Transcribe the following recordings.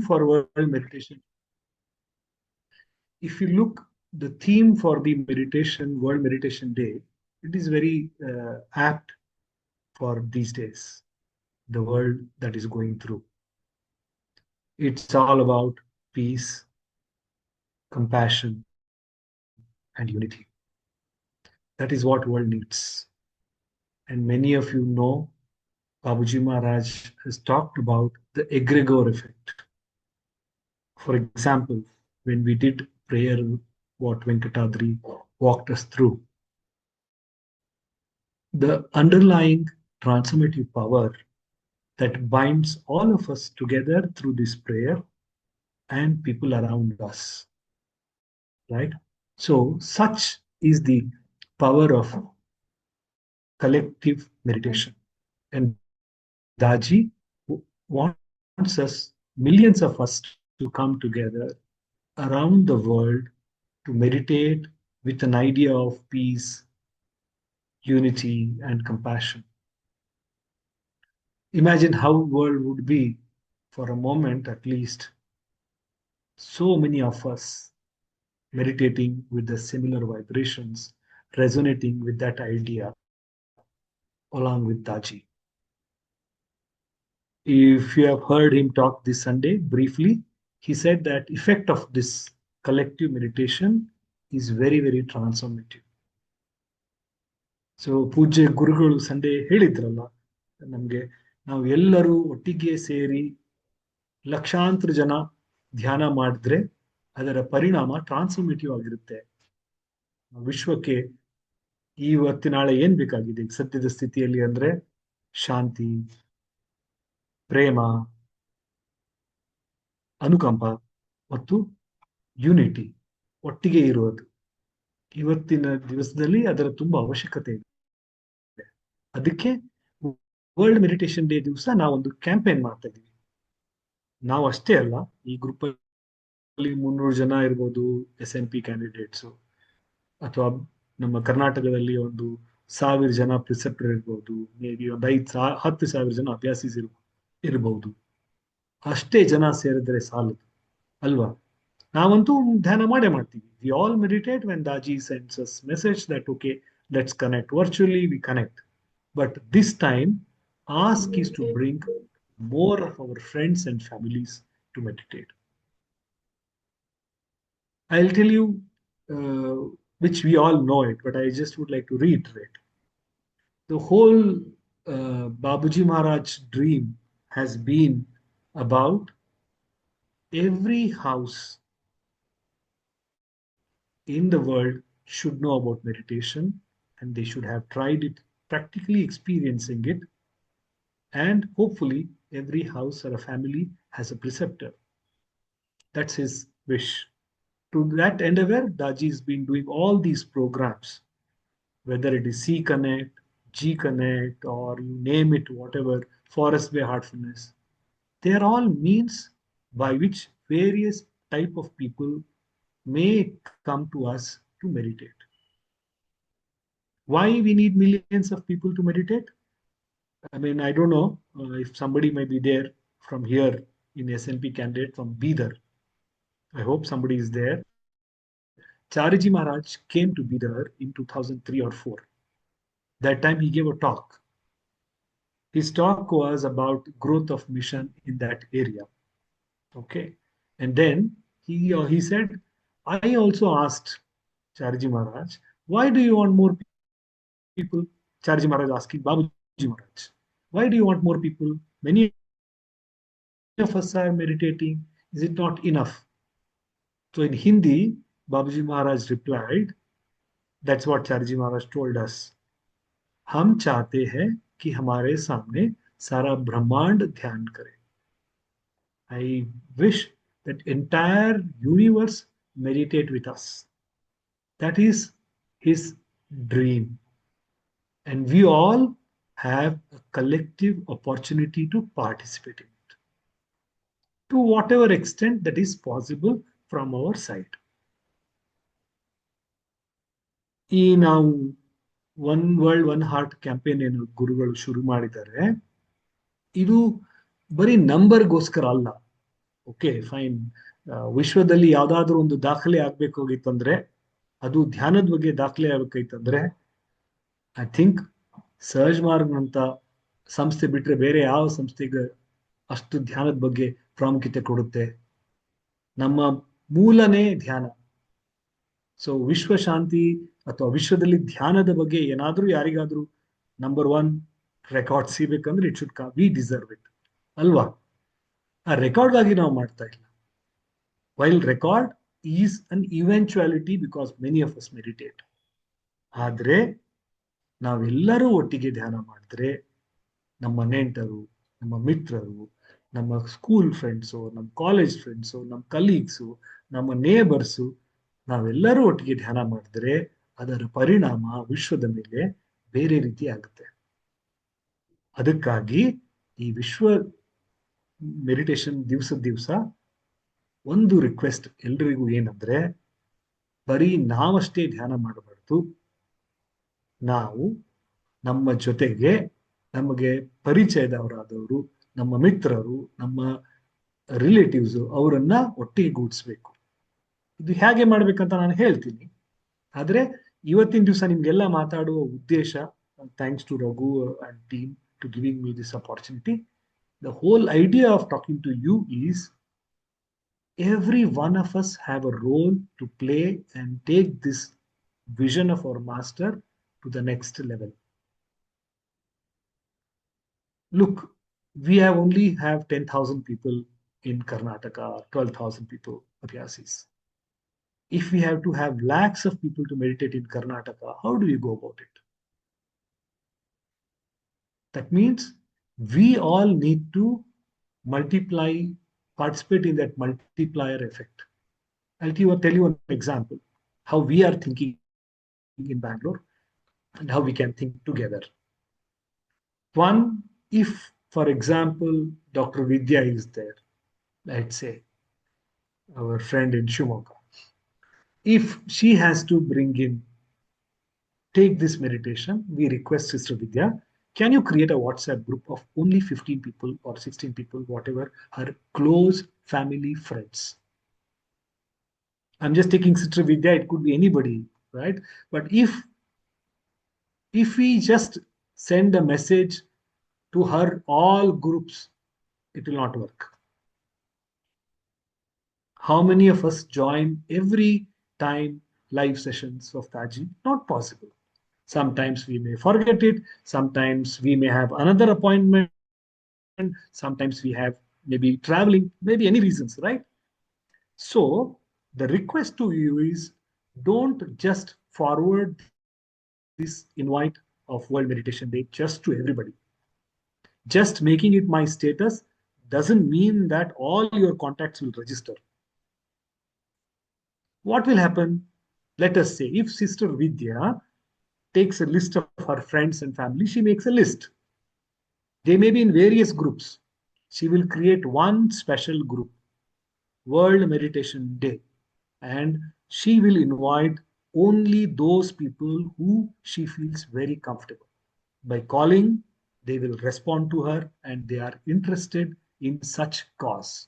for World Meditation, if you look, the theme for the meditation, World Meditation Day, it is very apt for these days, the world that is going through. It's all about peace, compassion, and unity. That is what world needs. And many of you know, Babuji Maharaj has talked about the egregore effect. For example, when we did prayer, what Venkatadri walked us through, the underlying transformative power that binds all of us together through this prayer and people around us, right? So, such is the power of collective meditation. And Daji wants us, millions of us, to come together around the world to meditate with an idea of peace, unity, and compassion. Imagine how the world would be, for a moment at least, so many of us meditating with the similar vibrations, resonating with that idea along with Daji. If you have heard him talk this Sunday briefly, he said that effect of this collective meditation is very, very transformative. So ಪೂಜ್ಯ ಗುರುಗಳು Sunday ಹೇಳಿದ್ರಲ್ಲ, ನಮಗೆ ನಾವು ಎಲ್ಲರೂ ಒಟ್ಟಿಗೆ ಸೇರಿ ಲಕ್ಷಾಂತರ ಜನ ಧ್ಯಾನ ಮಾಡಿದ್ರೆ ಅದರ ಪರಿಣಾಮ ಟ್ರಾನ್ಸ್ಫಾರ್ಮೇಟಿವ್ ಆಗಿರುತ್ತೆ. ವಿಶ್ವಕ್ಕೆ ಇವತ್ತಿನಾಳೆ ಏನ್ ಬೇಕಾಗಿದೆ ಸದ್ಯದ ಸ್ಥಿತಿಯಲ್ಲಿ ಅಂದ್ರೆ ಶಾಂತಿ, ಪ್ರೇಮ, ಅನುಕಂಪ ಮತ್ತು ಯೂನಿಟಿ ಒಟ್ಟಿಗೆ ಇರುವುದು. ಇವತ್ತಿನ ದಿವಸದಲ್ಲಿ ಅದರ ತುಂಬಾ ಅವಶ್ಯಕತೆ ಇದೆ. ಅದಕ್ಕೆ ವರ್ಲ್ಡ್ ಮೆಡಿಟೇಷನ್ ಡೇ ದಿವಸ ನಾವೊಂದು ಕ್ಯಾಂಪೇನ್ ಮಾಡ್ತಾ ಇದೀವಿ. ನಾವು ಅಷ್ಟೇ ಅಲ್ಲ, ಈ ಗ್ರೂಪ್ ಅಲ್ಲಿ 300 ಜನ ಇರ್ಬೋದು SNP ಕ್ಯಾಂಡಿಡೇಟ್ಸ್, ಅಥವಾ ನಮ್ಮ ಕರ್ನಾಟಕದಲ್ಲಿ ಒಂದು 1000 ಜನ ಪ್ರಿಸೆಪ್ಟರ್ ಇರ್ಬೋದು, ಮೇ ಬಿ ಒಂದು 10,000 ಜನ ಅಭ್ಯಾಸೀಸ್ ಇರಬಹುದು. ಅಷ್ಟೇ ಜನ ಸೇರಿದ್ರೆ ಸಾಲದು ಅಲ್ವಾ? ನಾವಂತೂ ಧ್ಯಾನ ಮಾಡೇ ಮಾಡ್ತೀವಿ. We all meditate when Daji sends us message that okay let's connect virtually, we connect. But this time ask is to bring more of our friends and families to meditate. I'll tell you, which we all know it, but I just would like to reiterate. The whole Babuji Maharaj dream has been about every house in the world should know about meditation, and they should have tried it, practically experiencing it, and hopefully every house or a family has a preceptor. That's his wish. To that endeavor, Daji has been doing all these programs, whether it is C Connect, G Connect, or you name it, whatever, Forest Way Heartfulness. They are all means by which various type of people may come to us to meditate. Why we need millions of people to meditate? I mean, I don't know if somebody may be there from here in SNP candidate from Bidar. I hope somebody is there. Chariji Maharaj came to Bidar in 2003 or 4. That time he gave a talk. His talk was about growth of mission in that area. Okay. And then he said, I also asked Chariji Maharaj, why do you want more people? Chariji Maharaj asking Babuji Maharaj, why do you want more people? Many of us are meditating. Is it not enough? So in Hindi, Babuji Maharaj replied, that's what Chariji Maharaj told us. हम चाहते हैं कि हमारे सामने सारा ब्रह्मांड ध्यान करे. I wish that entire universe meditate with us. That is his dream. And we all have a collective opportunity to participate in it, to whatever extent that is possible from our side. ಈ ನಾವು one world one hot campaign ಏನು ಗುರುಗಳು ಶುರು ಮಾಡಿದ್ದಾರೆ, ಇದು ಬರೀ ನಂಬರ್ಗೋಸ್ಕರ ಅಲ್ಲ. Okay fine. ವಿಶ್ವದಲ್ಲಿ ಯಾವ್ದಾದ್ರು ಒಂದು ದಾಖಲೆ ಆಗ್ಬೇಕಾಗಿತ್ತಂದ್ರೆ, ಅದು ಧ್ಯಾನದ ಬಗ್ಗೆ ದಾಖಲೆ ಆಗ್ಬೇಕಾಯ್ತಂದ್ರೆ, ಐ ಥಿಂಕ್ ಸರ್ಜ್ ಮಾರ್ಗ್ ಅಂತ ಸಂಸ್ಥೆ ಬಿಟ್ರೆ ಬೇರೆ ಯಾವ ಸಂಸ್ಥೆಗೆ ಅಷ್ಟು ಧ್ಯಾನದ ಬಗ್ಗೆ ಪ್ರಾಮುಖ್ಯತೆ ಕೊಡುತ್ತೆ? ನಮ್ಮ ಮೂಲನೇ ಧ್ಯಾನ. ಸೊ ವಿಶ್ವ ಶಾಂತಿ ಅಥವಾ ವಿಶ್ವದಲ್ಲಿ ಧ್ಯಾನದ ಬಗ್ಗೆ ಏನಾದ್ರೂ ಯಾರಿಗಾದ್ರೂ ನಂಬರ್ ಒನ್ ರೆಕಾರ್ಡ್ ಸಿಗ್ಬೇಕಂದ್ರೆ it should we deserve it, ಅಲ್ವಾ? ಆ ರೆಕಾರ್ಡ್ಗಾಗಿ ನಾವು ಮಾಡ್ತಾ ಇಲ್ಲ. While record is an eventuality because many of us meditate. ಆದ್ರೆ ನಾವೆಲ್ಲರೂ ಒಟ್ಟಿಗೆ ಧ್ಯಾನ ಮಾಡಿದ್ರೆ ನಮ್ಮ ನೆಂಟರು, ನಮ್ಮ ಮಿತ್ರರು, ನಮ್ಮ ಸ್ಕೂಲ್ ಫ್ರೆಂಡ್ಸು, ನಮ್ಮ ಕಾಲೇಜ್ ಫ್ರೆಂಡ್ಸು, ನಮ್ಮ ಕಲೀಗ್ಸು, ನಮ್ಮ ನೇಬರ್ಸು, ನಾವೆಲ್ಲರೂ ಒಟ್ಟಿಗೆ ಧ್ಯಾನ ಮಾಡಿದ್ರೆ ಅದರ ಪರಿಣಾಮ ವಿಶ್ವದ ಮೇಲೆ ಬೇರೆ ರೀತಿ ಆಗುತ್ತೆ. ಅದಕ್ಕಾಗಿ ಈ ವಿಶ್ವ ಮೆಡಿಟೇಷನ್ ದಿವಸ ಒಂದು ರಿಕ್ವೆಸ್ಟ್ ಎಲ್ರಿಗೂ ಏನಂದ್ರೆ, ಬರೀ ನಾವಷ್ಟೇ ಧ್ಯಾನ ಮಾಡಬಾರ್ದು. ನಾವು ನಮ್ಮ ಜೊತೆಗೆ ನಮಗೆ ಪರಿಚಯದವರಾದವರು, ನಮ್ಮ ಮಿತ್ರರು, ನಮ್ಮ ರಿಲೇಟಿವ್ಸು ಅವರನ್ನ ಒಟ್ಟಿಗೆ ಗೂಡಿಸ್ಬೇಕು. ಇದು ಹೇಗೆ ಮಾಡ್ಬೇಕಂತ ನಾನು ಹೇಳ್ತೀನಿ. ಆದ್ರೆ ಇವತ್ತಿನ ದಿವಸ ನಿಮ್ಗೆಲ್ಲ ಮಾತಾಡುವ ಉದ್ದೇಶ, thanks to Raghu and team to giving me this opportunity. The whole idea of talking to you is every one of us have a role to play and take this vision of our master to the next level. Look, we have only have 10,000 people in Karnataka, 12,000 people abhyasis. If we have to have lakhs of people to meditate in Karnataka, how do we go about it? That means we all need to multiply, participate in that multiplier effect. I'll tell you an example how we are thinking in Bangalore and how we can think together. One, if, for example, Dr. Vidya is there, let's say, our friend in Shimoga, if she has to bring in, take this meditation, we request Sister Vidya, can you create a WhatsApp group of only 15 people or 16 people, whatever her close family friends? I'm just taking Sister Vidya, it could be anybody, right? But if we just send a message to her all groups, it will not work. How many of us join every time live sessions of Taji? Not possible. Sometimes we may forget it, sometimes we may have another appointment, sometimes we have maybe traveling, maybe any reasons, right? So the request to you is, don't just forward this invite of World Meditation Day just to everybody. Just making it my status doesn't mean that all your contacts will register. What will happen? Let us say if Sister Vidya takes a list of her friends and family, she makes a list. They may be in various groups. She will create one special group, World Meditation Day, and she will invite only those people who she feels very comfortable. By calling, they will respond to her and they are interested in such cause.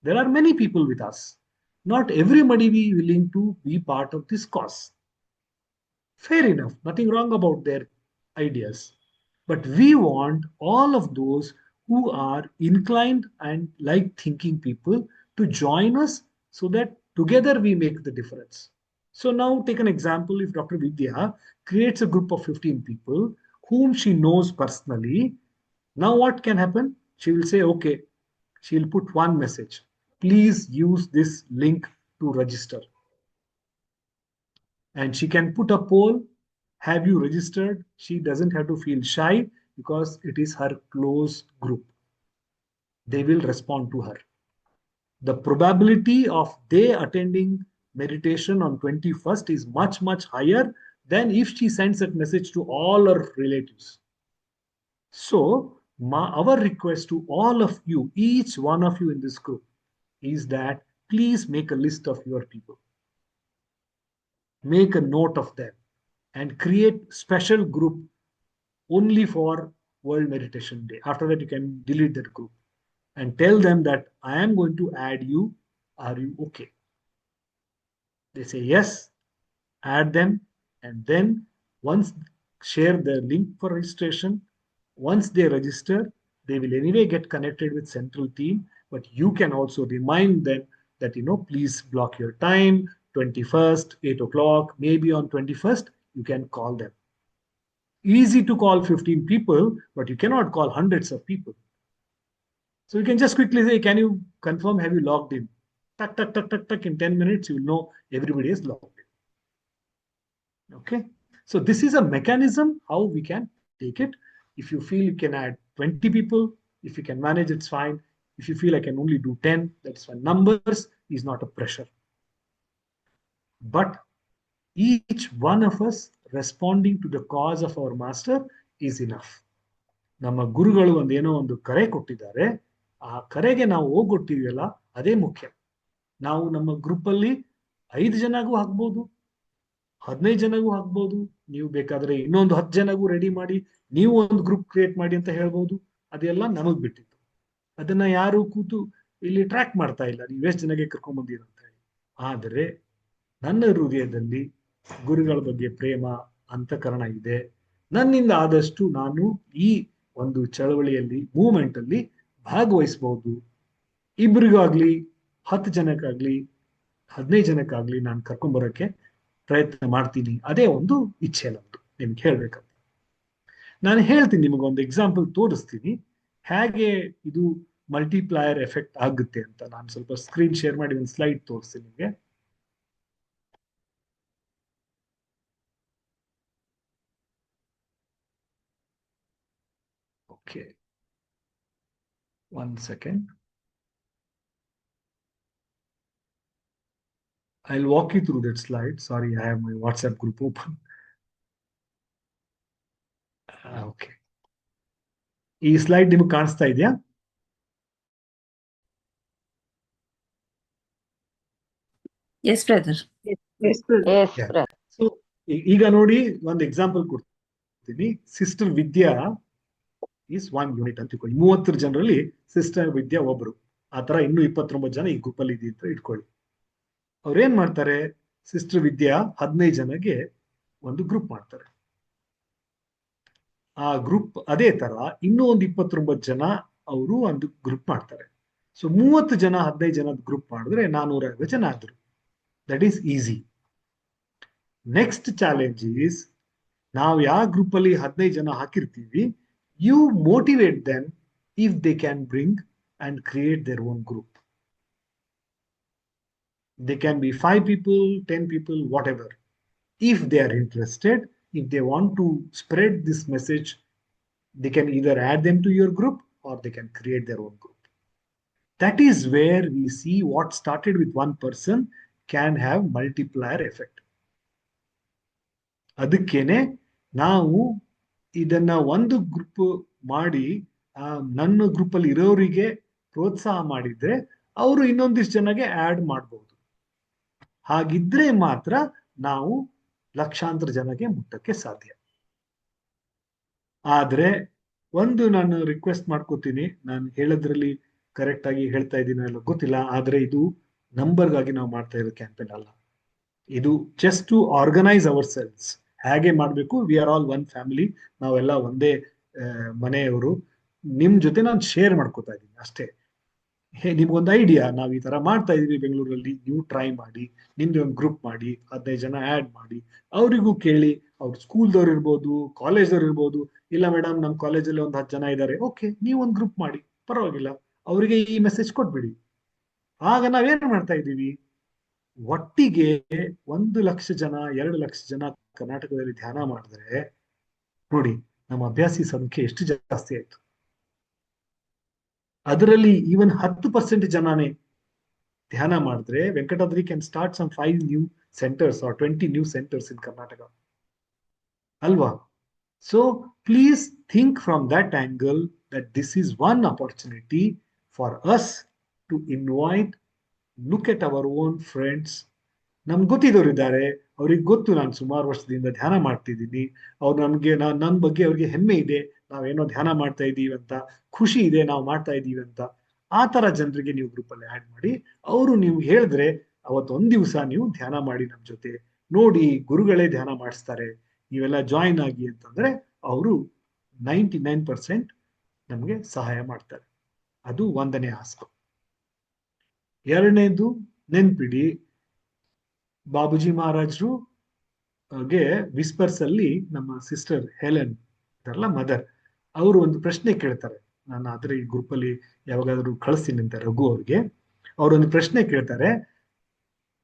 There are many people with us. Not everybody will be willing to be part of this cause. Fair enough, nothing wrong about their ideas. But we want all of those who are inclined and like thinking people to join us so that together we make the difference. So now take an example. If Dr. Vidya creates a group of 15 people whom she knows personally, now what can happen? She will say, okay, she'll put one message. Please use this link to register. And she can put a poll. Have you registered? She doesn't have to feel shy because it is her close group. They will respond to her. The probability of they attending meditation on 21st is much, much higher than if she sends that message to all her relatives. So our request to all of you, each one of you in this group, is that please make a list of your people. Make a note of them and create special group only for World Meditation Day. After that, you can delete that group. and tell them that I am going to add you. Are you okay? They say yes, add them, and then once share the link for registration. Once they register, they will anyway get connected with central team, but you can also remind them that, please block your time, 21st, 8 o'clock, maybe on 21st, you can call them. Easy to call 15 people, but you cannot call hundreds of people. So you can just quickly say, can you confirm, have you logged in? Tuck, tuck, tuck, tuck, tuck. In 10 minutes, you will know everybody is logged in. Okay. So this is a mechanism how we can take it. If you feel you can add 20 people, if you can manage, it's fine. If you feel I can only do 10, that's fine. Numbers is not a pressure. But each one of us responding to the cause of our master is enough. ನಮ್ಮ ಗುರುಗಳು ಒಂದೇನೋ ಒಂದು ಕರೆ ಕೊಟ್ಟಿದ್ದಾರೆ, ಆ ಕರೆಗೆ ನಾವು ಹೋಗೊಟ್ಟಿದೆಯಲ್ಲ ಅದೇ ಮುಖ್ಯ. ನಾವು ನಮ್ಮ ಗ್ರೂಪ್ ಅಲ್ಲಿ 5 ಜನಗೂ ಹಾಕ್ಬೋದು, 15 ಜನಗೂ ಹಾಕ್ಬೋದು. ನೀವು ಬೇಕಾದ್ರೆ ಇನ್ನೊಂದು 10 ಜನಗೂ ರೆಡಿ ಮಾಡಿ ನೀವು ಒಂದು ಗ್ರೂಪ್ ಕ್ರಿಯೇಟ್ ಮಾಡಿ ಅಂತ ಹೇಳ್ಬೋದು. ಅದೆಲ್ಲ ನಮಗ್ ಬಿಟ್ಟಿತ್ತು. ಅದನ್ನ ಯಾರು ಕೂತು ಇಲ್ಲಿ ಟ್ರ್ಯಾಕ್ ಮಾಡ್ತಾ ಇಲ್ಲ, ನೀವು ಎಷ್ಟು ಜನಕ್ಕೆ ಕರ್ಕೊಂಡ್ ಬಂದಿರ ಅಂತ ಹೇಳಿ. ಆದರೆ ನನ್ನ ಹೃದಯದಲ್ಲಿ ಗುರುಗಳ ಬಗ್ಗೆ ಪ್ರೇಮ ಅಂತಃಕರಣ ಇದೆ. ನನ್ನಿಂದ ಆದಷ್ಟು ನಾನು ಈ ಒಂದು ಚಳವಳಿಯಲ್ಲಿ ಮೂವ್ಮೆಂಟ್ ಅಲ್ಲಿ ಭಾಗವಹಿಸಬಹುದು. ಇಬ್ಬರಿಗಾಗ್ಲಿ 10 ಜನಕ್ಕಾಗ್ಲಿ 15 ಜನಕ್ಕಾಗ್ಲಿ ನಾನು ಕರ್ಕೊಂಡ್ ಬರೋಕೆ ಪ್ರಯತ್ನ ಮಾಡ್ತೀನಿ. ಅದೇ ಒಂದು ಇಚ್ಛೆ ನಮ್ದು ನಿಮ್ಗೆ ಹೇಳ್ಬೇಕಂತ. ನಾನು ಹೇಳ್ತೀನಿ, ನಿಮಗೊಂದು ಎಕ್ಸಾಂಪಲ್ ತೋರಿಸ್ತೀನಿ ಹೇಗೆ ಇದು ಮಲ್ಟಿಪ್ಲೈಯರ್ ಎಫೆಕ್ಟ್ ಆಗುತ್ತೆ ಅಂತ. ನಾನು ಸ್ವಲ್ಪ ಸ್ಕ್ರೀನ್ ಶೇರ್ ಮಾಡಿ ಒಂದು ಸ್ಲೈಡ್ ತೋರಿಸ್ತೀನಿ ನಿಮಗೆ. Okay, 1 second. I'll walk you through that slide. Sorry, I have my WhatsApp group open. Okay. ಈ ಸ್ಲೈಡ್ ನಿಮಗೆ ಕಾಣಿಸ್ತಾ ಇದೆಯಾ? Yes, brother. Yes, brother. Yeah. So, ಈಗ ನೋಡಿ ಒಂದು ಎಕ್ಸಾಂಪಲ್ ಕೊಡ್ತೀನಿ. ಸಿಸ್ಟರ್ ವಿದ್ಯಾ ಈಸ್ 1 ಯೂನಿಟ್ ಅಂತ ಇಟ್ಕೊಳ್ಳಿ. 30 ಜನರಲ್ಲಿ ಸಿಸ್ಟರ್ ವಿದ್ಯಾ ಒಬ್ರು. ಆ ತರ ಇನ್ನೂ 29 ಜನ ಈ ಗ್ರೂಪ್ ಅಲ್ಲಿ ಇದೆ ಅಂತ ಇಟ್ಕೊಳ್ಳಿ. ಅವ್ರು ಏನ್ ಮಾಡ್ತಾರೆ, ಸಿಸ್ಟರ್ ವಿದ್ಯಾ 15 ಜನಗೆ ಒಂದು ಗ್ರೂಪ್ ಮಾಡ್ತಾರೆ. ಆ ಗ್ರೂಪ್ ಅದೇ ತರ ಇನ್ನೂ ಒಂದು 29 ಜನ ಅವರು ಒಂದು ಗ್ರೂಪ್ ಮಾಡ್ತಾರೆ. ಸೊ 30 ಜನ 15 ಜನದ ಗ್ರೂಪ್ ಮಾಡಿದ್ರೆ 450 ಜನ ಆದ್ರು. That is easy. Next challenge is, ನಾವು ಯಾವ ಗ್ರೂಪ್ ಅಲ್ಲಿ 15 ಜನ ಹಾಕಿರ್ತೀವಿ, you motivate them if they can bring and create their own group. They can be 5 people, 10 people, whatever. If they are interested, if they want to spread this message, they can either add them to your group or they can create their own group. That is where we see what started with one person can have multiplier effect. ಅದಕ್ಕೇನೆ ನಾವು ಇದನ್ನ ಒಂದು group ಮಾಡಿ ನನ್ನ group ಅಲ್ಲಿ ಇರೋರಿಗೆ ಪ್ರೋತ್ಸಾಹ ಮಾಡಿದ್ರೆ ಅವರು ಇನ್ನೊಂದಿಷ್ಟು ಜನಗೆ ಆಡ್ ಮಾಡಬಹುದು. ಹಾಗಿದ್ರೆ ಮಾತ್ರ ನಾವು ಲಕ್ಷಾಂತರ ಜನಕ್ಕೆ ಮುಟ್ಟಕ್ಕೆ ಸಾಧ್ಯ. ಆದ್ರೆ ಒಂದು ನಾನು ರಿಕ್ವೆಸ್ಟ್ ಮಾಡ್ಕೋತೀನಿ, ನಾನು ಹೇಳೋದ್ರಲ್ಲಿ ಕರೆಕ್ಟ್ ಆಗಿ ಹೇಳ್ತಾ ಇದ್ದೀನೋ ಇಲ್ಲ ಗೊತ್ತಿಲ್ಲ, ಆದ್ರೆ ಇದು ನಂಬರ್ಗಾಗಿ ನಾವು ಮಾಡ್ತಾ ಇರೋ ಕ್ಯಾಂಪೇನ್ ಅಲ್ಲ. ಇದು just to organise ourselves. ಹೇಗೆ ಮಾಡಬೇಕು, we are all one family, ನಾವೆಲ್ಲ ಒಂದೇ ಮನೆಯವರು. ನಿಮ್ ಜೊತೆ ನಾನು ಶೇರ್ ಮಾಡ್ಕೋತಾ ಇದ್ದೀನಿ ಅಷ್ಟೇ. ನಿಮ್ಗೊಂದು ಐಡಿಯಾ, ನಾವು ಈ ತರ ಮಾಡ್ತಾ ಇದೀವಿ ಬೆಂಗಳೂರಲ್ಲಿ, ನೀವು ಟ್ರೈ ಮಾಡಿ, ನಿಮ್ದು ಒಂದು ಗ್ರೂಪ್ ಮಾಡಿ, 15 ಜನ ಆಡ್ ಮಾಡಿ, ಅವರಿಗೂ ಕೇಳಿ. ಅವ್ರು ಸ್ಕೂಲ್ದವ್ರು ಇರ್ಬೋದು, ಕಾಲೇಜ್ದವ್ರು ಇರ್ಬೋದು. ಇಲ್ಲ ಮೇಡಮ್ ನಮ್ಮ ಕಾಲೇಜಲ್ಲಿ ಒಂದು 10 ಜನ ಇದ್ದಾರೆ, ಓಕೆ ನೀವು ಒಂದು ಗ್ರೂಪ್ ಮಾಡಿ, ಪರವಾಗಿಲ್ಲ, ಅವರಿಗೆ ಈ ಮೆಸೇಜ್ ಕೊಟ್ಬಿಡಿ. ಆಗ ನಾವೇನ್ ಮಾಡ್ತಾ ಇದ್ದೀವಿ, ಒಟ್ಟಿಗೆ 1 ಲಕ್ಷ ಜನ 2 ಲಕ್ಷ ಜನ ಕರ್ನಾಟಕದಲ್ಲಿ ಧ್ಯಾನ ಮಾಡಿದ್ರೆ ನೋಡಿ ನಮ್ಮ ಅಭ್ಯಾಸಿ ಸಂಖ್ಯೆ ಎಷ್ಟು ಜಾಸ್ತಿ ಆಯ್ತು. ಅದರಲ್ಲಿ ಈವನ್ 10% ಜನನೇ ಧ್ಯಾನ ಮಾಡಿದ್ರೆ Venkatadri can start some 5 new centres or 20 new centres in Karnataka ಅಲ್ವಾ? So please think from that angle that this is one opportunity for us to invite, look at our own friends. ನಮ್ಗೆ ಗೊತ್ತಿದ್ದವ್ರು ಇದ್ದಾರೆ, ಅವ್ರಿಗೆ ಗೊತ್ತು ನಾನು ಸುಮಾರು ವರ್ಷದಿಂದ ಧ್ಯಾನ ಮಾಡ್ತಿದ್ದೀನಿ, ಅವ್ರು ನಮ್ಗೆ ನನ್ನ ಬಗ್ಗೆ ಅವ್ರಿಗೆ ಹೆಮ್ಮೆ ಇದೆ, ನಾವೇನೋ ಧ್ಯಾನ ಮಾಡ್ತಾ ಇದ್ದೀವಿ ಅಂತ, ಖುಷಿ ಇದೆ ನಾವು ಮಾಡ್ತಾ ಇದ್ದೀವಿ ಅಂತ. ಆ ತರ ಜನರಿಗೆ ನೀವು ಗ್ರೂಪ್ ಅಲ್ಲಿ ಆಡ್ ಮಾಡಿ. ಅವರು ನೀವು ಹೇಳಿದ್ರೆ ಅವತ್ತೊಂದ್ ದಿವಸ ನೀವು ಧ್ಯಾನ ಮಾಡಿ ನಮ್ಮ ಜೊತೆ, ನೋಡಿ ಗುರುಗಳೇ ಧ್ಯಾನ ಮಾಡಿಸ್ತಾರೆ, ನೀವೆಲ್ಲ ಜಾಯಿನ್ ಆಗಿ ಅಂತಂದ್ರೆ ಅವರು 99% ನಮಗೆ ಸಹಾಯ ಮಾಡ್ತಾರೆ. ಅದು ಒಂದನೇ ಆಸ್ಕು. ಎರಡನೇದು ನೆನ್ಪಿಡಿ, ಬಾಬುಜಿ ಮಹಾರಾಜರು ಗೆ ವಿಸ್ಪರ್ಸ್ ಅಲ್ಲಿ ನಮ್ಮ ಸಿಸ್ಟರ್ ಹೆಲೆನ್ ಇದಾರಲ್ಲ ಮದರ್, ಅವರು ಒಂದು ಪ್ರಶ್ನೆ ಕೇಳ್ತಾರೆ. ನಾನು ಆದ್ರೆ ಈ ಗ್ರೂಪ್ ಅಲ್ಲಿ ಯಾವಾಗಾದ್ರೂ ಕಳಿಸ್ತೀನಿ ಅಂತ ರಘು ಅವ್ರಿಗೆ. ಅವರೊಂದು ಪ್ರಶ್ನೆ ಕೇಳ್ತಾರೆ,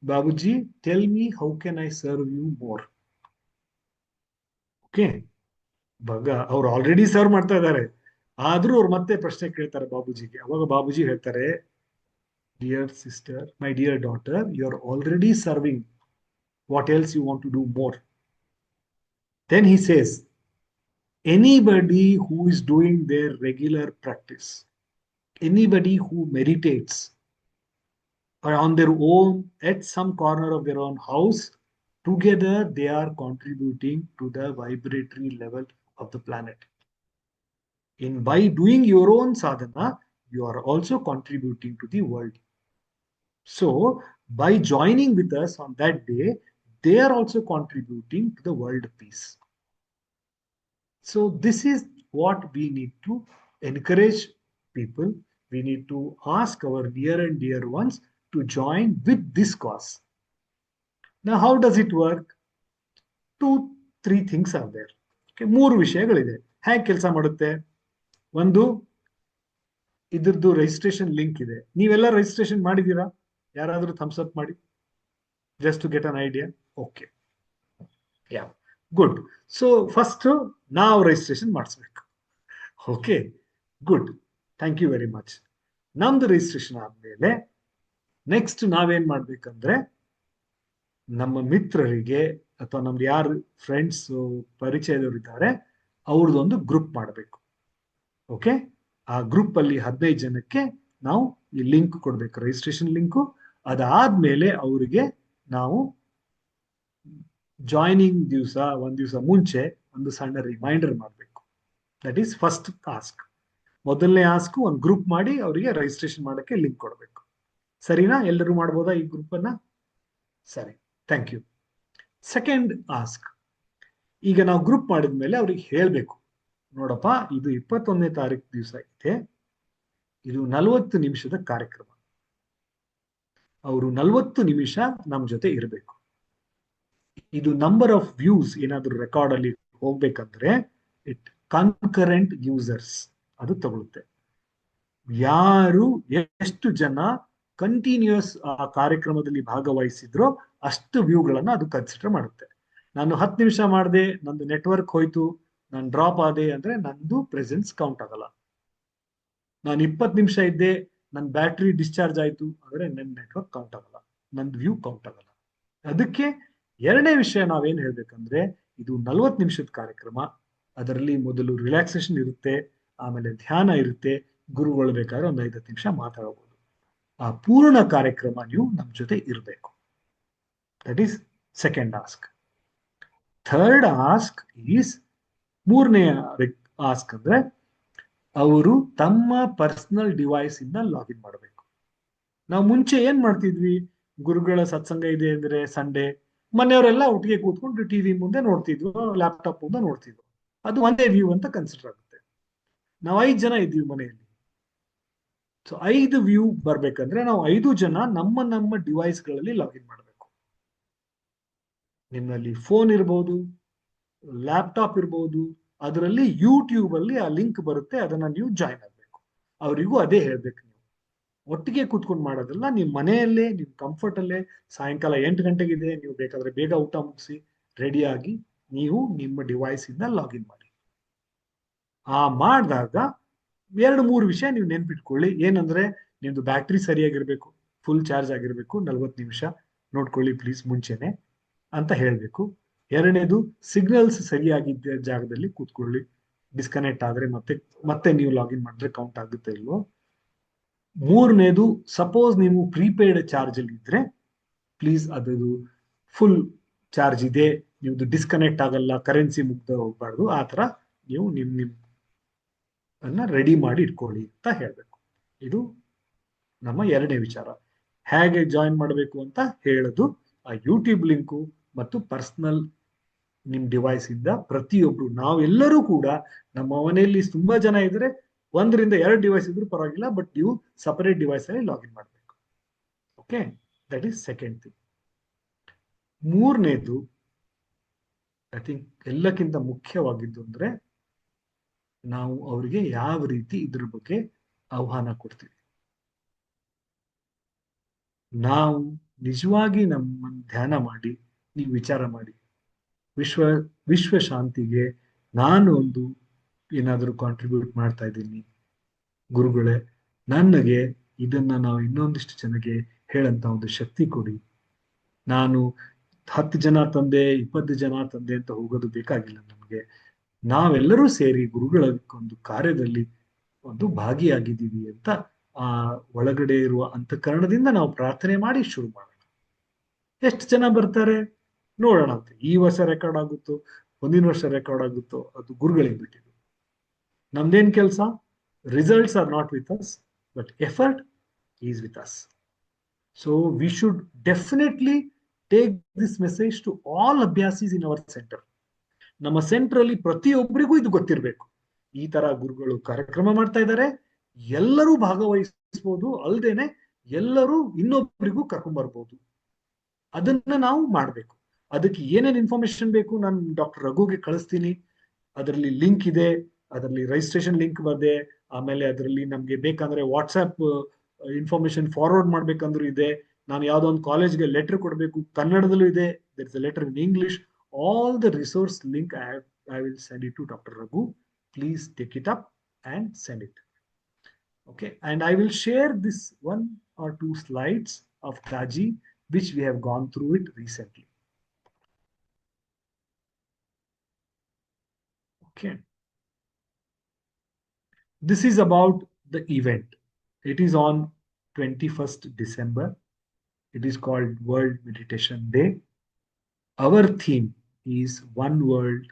Babuji tell me how can I serve you more. Okay, ಬಗ ಅವ್ರು ಆಲ್ರೆಡಿ ಸರ್ವ್ ಮಾಡ್ತಾ ಇದ್ದಾರೆ, ಆದ್ರೂ ಅವ್ರು ಮತ್ತೆ ಪ್ರಶ್ನೆ ಕೇಳ್ತಾರೆ ಬಾಬುಜಿಗೆ. ಅವಾಗ ಬಾಬುಜಿ ಹೇಳ್ತಾರೆ, dear sister, my dear daughter, you are already serving, what else you want to do more. Then he says, anybody who is doing their regular practice, anybody who meditates or on their own at some corner of their own house, together they are contributing to the vibratory level of the planet. By doing your own sadhana, you are also contributing to the world. So by joining with us on that day, they are also contributing to the world peace. So this is what we need to encourage people. We need to ask our near and dear ones to join with this cause. Now, how does it work? 2-3 things are there. Okay, ಮೂರು ವಿಷಯಗಳಿದೆ. ಹೇಗೆ ಕೆಲಸ ಮಾಡುತ್ತೆ? ಒಂದು, ಇದ್ರದ್ದು registration link ಇದೆ. ನೀವೆಲ್ಲ registration ಮಾಡಿದೀರಾ? ಯಾರಾದ್ರೂ ಥಮ್ಸ್ ಅಪ್ ಮಾಡಿ, just to get an idea. Okay, yeah, good. So first ನಾವು ರಿಜಿಸ್ಟ್ರೇಷನ್ ಮಾಡಿಸ್ಬೇಕು. Okay, good, thank you very much. ನಮ್ದು ರಿಜಿಸ್ಟ್ರೇಷನ್ ಆದ್ಮೇಲೆ ನೆಕ್ಸ್ಟ್ ನಾವೇನ್ ಮಾಡ್ಬೇಕಂದ್ರೆ, ನಮ್ಮ ಮಿತ್ರರಿಗೆ ಅಥವಾ ನಮ್ದು ಯಾರು ಫ್ರೆಂಡ್ಸ್ ಪರಿಚಯದವರು ಇದ್ದಾರೆ ಅವ್ರದ್ದೊಂದು ಗ್ರೂಪ್ ಮಾಡಬೇಕು. ಓಕೆ, ಆ ಗ್ರೂಪ್ ಅಲ್ಲಿ 15 ಜನಕ್ಕೆ ನಾವು ಈ ಲಿಂಕ್ ಕೊಡ್ಬೇಕು, ರಿಜಿಸ್ಟ್ರೇಷನ್ ಲಿಂಕು. ಅದಾದ್ಮೇಲೆ ಅವರಿಗೆ ನಾವು ಜಾಯ್ನಿಂಗ್ ದಿವಸ ಒಂದ್ ದಿವಸ ಮುಂಚೆ ಒಂದು ಸಣ್ಣ ರಿಮೈಂಡರ್ ಮಾಡಬೇಕು. That is first ask. ಮೊದಲನೇ ಆಸ್ಕ್ ಒಂದು ಗ್ರೂಪ್ ಮಾಡಿ ಅವರಿಗೆ ರಿಜಿಸ್ಟ್ರೇಷನ್ ಮಾಡಕ್ಕೆ ಲಿಂಕ್ ಕೊಡಬೇಕು. ಸರಿನಾ? ಎಲ್ಲರೂ ಮಾಡ್ಬೋದಾ ಈ ಗ್ರೂಪ್ ಅನ್ನ? ಸರಿ, ಥ್ಯಾಂಕ್ ಯು. ಸೆಕೆಂಡ್ ಆಸ್ಕ್, ಈಗ ನಾವು ಗ್ರೂಪ್ ಮಾಡಿದ್ಮೇಲೆ ಅವ್ರಿಗೆ ಹೇಳ್ಬೇಕು, ನೋಡಪ್ಪ ಇದು 21ನೇ ತಾರೀಕು ದಿವಸ ಇದೆ, ಇದು 40 ನಿಮಿಷದ ಕಾರ್ಯಕ್ರಮ, ಅವರು 40 ನಿಮಿಷ ನಮ್ಮ ಜೊತೆ ಇರಬೇಕು. ಇದು ನಂಬರ್ ಆಫ್ ವ್ಯೂಸ್ ಏನಾದ್ರು ರೆಕಾರ್ಡ್ ಅಲ್ಲಿ ಹೋಗ್ಬೇಕಂದ್ರೆ ಇಟ್ ಕನ್ಕರೆಂಟ್ ಯೂಸರ್ಸ್ ಅದು ತಗೊಳುತ್ತೆ. ಯಾರು ಎಷ್ಟು ಜನ ಕಂಟಿನ್ಯೂಸ್ ಆ ಕಾರ್ಯಕ್ರಮದಲ್ಲಿ ಭಾಗವಹಿಸಿದ್ರೋ ಅಷ್ಟು ವ್ಯೂಗಳನ್ನ ಅದು ಕನ್ಸಿಡರ್ ಮಾಡುತ್ತೆ. ನಾನು 10 ನಿಮಿಷ ಮಾಡಿದೆ, ನಂದು ನೆಟ್ವರ್ಕ್ ಹೋಯ್ತು, ನಾನು ಡ್ರಾಪ್ ಆದೆ ಅಂದ್ರೆ ನಂದು ಪ್ರೆಸೆನ್ಸ್ ಕೌಂಟ್ ಆಗಲ್ಲ. ನಾನು 20 ನಿಮಿಷ ಇದ್ದೆ, ನನ್ನ ಬ್ಯಾಟ್ರಿ ಡಿಸ್ಚಾರ್ಜ್ ಆಯ್ತು ಅಂದ್ರೆ ನನ್ನ ನೆಟ್ವರ್ಕ್ ಕೌಂಟ್ ಆಗಲ್ಲ, ನಂದು ವ್ಯೂ ಕೌಂಟ್ ಆಗಲ್ಲ. ಅದಕ್ಕೆ ಎರಡನೇ ವಿಷಯ ನಾವೇನ್ ಹೇಳ್ಬೇಕಂದ್ರೆ, ಇದು 40 ನಿಮಿಷದ ಕಾರ್ಯಕ್ರಮ. ಅದರಲ್ಲಿ ಮೊದಲು ರಿಲ್ಯಾಕ್ಸೇಷನ್ ಇರುತ್ತೆ, ಆಮೇಲೆ ಧ್ಯಾನ ಇರುತ್ತೆ, ಗುರುಗಳು ಬೇಕಾದ್ರೆ ಒಂದು 5 ನಿಮಿಷ ಮಾತಾಡಬಹುದು. ಆ ಪೂರ್ಣ ಕಾರ್ಯಕ್ರಮ ನೀವು ನಮ್ಮ ಜೊತೆ ಇರಬೇಕು. That is second ask. Third ask is, ಮೂರನೇ ಆಸ್ಕ್ ಅಂದ್ರೆ ಅವರು ತಮ್ಮ ಪರ್ಸನಲ್ ಡಿವೈಸ್ ಇಂದ ಲಾಗಿನ್ ಮಾಡಬೇಕು. ನಾವು ಮುಂಚೆ ಏನ್ ಮಾಡ್ತಿದ್ವಿ, ಗುರುಗಳ ಸತ್ಸಂಗ ಇದೆ ಅಂದ್ರೆ ಸಂಡೇ ಮನೆಯವರೆಲ್ಲ ಒಟ್ಟಿಗೆ ಕೂತ್ಕೊಂಡು ಟಿವಿ ಮುಂದೆ ನೋಡ್ತಿದ್ವು, ಲ್ಯಾಪ್ಟಾಪ್ ಮುಂದೆ ನೋಡ್ತಿದ್ವು. ಅದು ಒಂದೇ ವ್ಯೂ ಅಂತ ಕನ್ಸಿಡರ್ ಆಗುತ್ತೆ. ನಾವು 5 ಜನ ಇದ್ವಿ ಮನೆಯಲ್ಲಿ. ಸೊ 5 ವ್ಯೂ ಬರ್ಬೇಕಂದ್ರೆ ನಾವು 5 ಜನ ನಮ್ಮ ನಮ್ಮ ಡಿವೈಸ್ಗಳಲ್ಲಿ ಲಾಗಿನ್ ಮಾಡಬೇಕು. ನಿಮ್ಮಲ್ಲಿ ಫೋನ್ ಇರ್ಬೋದು, ಲ್ಯಾಪ್ಟಾಪ್ ಇರ್ಬೋದು, ಅದರಲ್ಲಿ ಯೂಟ್ಯೂಬ್ ಅಲ್ಲಿ ಆ ಲಿಂಕ್ ಬರುತ್ತೆ, ಅದನ್ನ ನೀವು ಜಾಯ್ನ್ ಆಗ್ಬೇಕು. ಅವರಿಗೂ ಅದೇ ಹೇಳ್ಬೇಕು, ನೀವು ಒಟ್ಟಿಗೆ ಕೂತ್ಕೊಂಡು ಮಾಡೋದಲ್ಲ, ನಿಮ್ ಮನೆಯಲ್ಲೇ ನಿಮ್ ಕಂಫರ್ಟ್ ಅಲ್ಲೇ ಸಾಯಂಕಾಲ 8 ಗಂಟೆಗಿದೆ, ನೀವು ಬೇಕಾದ್ರೆ ಬೇಗ ಊಟ ಮುಗಿಸಿ ರೆಡಿ ಆಗಿ ನೀವು ನಿಮ್ಮ ಡಿವೈಸ್ ಇಂದ ಲಾಗಿನ್ ಮಾಡಿ. ಆ ಮಾಡಿದಾಗ 2-3 ವಿಷಯ ನೀವು ನೆನ್ಪಿಟ್ಕೊಳ್ಳಿ. ಏನಂದ್ರೆ, ನಿಮ್ದು ಬ್ಯಾಟ್ರಿ ಸರಿಯಾಗಿರ್ಬೇಕು, ಫುಲ್ ಚಾರ್ಜ್ ಆಗಿರ್ಬೇಕು, 40 ನಿಮಿಷ ನೋಡ್ಕೊಳ್ಳಿ ಪ್ಲೀಸ್ ಮುಂಚೆನೆ ಅಂತ ಹೇಳ್ಬೇಕು. ಎರಡನೇದು, ಸಿಗ್ನಲ್ಸ್ ಸರಿಯಾಗಿದ್ದ ಜಾಗದಲ್ಲಿ ಕೂತ್ಕೊಳ್ಳಿ, ಡಿಸ್ಕನೆಕ್ಟ್ ಆದ್ರೆ ಮತ್ತೆ ಮತ್ತೆ ನೀವು ಲಾಗಿನ್ ಮಾಡಿದ್ರೆ ಕೌಂಟ್ ಆಗುತ್ತೆ ಇಲ್ವೋ. ಮೂರನೇದು, ಸಪೋಸ್ ನೀವು ಪ್ರೀಪೇಯ್ಡ್ ಚಾರ್ಜ್ ಅಲ್ಲಿ ಇದ್ರೆ ಪ್ಲೀಸ್ ಅದು ಫುಲ್ ಚಾರ್ಜ್ ಇದೆ, ನಿಮ್ದು ಡಿಸ್ಕನೆಕ್ಟ್ ಆಗಲ್ಲ, ಕರೆನ್ಸಿ ಮುಗ್ದ ಹೋಗ್ಬಾರ್ದು, ಆ ತರ ನೀವು ನಿಮ್ ಅನ್ನ ರೆಡಿ ಮಾಡಿ ಇಟ್ಕೊಳ್ಳಿ ಅಂತ ಹೇಳ್ಬೇಕು. ಇದು ನಮ್ಮ ಎರಡನೇ ವಿಚಾರ. ಹೇಗೆ ಜಾಯಿನ್ ಮಾಡಬೇಕು ಅಂತ ಹೇಳೋದು, ಆ ಯೂಟ್ಯೂಬ್ ಲಿಂಕು ಮತ್ತು ಪರ್ಸನಲ್ ನಿಮ್ ಡಿವೈಸ್ ಇಂದ ಪ್ರತಿಯೊಬ್ರು ನಾವೆಲ್ಲರೂ ಕೂಡ ನಮ್ಮ ಮನೆಯಲ್ಲಿ ತುಂಬಾ ಜನ ಇದ್ರೆ 1 ರಿಂದ 2 ಡಿವೈಸ್ ಇದ್ರೂ ಪರವಾಗಿಲ್ಲ, ಬಟ್ ನೀವು ಸಪರೇಟ್ ಡಿವೈಸ್ ಅಲ್ಲಿ ಲಾಗಿನ್ ಮಾಡಬೇಕು. Okay, that is second thing. ಮೂರನೇದು, ಐ ಥಿಂಕ್ ಎಲ್ಲಕ್ಕಿಂತ ಮುಖ್ಯವಾಗಿದ್ದು ಅಂದ್ರೆ, ನಾವು ಅವರಿಗೆ ಯಾವ ರೀತಿ ಇದ್ರ ಬಗ್ಗೆ ಆಹ್ವಾನ ಕೊಡ್ತೀವಿ. ನಾವು ನಿಜವಾಗಿ ನಮ್ಮ ಧ್ಯಾನ ಮಾಡಿ, ನೀವು ವಿಚಾರ ಮಾಡಿ, ವಿಶ್ವ ವಿಶ್ವ ಶಾಂತಿಗೆ ನಾನು ಒಂದು ಏನಾದರೂ ಕಾಂಟ್ರಿಬ್ಯೂಟ್ ಮಾಡ್ತಾ ಇದ್ದೀನಿ ಗುರುಗಳೇ, ನನಗೆ ಇದನ್ನ ನಾವು ಇನ್ನೊಂದಿಷ್ಟು ಜನಕ್ಕೆ ಹೇಳಂತ ಒಂದು ಶಕ್ತಿ ಕೊಡಿ. ನಾನು 10 ಜನ ತಂದೆ 20 ಜನ ತಂದೆ ಅಂತ ಹೋಗೋದು ಬೇಕಾಗಿಲ್ಲ ನಮಗೆ. ನಾವೆಲ್ಲರೂ ಸೇರಿ ಗುರುಗಳ ಒಂದು ಕಾರ್ಯದಲ್ಲಿ ಒಂದು ಭಾಗಿಯಾಗಿದ್ದೀವಿ ಅಂತ ಆ ಒಳಗಡೆ ಇರುವ ಅಂತಃಕರಣದಿಂದ ನಾವು ಪ್ರಾರ್ಥನೆ ಮಾಡಿ ಶುರು ಮಾಡೋಣ. ಎಷ್ಟು ಜನ ಬರ್ತಾರೆ ನೋಡೋಣ ಅಂತ. ಈ ವರ್ಷ ರೆಕಾರ್ಡ್ ಆಗುತ್ತೋ ಮುಂದಿನ ವರ್ಷ ರೆಕಾರ್ಡ್ ಆಗುತ್ತೋ ಅದು ಗುರುಗಳಿಗೆ ಬಿಟ್ಟಿದ್ದು. ನಮ್ದೇನ್ ಕೆಲಸ? Results are not with us, but effort is with us. So we should definitely take this message to all ಅಭ್ಯಾಸೀಸ್ ಇನ್ ಅವರ್ ಸೆಂಟರ್. ನಮ್ಮ ಸೆಂಟರ್ ಅಲ್ಲಿ ಪ್ರತಿಯೊಬ್ಬರಿಗೂ ಇದು ಗೊತ್ತಿರಬೇಕು. ಈ ತರ ಗುರುಗಳು ಕಾರ್ಯಕ್ರಮ ಮಾಡ್ತಾ ಇದ್ದಾರೆ, ಎಲ್ಲರೂ ಭಾಗವಹಿಸಬಹುದು, ಅಲ್ಲದೇನೆ ಎಲ್ಲರೂ ಇನ್ನೊಬ್ಬರಿಗೂ ಕರ್ಕೊಂಡ್ ಬರ್ಬೋದು. ಅದನ್ನ ನಾವು ಮಾಡಬೇಕು. ಅದಕ್ಕೆ ಏನೇನು ಇನ್ಫಾರ್ಮೇಶನ್ ಬೇಕು ನಾನು ಡಾಕ್ಟರ್ ರಘುಗೆ ಕಳಿಸ್ತೀನಿ. ಅದರಲ್ಲಿ ಲಿಂಕ್ ಇದೆ, ಅದರಲ್ಲಿ ರಿಜಿಸ್ಟ್ರೇಷನ್ ಲಿಂಕ್ ಬರುತ್ತೆ. ಆಮೇಲೆ ಅದರಲ್ಲಿ ನಮ್ಗೆ ಬೇಕಂದ್ರೆ ವಾಟ್ಸ್ಆಪ್ ಇನ್ಫಾರ್ಮೇಶನ್ ಫಾರ್ವರ್ಡ್ ಮಾಡ್ಬೇಕಂದ್ರೂ ಇದೆ. ನಾನು ಯಾವ್ದೋ ಒಂದು ಕಾಲೇಜ್ಗೆ ಲೆಟರ್ ಕೊಡಬೇಕು, ಕನ್ನಡದಲ್ಲೂ ಇದೆ, there is a letter in English. All the resource link I will send it to Dr. Raghu. Please take it up and send it. Okay, and I will share this 1 or 2 slides of Taji, which we have gone through it recently. Okay. This is about the event. It is on 21st December. It is called World Meditation Day. Our theme is One World,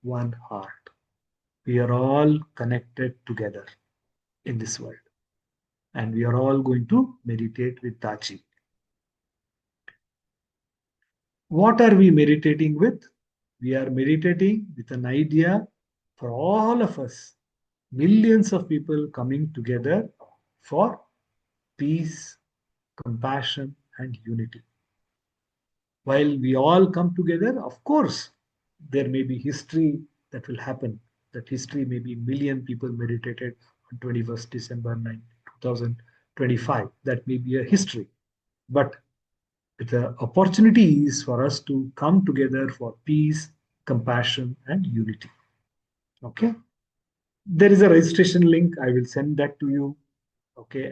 One Heart. We are all connected together in this world. And we are all going to meditate with Taji. What are we meditating with? We are meditating with an idea for all of us, millions of people coming together for peace, compassion, and unity. While we all come together, of course, there may be history that will happen. That history may be million people meditated on 21st December 2025. That may be a history. But the opportunity is for us to come together for peace, compassion, and unity. Okay. There is a registration link. I will send that to you. Okay.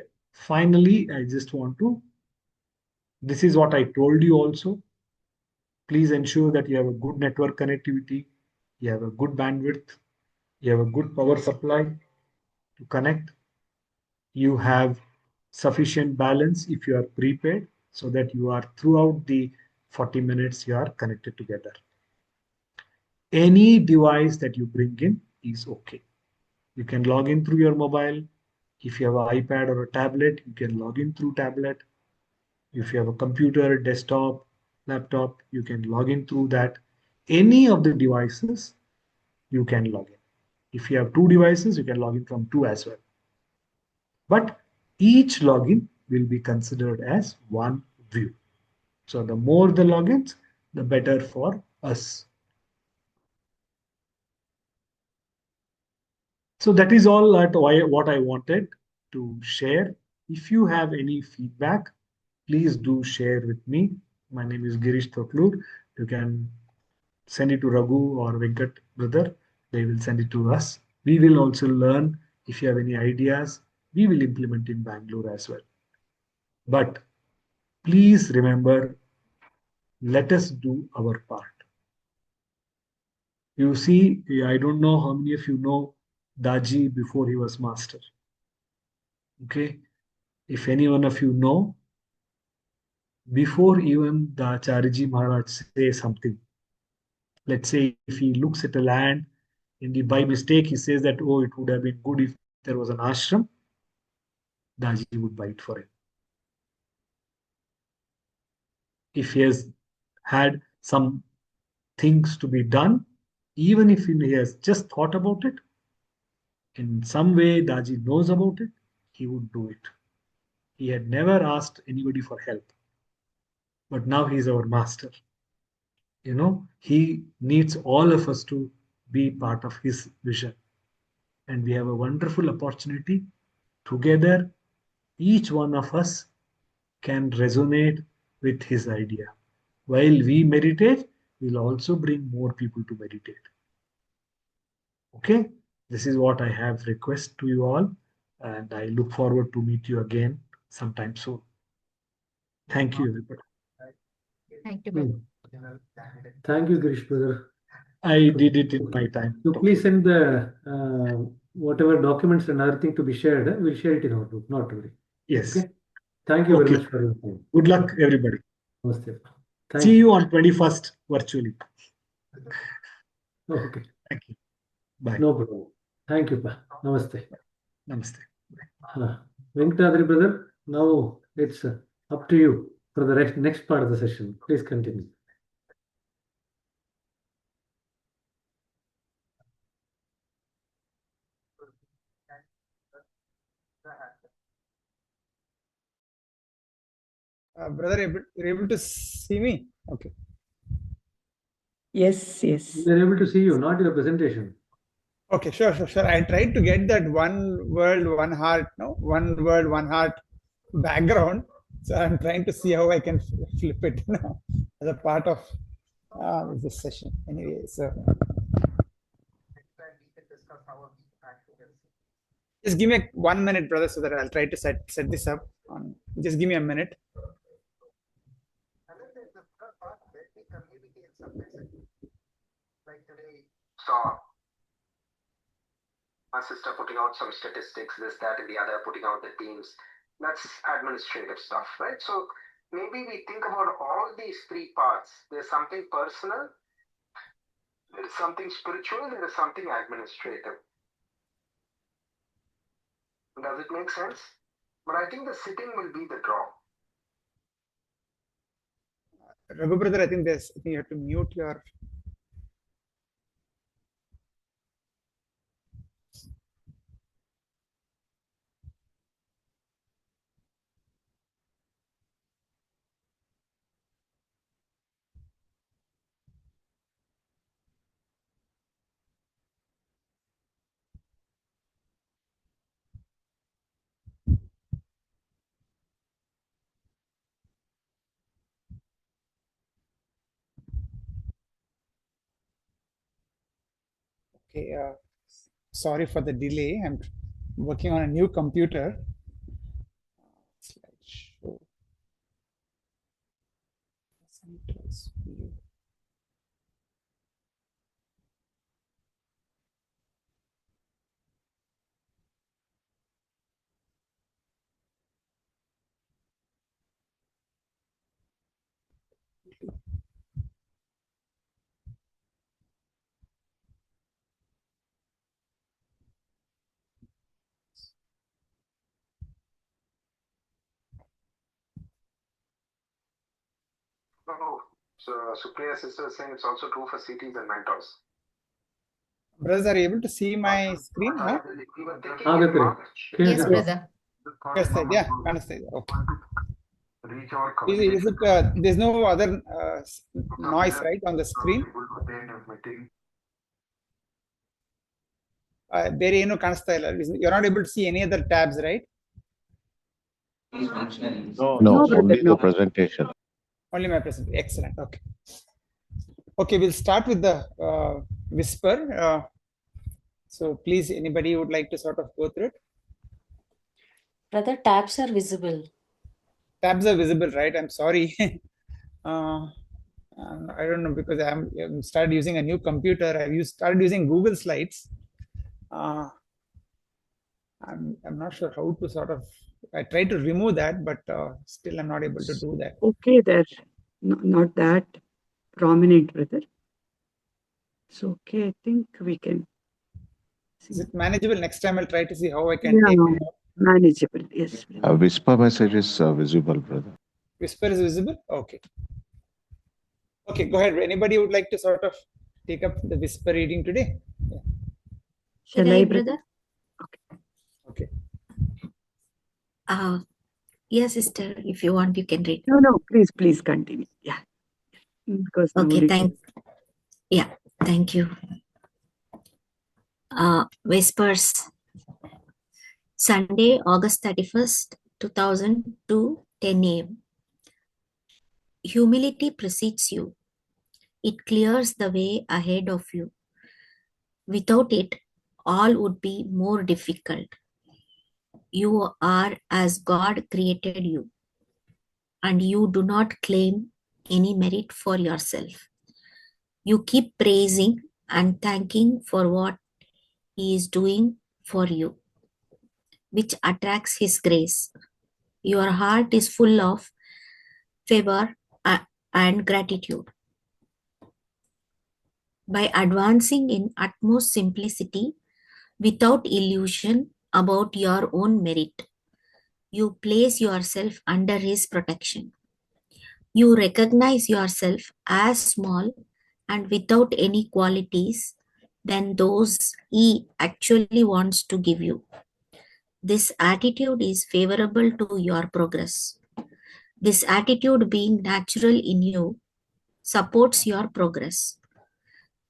Finally, I just want to, this is what I told you also. Please ensure that you have a good network connectivity, you have a good bandwidth, you have a good power supply to connect, you have sufficient balance if you are prepaid, so that you are throughout the 40 minutes you are connected together. Any device that you bring in is okay. You can log in through your mobile. If you have an iPad or a tablet, you can log in through tablet. If you have a computer, desktop, laptop, you can log in through that. Any of the devices, you can log in. If you have 2 devices, you can log in from 2 as well. But each login will be considered as one view. So the more the logins, the better for us. So that is all what I wanted to share. If you have any feedback, please do share with me. My name is Girish Thoklur. You can send it to Raghu or Venkat brother. They will send it to us. We will also learn. If you have any ideas, we will implement in Bangalore as well. But please remember, let us do our part. You see, I don't know how many of you know Daji before he was master. Okay. If any one of you know, before even the Acharyaji Maharaj say something, let's say if he looks at a land and by mistake he says that, oh, it would have been good if there was an ashram, Daji would buy it for him. if he has had some things to be done, even if he has just thought about it, in some way Daji knows about it, he would do it. He had never asked anybody for help, but now he's our master. He needs all of us to be part of his vision. And we have a wonderful opportunity together. Each one of us can resonate with his idea. While we meditate, we'll also bring more people to meditate. Okay, this is what I have request to you all, and I look forward to meet you again sometime soon. Thank you, everybody. Thank you, brother. Thank you, Girish brother. I did it in my time. So please send the whatever documents and other thing to be shared. We'll share it in our group. Not to worry. Yes. Okay. Thank you very Okay. much for your time. Good luck, everybody. Namaste. Thank See you on 21st virtually. Okay. Thank you. Bye. No problem. Thank you, Pa. Namaste. Namaste. Venkatadri brother, now it's up to you for the next part of the session. Please continue. Brother, you're able to see me? Okay. Yes, yes. We are able to see you, not your presentation. Okay, sure. I tried to get that one world, one heart, no? One world, one heart background. So I'm trying to see how I can flip it now as a part of this session. Anyway, so just give me 1 minute, brother, so that I'll try to set this up. Just give me a minute. Like today, saw my sister putting out some statistics, this, that, and the other, putting out the teams. That's administrative stuff, right? So maybe we think about all these three parts. There's something personal, there's something spiritual, there is something administrative. Does it make sense? But I think the sitting will be the draw. Raghu brother, I think you have to mute your. Okay, sorry for the delay. I'm working on a new computer. Slideshow. Centers view. Oh, so Supriya's sister is saying it's also true for CTs and mentors. Brothers, are you able to see my screen now? Yes, brother. Yes, sir. Yeah, understand. Okay. Reach out, Is it? There's no other noise, right, on the screen? There is no ಕಾಣಿಸ್ತಾ ಇಲ್ಲ. You're not able to see any other tabs, right? No, only the presentation. Only my presentation. Excellent. Okay. Okay, we'll start with the whisper. So please, anybody would like to sort of go through it? Brother, tabs are visible. Tabs are visible, right? I'm sorry. I don't know, because I'm started using a new computer. Started using Google Slides. I'm not sure how to sort of. I tried to remove that, but still I'm not able to do that. Okay, they're not that prominent, brother. So okay, I think we can. Is it manageable? Next time I'll try to see how I can take it out. Manageable, yes. Whisper message is visible, brother. Whisper is visible? Okay. Okay, go ahead. Anybody would like to sort of take up the whisper reading today? Yeah. Shall Should I, I, brother? brother? Okay. Yes, sister. If you want, you can read. No, please continue. Yeah. Because Okay, nobody. thank you. Whispers. Sunday, August 31st, 2002, 10 a.m. Humility precedes you. It clears the way ahead of you. Without it, all would be more difficult. You are as God created you, and you do not claim any merit for yourself. You keep praising and thanking for what He is doing for you, which attracts His grace. Your heart is full of favor and gratitude. By advancing in utmost simplicity, without illusion about your own merit, you place yourself under His protection. You recognize yourself as small and without any qualities than those He actually wants to give you. This attitude is favorable to your progress. This attitude, being natural in you, supports your progress.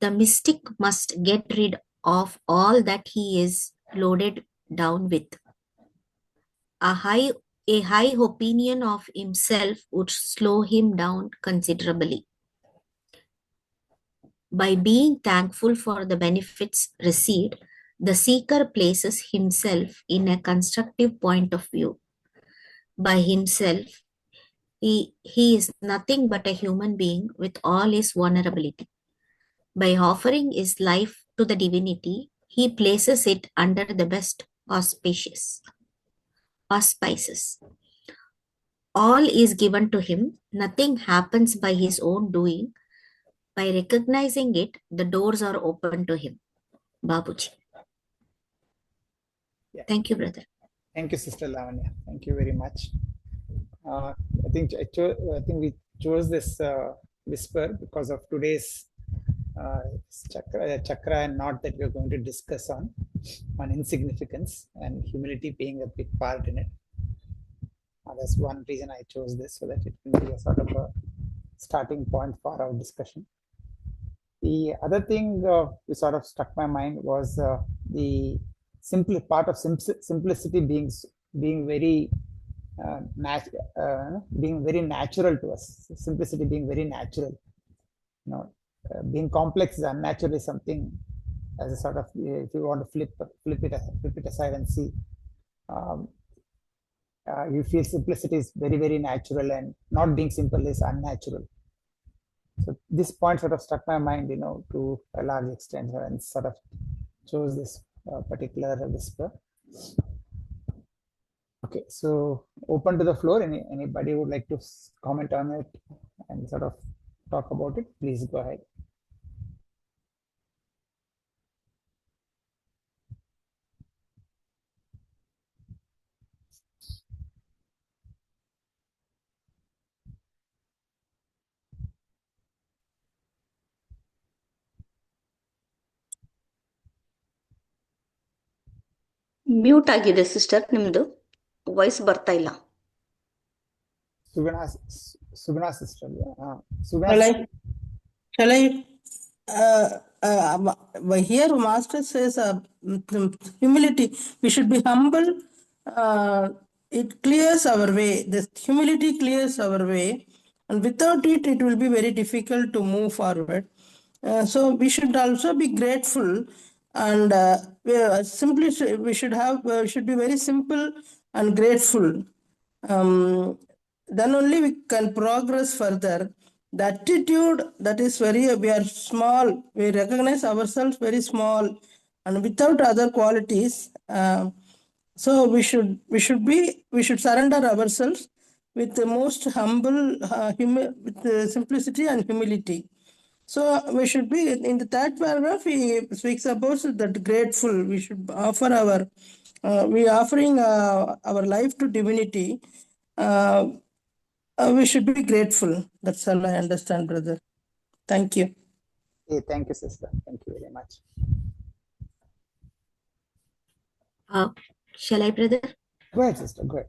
The mystic must get rid of all that he is loaded down with. A high opinion of himself would slow him down considerably. By being thankful for the benefits received, the seeker places himself in a constructive point of view. By himself, he is nothing but a human being with all his vulnerability. By offering his life to the divinity, he places it under the best auspices. All is given to him. Nothing happens by his own doing. By recognizing it, the doors are open to him. Babuji. Yeah. Thank you, brother. Thank you, Sister Lavanya. Thank you very much. I think we chose this whisper because of today's chakra and knot that we're going to discuss on insignificance and humility being a big part in it. That's one reason I chose this, so that it can be a sort of a starting point for our discussion. The other thing which sort of struck my mind was the simple part of simplicity being very being very natural to us. Simplicity being very natural. Being complex is unnatural is something as a sort of, if you want to flip it aside and see, you feel simplicity is very, very natural, and not being simple is unnatural. So this point sort of struck my mind, to a large extent, and sort of chose this particular whisper. Okay, so open to the floor. Anybody would like to comment on it and sort of talk about it? Please go ahead. Mute ಆಗಿದೆ sister, ನಿಮ್ದು voice ಬರ್ತಾ ಇಲ್ಲ. Subhana sister. Shall I? Here, Master says humility. We should be humble. It clears our way. This humility clears our way, and without it, it will be very difficult to move forward. So we should also be grateful, and we should be very simple and grateful. Then only we can progress further. The attitude that is we are small, we recognize ourselves very small and without other qualities. So we should surrender ourselves with the most humble, with simplicity and humility. So we should be, in the third paragraph, he speaks about that grateful. We should offer offering our life to divinity. We should be grateful. That's all I understand, brother. Thank you. Okay, thank you, sister. Thank you very much. Shall I, brother? Go ahead, sister. Go ahead.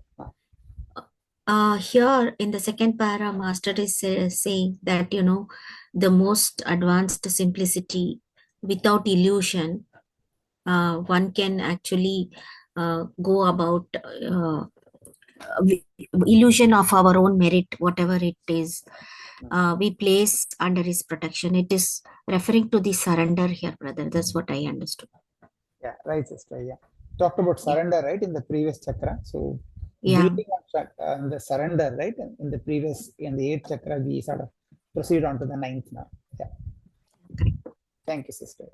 Here in the second para, Master is saying that, the most advanced simplicity without illusion, one can actually go about illusion of our own merit, whatever it is, we place under his protection. It is referring to the surrender here, brother. That's what I understood. Yeah, right, sister. Yeah. Talked about surrender, right, in the previous chakra. So, Yeah. building on the surrender, right, in the 8th chakra, we sort of proceed on to the 9th now. Yeah. Thank you, sister.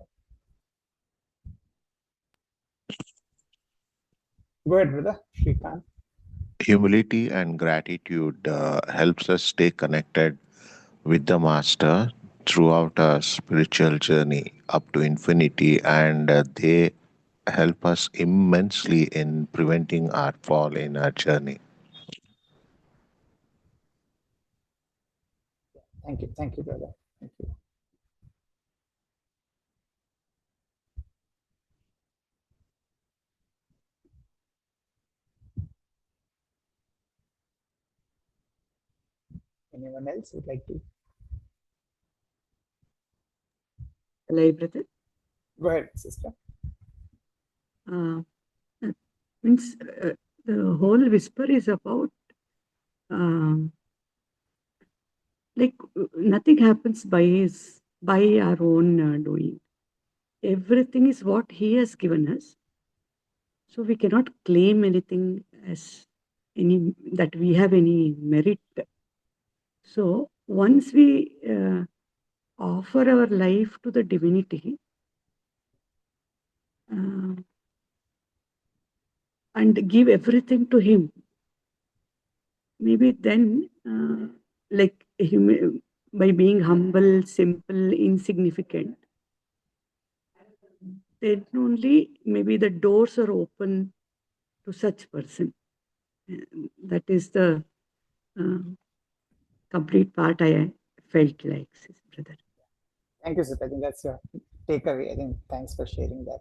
Go ahead, brother. Shrikant. Humility and gratitude helps us stay connected with the Master throughout our spiritual journey up to infinity, and they help us immensely in preventing our fall in our journey. Thank you, brother. Thank you. Anyone else would like to? Hello, brother. Go ahead, sister. Means the whole whisper is about like nothing happens by our own doing. Everything is what he has given us. So we cannot claim anything as that we have any merit. So once we offer our life to the divinity and give everything to him, maybe then like by being humble, simple, insignificant, then only maybe the doors are open to such person. That is the complete part I felt like, brother. Thank you, sister. I think that's your takeaway. I think thanks for sharing that.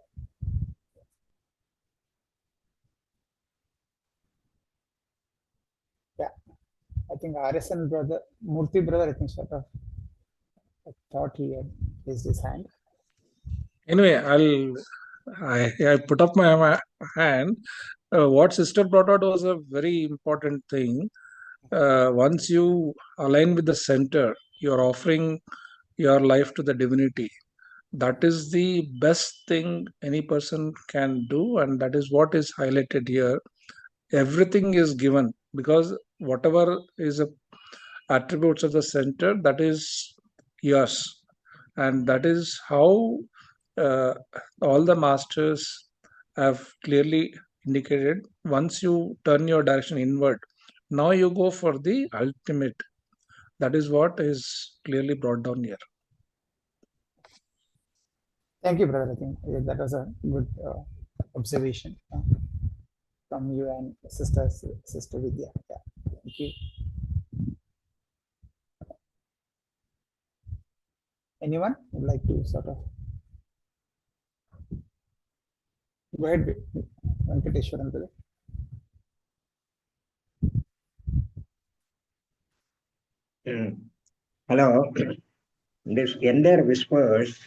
Yeah, I think RSN brother, Murthy brother, I think sort of thought he had raised his hand. Anyway, I put up my hand. What sister brought out was a very important thing. Once you align with the center, you're offering your life to the divinity. That is the best thing any person can do, and that is what is highlighted here. Everything is given because whatever is a attributes of the center, that is yours, and that is how all the masters have clearly indicated. Once you turn your direction inward, now you go for the ultimate. That is what is clearly brought down here. Thank you, brother. I think that was a good observation from you and sister Vidya. Yeah, thank you. Anyone would like to sort of go ahead, Venkateshwaran brother. Hello. This entire whispers,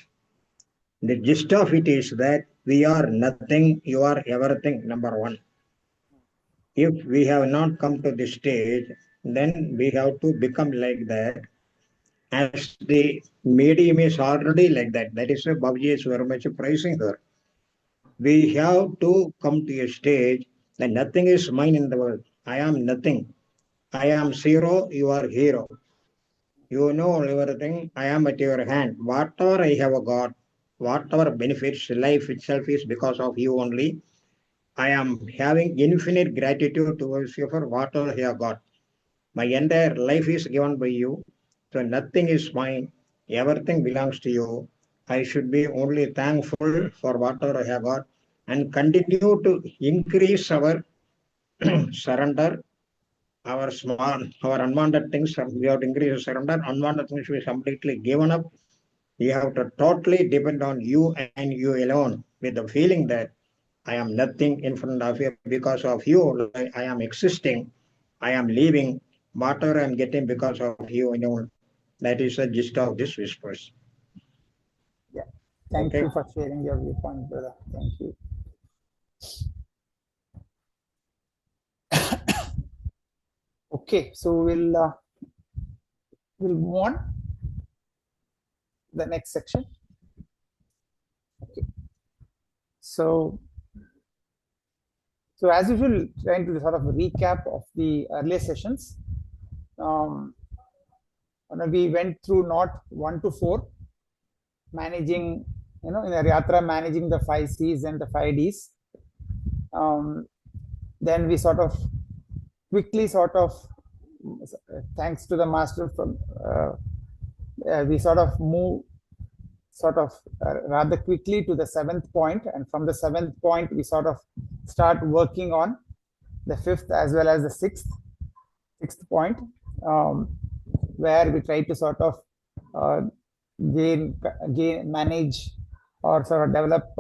the gist of it is that we are nothing, you are everything, number one. If we have not come to this stage, then we have to become like that. As the medium is already like that. That is why Babaji is very much praising her. We have to come to a stage that nothing is mine in the world. I am nothing. I am zero, you are hero. You know everything, I am at your hand. Whatever I have got, whatever benefits, life itself is because of you only. I am having infinite gratitude towards you for whatever I have got. My entire life is given by you, so nothing is mine. Everything belongs to you. I should be only thankful for whatever I have got and continue to increase our surrender our unwanted things, we have to increase the surrender. Unwanted things we completely given up. You have to totally depend on you and you alone, with the feeling that I am nothing in front of you. Because of you, I am existing. I am living. Whatever I am getting because of you alone. That is the gist of this whispers. Yeah. Thank you for sharing your viewpoint, brother. Thank you. Okay, so we'll move on the next section. Okay. So as usual, trying to sort of recap of the earlier sessions. We went through Knot 1 to 4, managing, in a yatra, managing the 5 C's and the 5 D's. Then we sort of quickly thanks to the master, from we sort of move rather quickly to the 7th point, and from the 7th point we sort of start working on the 5th as well as the 6th point, where we try to sort of manage or sort of develop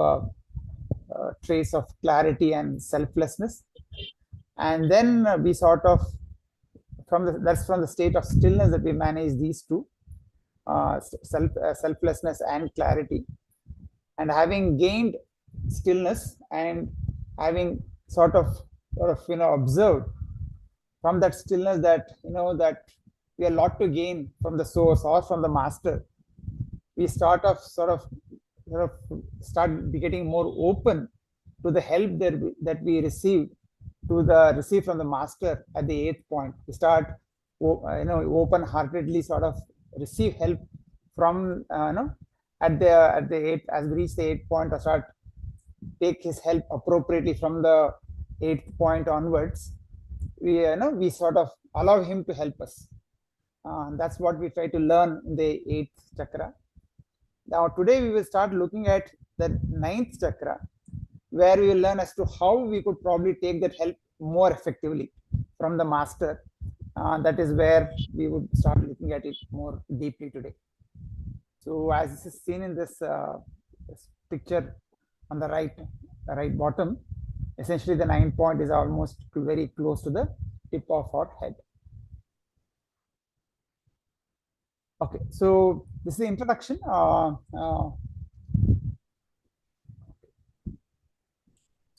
trace of clarity and selflessness. And then we sort of, that's from the state of stillness that we manage these two, selflessness and clarity. And having gained stillness and having sort of observed from that stillness that that we have a lot to gain from the source or from the master, we start getting more open to the help that we receive from the master at the 8th point. We start open-heartedly sort of receive help from at the 8th, as we reach the 8th point, or start take his help appropriately from the 8th point onwards. We sort of allow him to help us. That's what we try to learn in the 8th chakra. Now today we will start looking at the 9th chakra, where we will learn as to how we could probably take that help more effectively from the master. That is where we would start looking at it more deeply today. So as this is seen in this picture on the right bottom, essentially the 9th point is almost very close to the tip of our head. Okay, so this is the introduction. So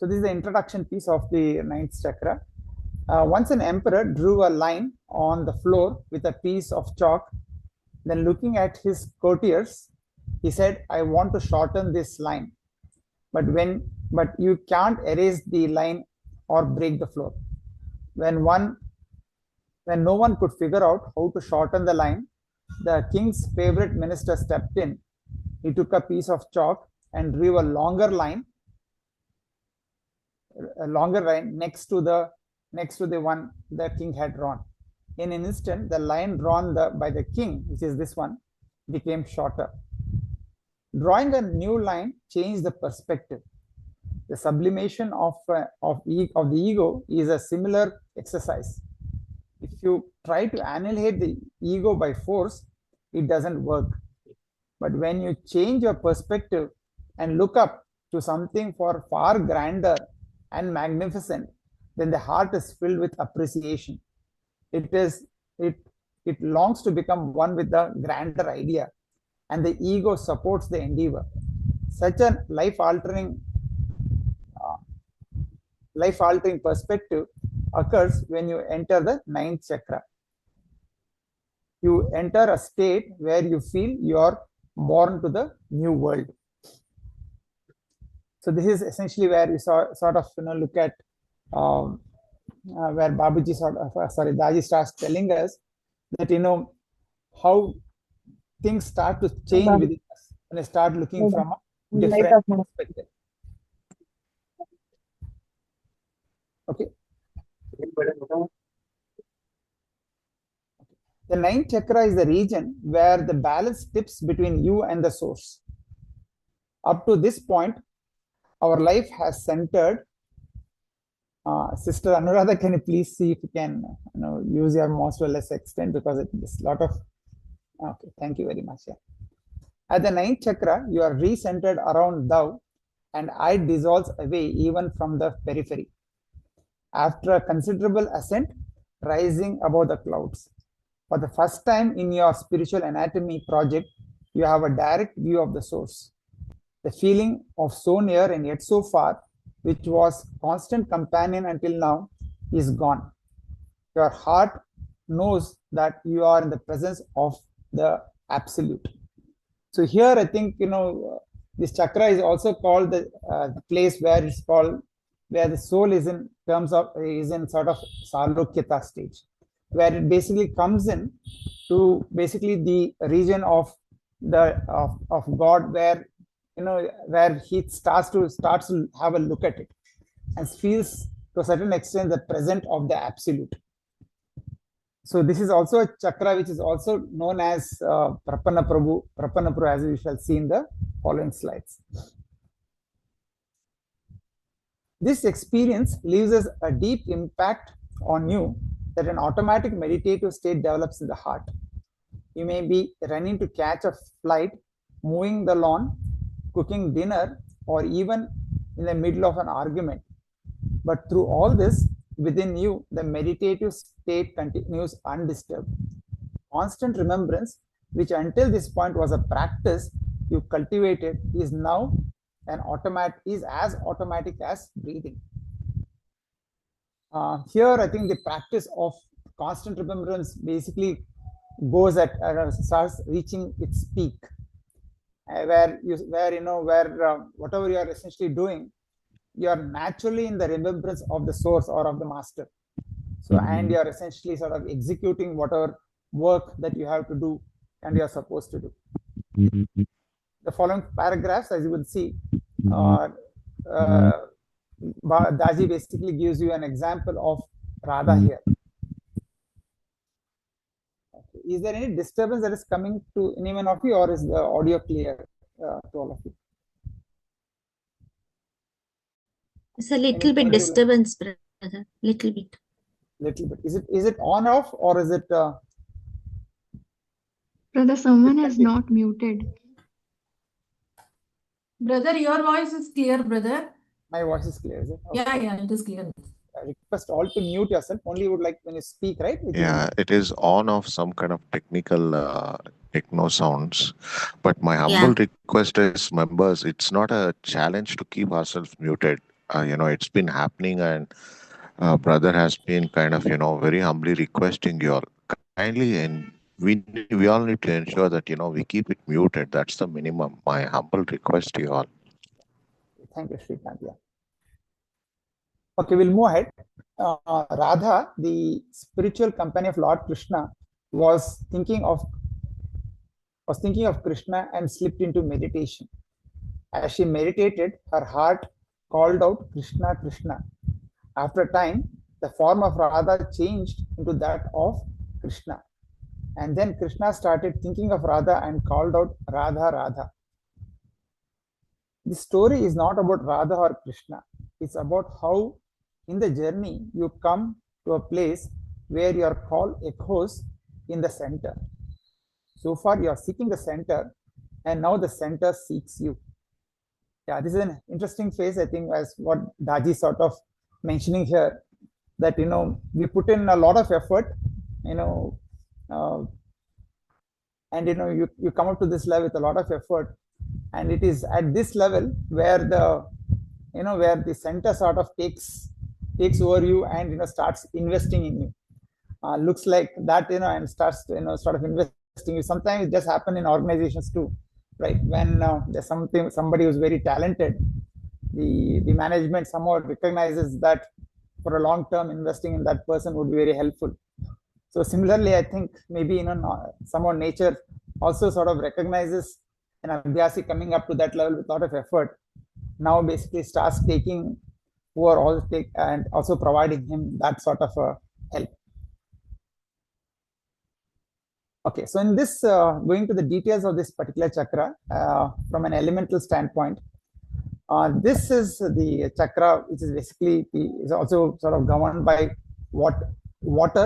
this is the introduction piece of the 9th chakra. Once an emperor drew a line on the floor with a piece of chalk. Then looking at his courtiers, he said, "I want to shorten this line, but you can't erase the line or break the floor." When no one could figure out how to shorten the line, the king's favorite minister stepped in. He took a piece of chalk and drew a longer line next to the one the king had drawn. In an instant, the line drawn by the king, which is this one, became shorter. Drawing a new line changed the perspective. The sublimation of the ego is a similar exercise. If you try to annihilate the ego by force, it doesn't work. But when you change your perspective and look up to something far grander and magnificent, then the heart is filled with appreciation. It longs to become one with the grander idea, and the ego supports the endeavor. Such a life-altering perspective occurs when you enter the 9th chakra. You enter a state where you feel you are born to the new world. So this is essentially where we sort of look at where Babuji Daji starts telling us that how things start to change within us when I start looking from a different perspective. Okay. The 9th chakra is the region where the balance tips between you and the source. Up to this point, our life has centered Sister Anuradha, can you please see if you can use your mouse to a less extent, because it is a lot of. Okay, thank you very much. Yeah. At the ninth chakra, you are recentered around thou, and I dissolves away even from the periphery. After a considerable ascent, rising above the clouds. For the first time in your spiritual anatomy project, you have a direct view of the source. The feeling of so near and yet so far, which was constant companion until now, is gone. Your heart knows that you are in the presence of the absolute. So here I think this chakra is also called the place where it's called where the soul is in sort of salukyata stage, where it basically comes in to basically the region of God, where where he starts to have a look at it and feels to a certain extent the presence of the absolute. So this is also a chakra which is also known as Prapana Prabhu, as we shall see in the following slides. This experience leaves us a deep impact on you that an automatic meditative state develops in the heart. You may be running to catch a flight, mowing the lawn, cooking dinner, or even in the middle of an argument. But through all this, within you, the meditative state continues undisturbed. Constant remembrance, which until this point was a practice you cultivated, is now as automatic as breathing. Here, I think the practice of constant remembrance basically goes starts reaching its peak, where whatever you are essentially doing, you are naturally in the remembrance of the source or of the master. So, and you are essentially sort of executing whatever work that you have to do and you are supposed to do. The following paragraphs, as you will see, Daji basically gives you an example of Radha here. Okay. Is there any disturbance that is coming to anyone of you, or is the audio clear to all of you? It's a little bit disturbance, brother. Little bit. Little bit. Is it on off, or is it? Brother, someone has not muted. Brother, your voice is clear, brother. My voice is clear, is it? Okay. Yeah, it is clear. I request all to mute yourself. Only would like when you speak, right? Yeah, it is on of some kind of technical techno sounds. But my humble request is, members, it's not a challenge to keep ourselves muted. It's been happening, and brother has been kind of, very humbly requesting you all kindly, and we all need to ensure that we keep it muted. That's the minimum. My humble request to you all. Thank you, Srikanth. Yeah. Okay, we'll move ahead. Radha, the spiritual companion of Lord Krishna, was thinking of Krishna and slipped into meditation. As she meditated, her heart called out Krishna, Krishna. After a time, the form of Radha changed into that of Krishna. And then Krishna started thinking of Radha and called out Radha, Radha. The story is not about Radha or Krishna. It's about how in the journey you come to a place where your call echoes in the center. So far you are seeking the center, and now the center seeks you. Yeah, this is an interesting phase, I think, as what Daji sort of mentioning here, that we put in a lot of effort, and you come up to this level with a lot of effort, and it is at this level where the center sort of takes over you and starts investing in you. Looks like that, and starts sort of investing you. Sometimes it just happen in organizations too, right? When there's somebody who's very talented, the management somehow recognizes that for a long term investing in that person would be very helpful. So similarly, I think maybe somehow nature also sort of recognizes an Abhyasi coming up to that level with a lot of effort. Now basically starts taking over and also providing him that sort of help. Okay, so in this, going to the details of this particular chakra from an elemental standpoint, This is the chakra, which is basically is also sort of governed by water.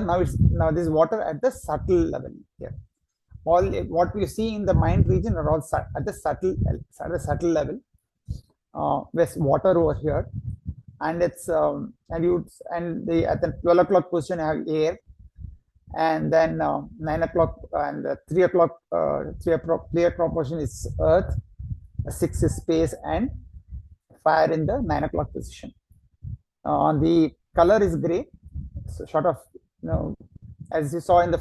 Now this water at the subtle level here. All what we see in the mind region are all at the subtle level. There's water over here, and it's at the 12 o'clock position I have air, and then 9 o'clock and 3 o'clock 3 o'clock position is earth, 6 is space, and fire in the 9 o'clock position. The color is gray, so sort of, as you saw in the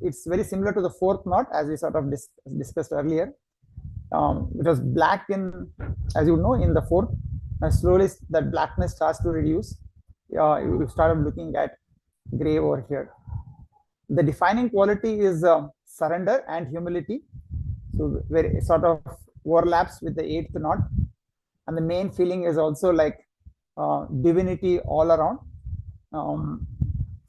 it's very similar to the fourth knot as we sort of discussed earlier. It was black as you know, in the fourth. Slowly that blackness starts to reduce. You started looking at gray over here. The defining quality is surrender and humility. So where it sort of overlaps with the eighth knot. And the main feeling is also like divinity all around.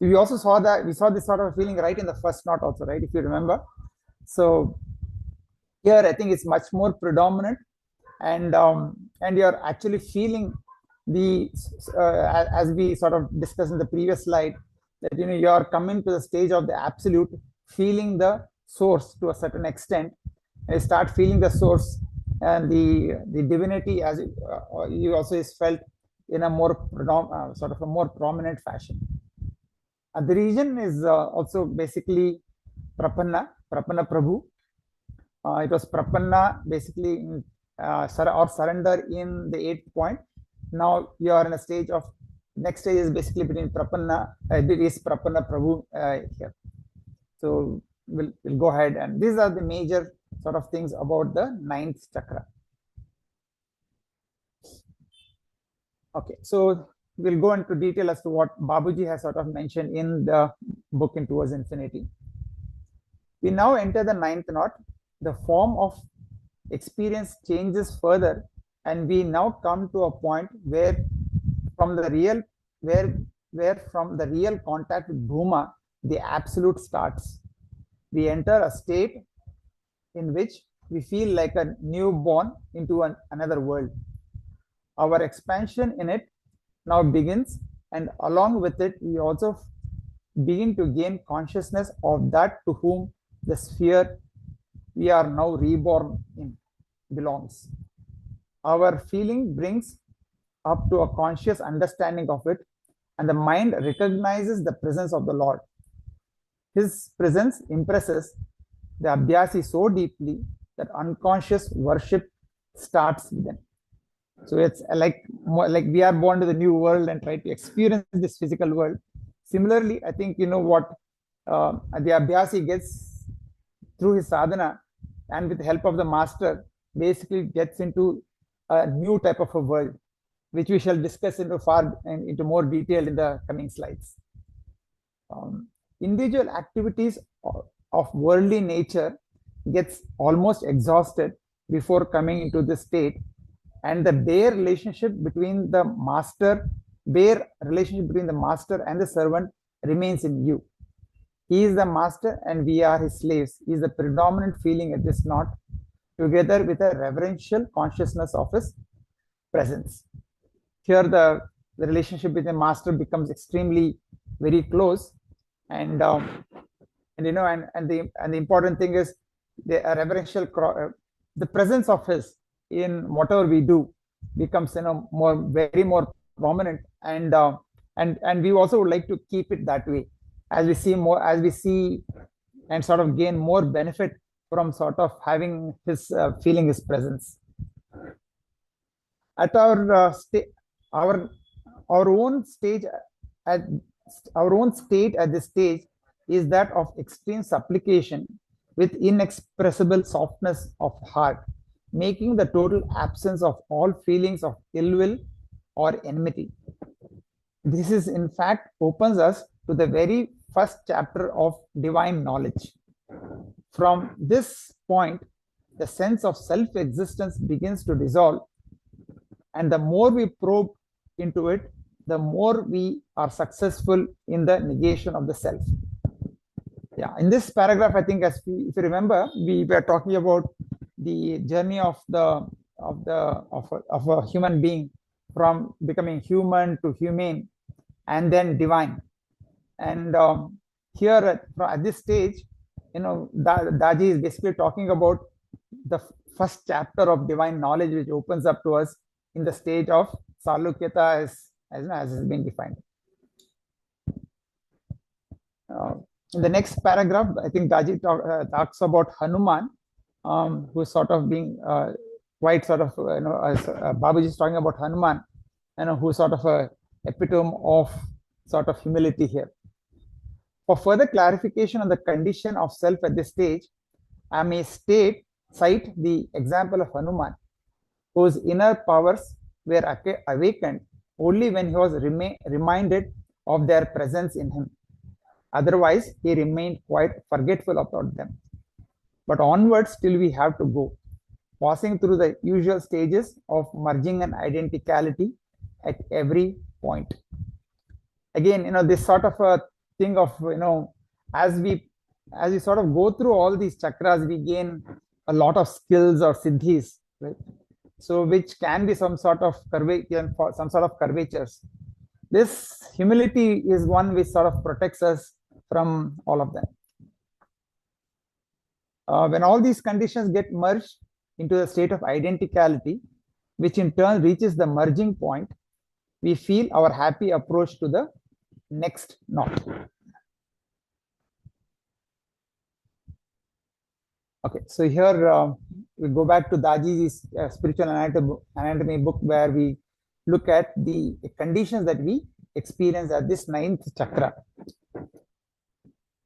We also saw this sort of feeling right in the first knot also, right? If you remember. So here I think it's much more predominant, and you're actually feeling the as we sort of discussed in the previous slide, that you are coming to the stage of the absolute, feeling the source to a certain extent, and you start feeling the source and the divinity as you also is felt in a more sort of a more prominent fashion. The region is also basically Prapanna Prabhu. It was Prapanna basically in, or surrender in the 8th point. Now you are in a stage of, next stage is basically between Prapanna, it is Prapanna Prabhu here. So we'll go ahead, and these are the major sort of things about the 9th chakra. Okay, so we'll go into detail as to what Babuji has sort of mentioned in the book In Towards Infinity. We now enter the 9th knot. The form of experience changes further, and we now come to a point where from the real contact with Bhuma, the absolute starts. We enter a state in which we feel like a newborn into another world. Our expansion in it now begins, and along with it, we also begin to gain consciousness of that to whom the sphere we are now reborn in belongs. Our feeling brings up to a conscious understanding of it, and the mind recognizes the presence of the Lord. His presence impresses the Abhyasi so deeply that unconscious worship starts within. So it's like we are born to the new world and try to experience this physical world. Similarly, I think what the Abhyasi gets through his sadhana and with the help of the master, basically gets into a new type of a world, which we shall discuss into more detail in the coming slides. Individual activities of worldly nature gets almost exhausted before coming into this state, and the bare relationship between the master and the servant remains in you. He is the master and we are his slaves. He is the predominant feeling at this knot, together with a reverential consciousness of his presence. Here the relationship with the master becomes extremely very close, and the important thing is the reverential the presence of his in whatever we do becomes very more prominent, and we also would like to keep it that way as we see and sort of gain more benefit from sort of having his feeling his presence. At our own state at this stage is that of extreme supplication with inexpressible softness of heart, making the total absence of all feelings of ill will or enmity. This is in fact opens us to the very first chapter of divine knowledge. From this point, the sense of self-existence begins to dissolve, and the more we probe into it, the more we are successful in the negation of the self. Yeah, in this paragraph, I think if you remember, we were talking about the journey of the of a human being, from becoming human to humane and then divine. And here at this stage, Daji is basically talking about the first chapter of divine knowledge, which opens up to us in the stage of Salukyata as has been defined. In the next paragraph, I think Daji talks about Hanuman, who's sort of being quite sort of, as Babaji is talking about Hanuman, who's sort of a epitome of sort of humility here. For further clarification on the condition of self at this stage, I may cite the example of Hanuman, whose inner powers were awakened only when he was reminded of their presence in him. Otherwise, he remained quite forgetful about them. But onwards, still we have to go, passing through the usual stages of merging and identicality at every point. Again, this sort of a thing of, as we sort of go through all these chakras, we gain a lot of skills or siddhis, right? So which can be some sort of curvatures. This humility is one which sort of protects us from all of them. When all these conditions get merged into the state of identicality, which in turn reaches the merging point, we feel our happy approach to the next knot. Okay, so here we go back to Daji's spiritual anatomy book, where we look at the conditions that we experience at this 9th chakra.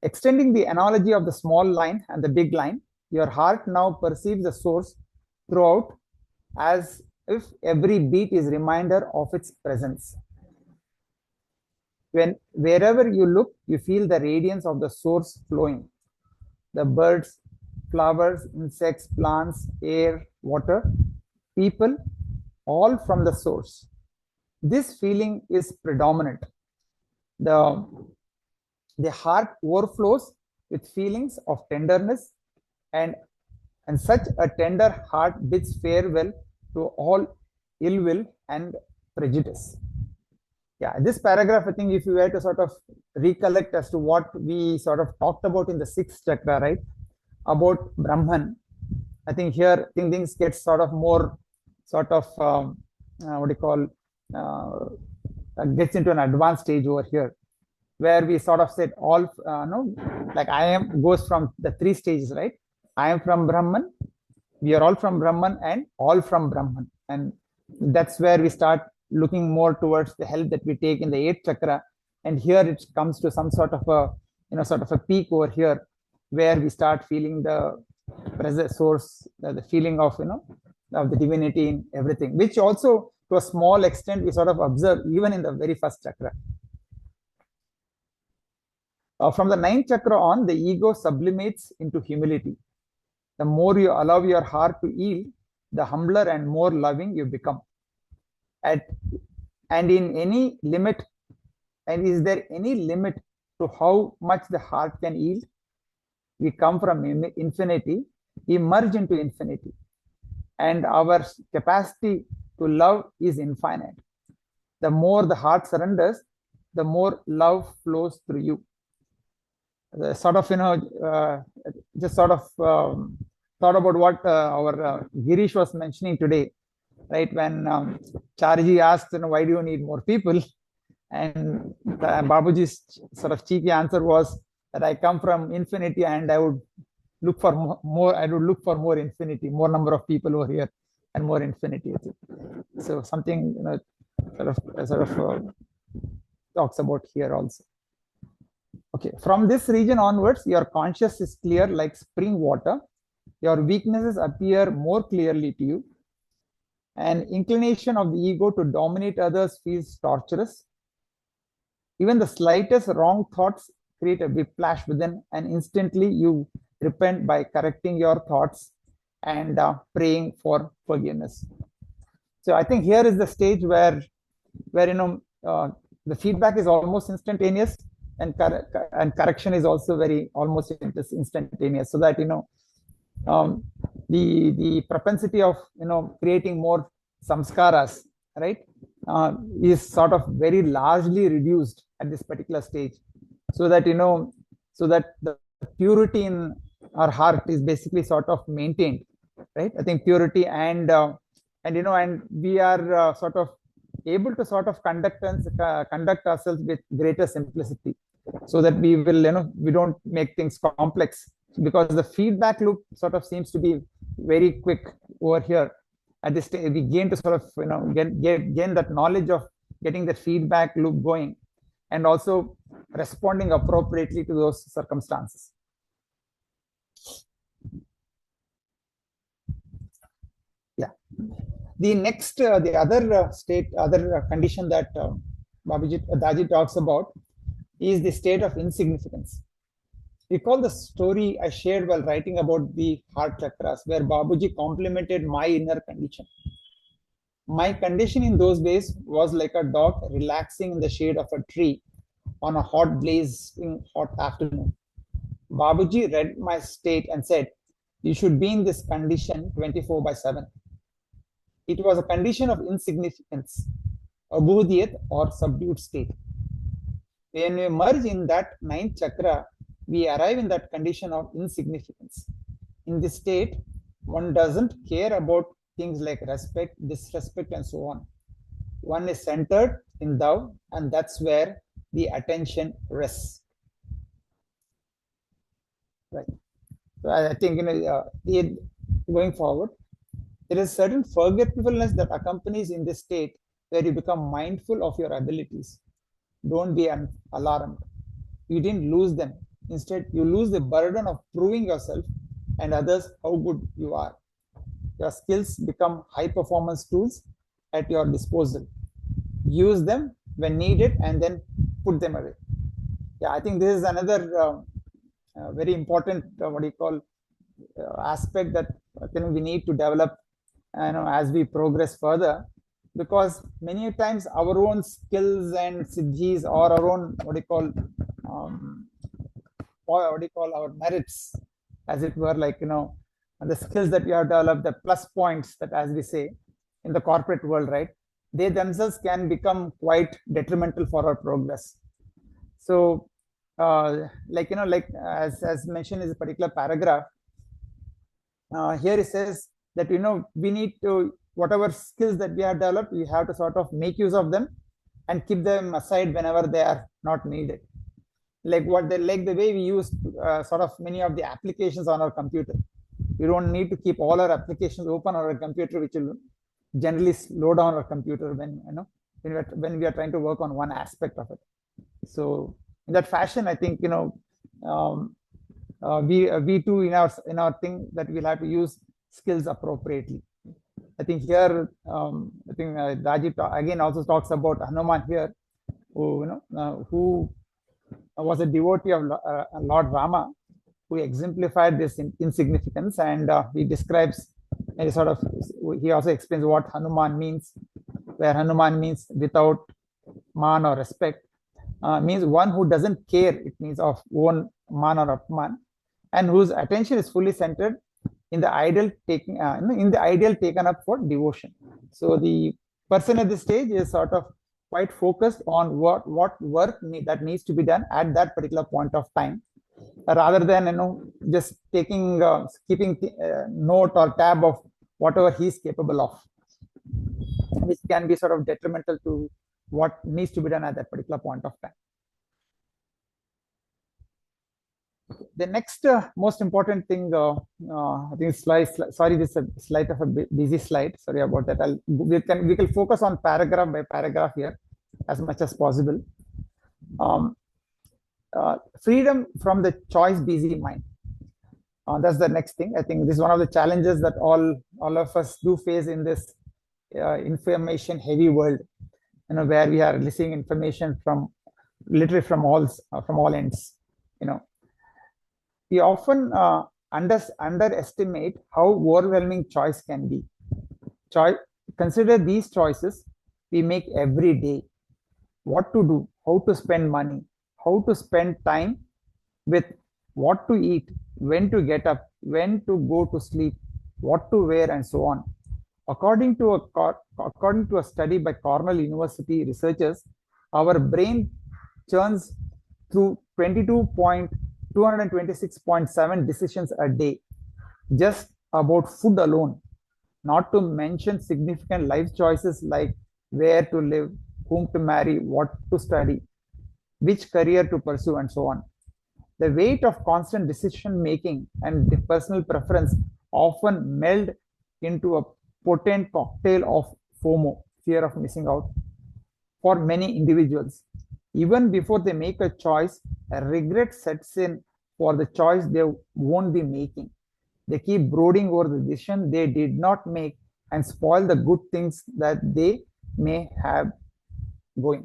Extending the analogy of the small line and the big line, your heart now perceives the source throughout as if every beat is a reminder of its presence. Wherever you look, you feel the radiance of the source flowing. The birds, flowers, insects, plants, air, water, people, all from the source. This feeling is predominant. The heart overflows with feelings of tenderness, and such a tender heart bids farewell to all ill will and prejudice. Yeah, this paragraph, I think if you were to sort of recollect as to what we sort of talked about in the 6th chakra, right, about Brahman, I think here things get sort of more sort of, gets into an advanced stage over here, where we sort of said all, like I am goes from the 3 stages, right? I am from Brahman, we are all from Brahman, and all from Brahman. And that's where we start looking more towards the help that we take in the 8th chakra. And here it comes to some sort of a peak over here, where we start feeling the present source, the feeling of, of the divinity in everything, which also to a small extent we sort of observe even in the very first chakra. From the 9th chakra on, the ego sublimates into humility. The more you allow your heart to yield, the humbler and more loving you become. And in any limit, and is there any limit to how much the heart can yield? We come from infinity, we merge into infinity, and our capacity to love is infinite. The more the heart surrenders, the more love flows through you. Sort of, just sort of thought about what our Girish was mentioning today, right? When Charji asked, why do you need more people? And Babuji's sort of cheeky answer was that I come from infinity and I would look for more. I would look for more infinity, more number of people over here, and more infinity. So something sort of talks about here also. Okay, from this region onwards, your conscience is clear like spring water. Your weaknesses appear more clearly to you. An inclination of the ego to dominate others feels torturous. Even the slightest wrong thoughts create a whiplash within, and instantly you repent by correcting your thoughts and praying for forgiveness. So I think here is the stage where the feedback is almost instantaneous, and correction is also almost instantaneous. So that the propensity of creating more samskaras, right, is sort of very largely reduced at this particular stage, so that so that the purity in our heart is basically sort of maintained, right? I think purity and we are sort of able to sort of conduct ourselves with greater simplicity, so that we will we don't make things complex, because the feedback loop sort of seems to be very quick over here. At this stage, we gain to sort of gain that knowledge of getting the feedback loop going, and also responding appropriately to those circumstances. Yeah. The next, the other condition that Daji talks about is the state of insignificance. Recall the story I shared while writing about the heart chakras, where Babuji complimented my inner condition. My condition in those days was like a dog relaxing in the shade of a tree on a hot, blazing hot afternoon. Babuji read my state and said, "You should be in this condition 24/7. It was a condition of insignificance, abudiyat or subdued state. When we merge in that ninth chakra, we arrive in that condition of insignificance. In this state, one doesn't care about things like respect, disrespect, and so on. One is centered in thou, and that's where the attention rests." Right. So I think going forward, there is certain forgetfulness that accompanies in this state, where you become mindful of your abilities. Don't be alarmed. You didn't lose them. Instead, you lose the burden of proving yourself and others how good you are. Your skills become high performance tools at your disposal. Use them when needed and then put them away. Yeah, I think this is another very important aspect that we need to develop as we progress further, because many times our own skills and siddhis, or our own our merits, as it were, like the skills that we have developed, the plus points that, as we say in the corporate world, right, they themselves can become quite detrimental for our progress. So as mentioned in this particular paragraph, here it says that we need to, whatever skills that we have developed, we have to sort of make use of them and keep them aside whenever they are not needed. Like the way we use sort of many of the applications on our computer. We don't need to keep all our applications open on our computer, which will generally slow down our computer when we are trying to work on one aspect of it. So in that fashion, I think we too, in our thing, that we'll have to use skills appropriately. I think here, I think Rajiv again also talks about Hanuman here, who was a devotee of Lord Rama, who exemplified this insignificance, and he describes and he also explains what Hanuman means, where Hanuman means without man or respect, means one who doesn't care, it means of own man or upman, and whose attention is fully centered in the ideal taken up for devotion. So the person at this stage is sort of quite focused on what work that needs to be done at that particular point of time, rather than just keeping note or tab of whatever he's capable of, which can be sort of detrimental to what needs to be done at that particular point of time. The next most important thing, I think sorry, this is a slide of a busy slide. Sorry about that. We can focus on paragraph by paragraph here as much as possible. Freedom from the choice busy mind. That's the next thing. I think this is one of the challenges that all of us do face in this information heavy world, where we are receiving information from literally from all ends. We often underestimate how overwhelming choice can be. Consider these choices we make every day: what to do, how to spend money, how to spend time with, what to eat, when to get up, when to go to sleep, what to wear, and so on. According to a study by Cornell University researchers, our brain churns through 226.7 decisions a day, just about food alone, not to mention significant life choices like where to live, whom to marry, what to study, which career to pursue, and so on. The weight of constant decision making and the personal preference often meld into a potent cocktail of FOMO, fear of missing out, for many individuals. Even before they make a choice, a regret sets in for the choice they won't be making. They keep brooding over the decision they did not make and spoil the good things that they may have going.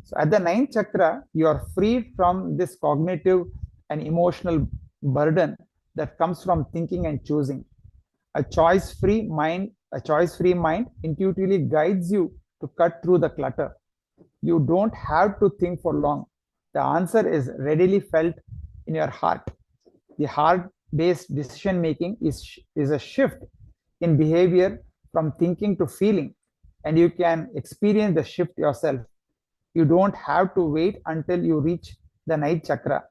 So at the ninth chakra, you are freed from this cognitive and emotional burden that comes from thinking and choosing. A choice-free mind intuitively guides you to cut through the clutter. You don't have to think for long. The answer is readily felt in your heart. The heart-based decision making is a shift in behavior from thinking to feeling, and you can experience the shift yourself. You don't have to wait until you reach the ninth chakra.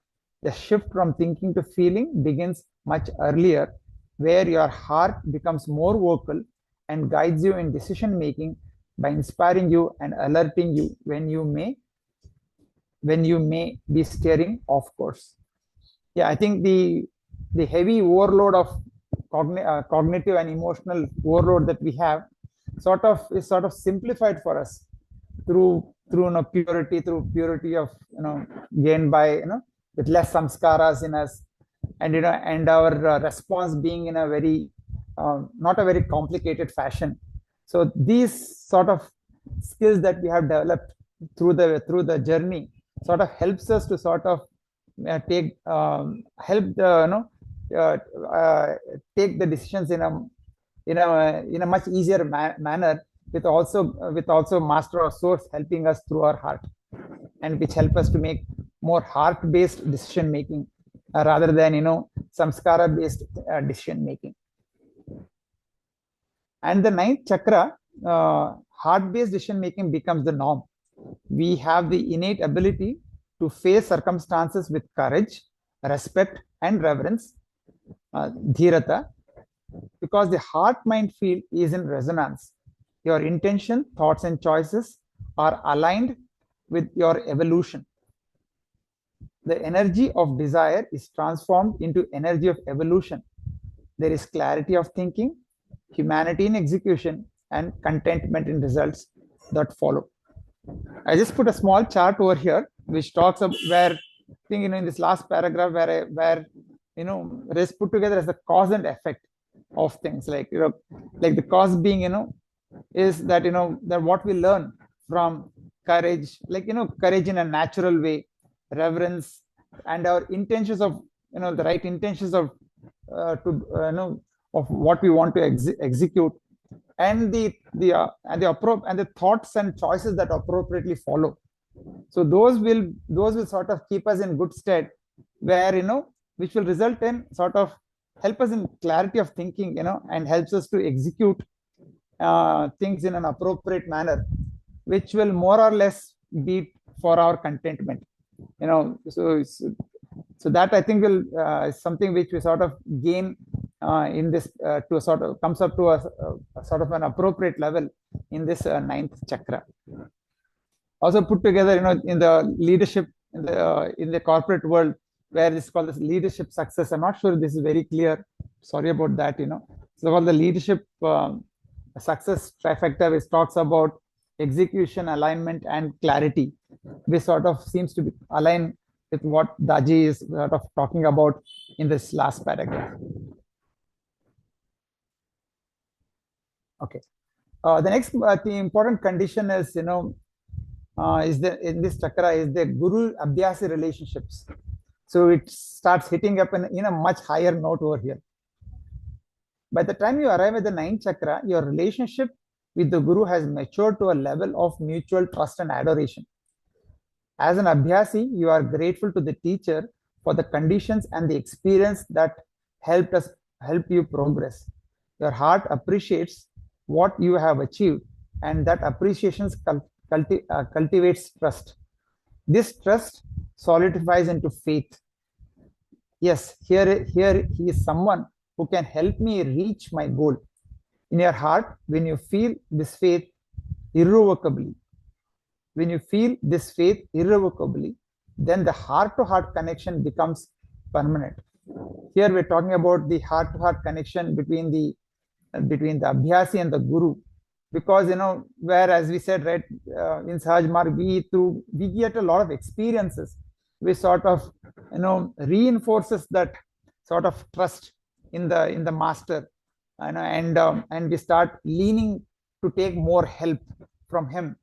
The shift from thinking to feeling begins much earlier, where your heart becomes more vocal and guides you in decision making by inspiring you and alerting you when you may be steering off course. Yeah, I think the heavy overload of cognitive and emotional overload that we have is sort of simplified for us through purity of gained by with less samskaras in us, and our response being in a very not a very complicated fashion. So these sort of skills that we have developed through the journey sort of helps us to sort of take the decisions in a much easier manner, with also master or source helping us through our heart, and which help us to make more heart-based decision making rather than samskara-based decision making. And the ninth chakra, heart-based decision making becomes the norm. We have the innate ability to face circumstances with courage, respect, and reverence, dhirata, because the heart-mind field is in resonance. Your intention, thoughts, and choices are aligned with your evolution. The energy of desire is transformed into energy of evolution. There is clarity of thinking, humanity in execution, and contentment in results that follow. I just put a small chart over here which talks about where I think in this last paragraph where it is put together as the cause and effect of things, like the cause being is that that what we learn from courage, courage in a natural way, reverence, and our intentions of the right intentions of of what we want to execute, and the thoughts and choices that appropriately follow. So those will sort of keep us in good stead, where which will result in sort of help us in clarity of thinking, and helps us to execute things in an appropriate manner, which will more or less be for our contentment. So that I think will is something which we sort of gain in this to sort of comes up to a sort of an appropriate level in this ninth chakra. Also put together, in the leadership in the corporate world, where this is called this leadership success. I'm not sure this is very clear. Sorry about that. So called the leadership success trifecta, which talks about execution, alignment, and clarity, which sort of seems to be aligned with what Daji is sort of talking about in this last paragraph. Okay. The next the important condition is in this chakra is the guru abhyasi relationships. So it starts hitting up in a much higher note over here. By the time you arrive at the ninth chakra, your relationship with the guru has matured to a level of mutual trust and adoration. As an abhyasi, you are grateful to the teacher for the conditions and the experience that helped help you progress. Your heart appreciates what you have achieved, and that appreciation cultivates trust. This trust solidifies into faith. Yes, here he is someone who can help me reach my goal. In your heart, when you feel this faith irrevocably, then the heart-to-heart connection becomes permanent. Here we're talking about the heart-to-heart connection between the Abhyasi and the Guru, because where, as we said, right, in Sahaj Marg, we get a lot of experiences, which sort of reinforces that sort of trust in the master, and we start leaning to take more help from him,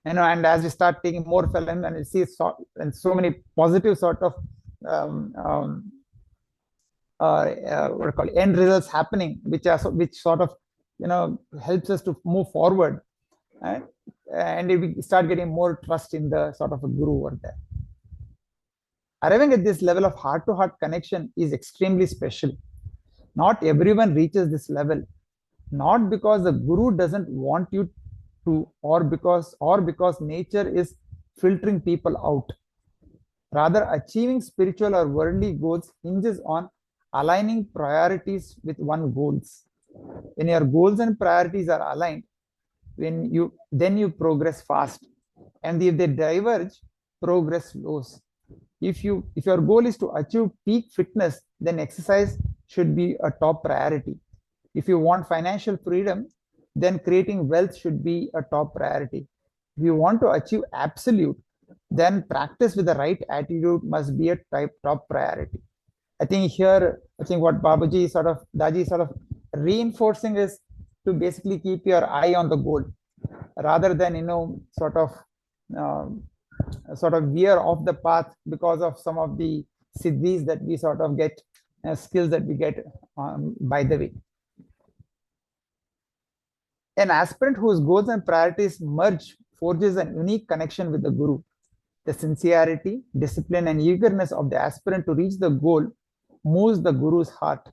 and as we start taking more from him, and we see so many positive sort of what call end results happening, which sort of helps us to move forward, and we start getting more trust in the sort of a guru over there. Arriving at this level of heart-to-heart connection is extremely special. Not everyone reaches this level, not because the guru doesn't want you to, or because nature is filtering people out. Rather, achieving spiritual or worldly goals hinges on aligning priorities with one's goals. When your goals and priorities are aligned, then you progress fast, and if they diverge, progress slows. If your goal is to achieve peak fitness, then exercise should be a top priority. If you want financial freedom, then creating wealth should be a top priority. If you want to achieve absolute, then practice with the right attitude must be a top priority. I think what Daji sort of reinforcing is to basically keep your eye on the goal, rather than sort of veer off the path because of some of the siddhis that we sort of get, skills that we get by the way. An aspirant whose goals and priorities merge forges a unique connection with the guru. The sincerity, discipline, and eagerness of the aspirant to reach the goal moves the guru's heart.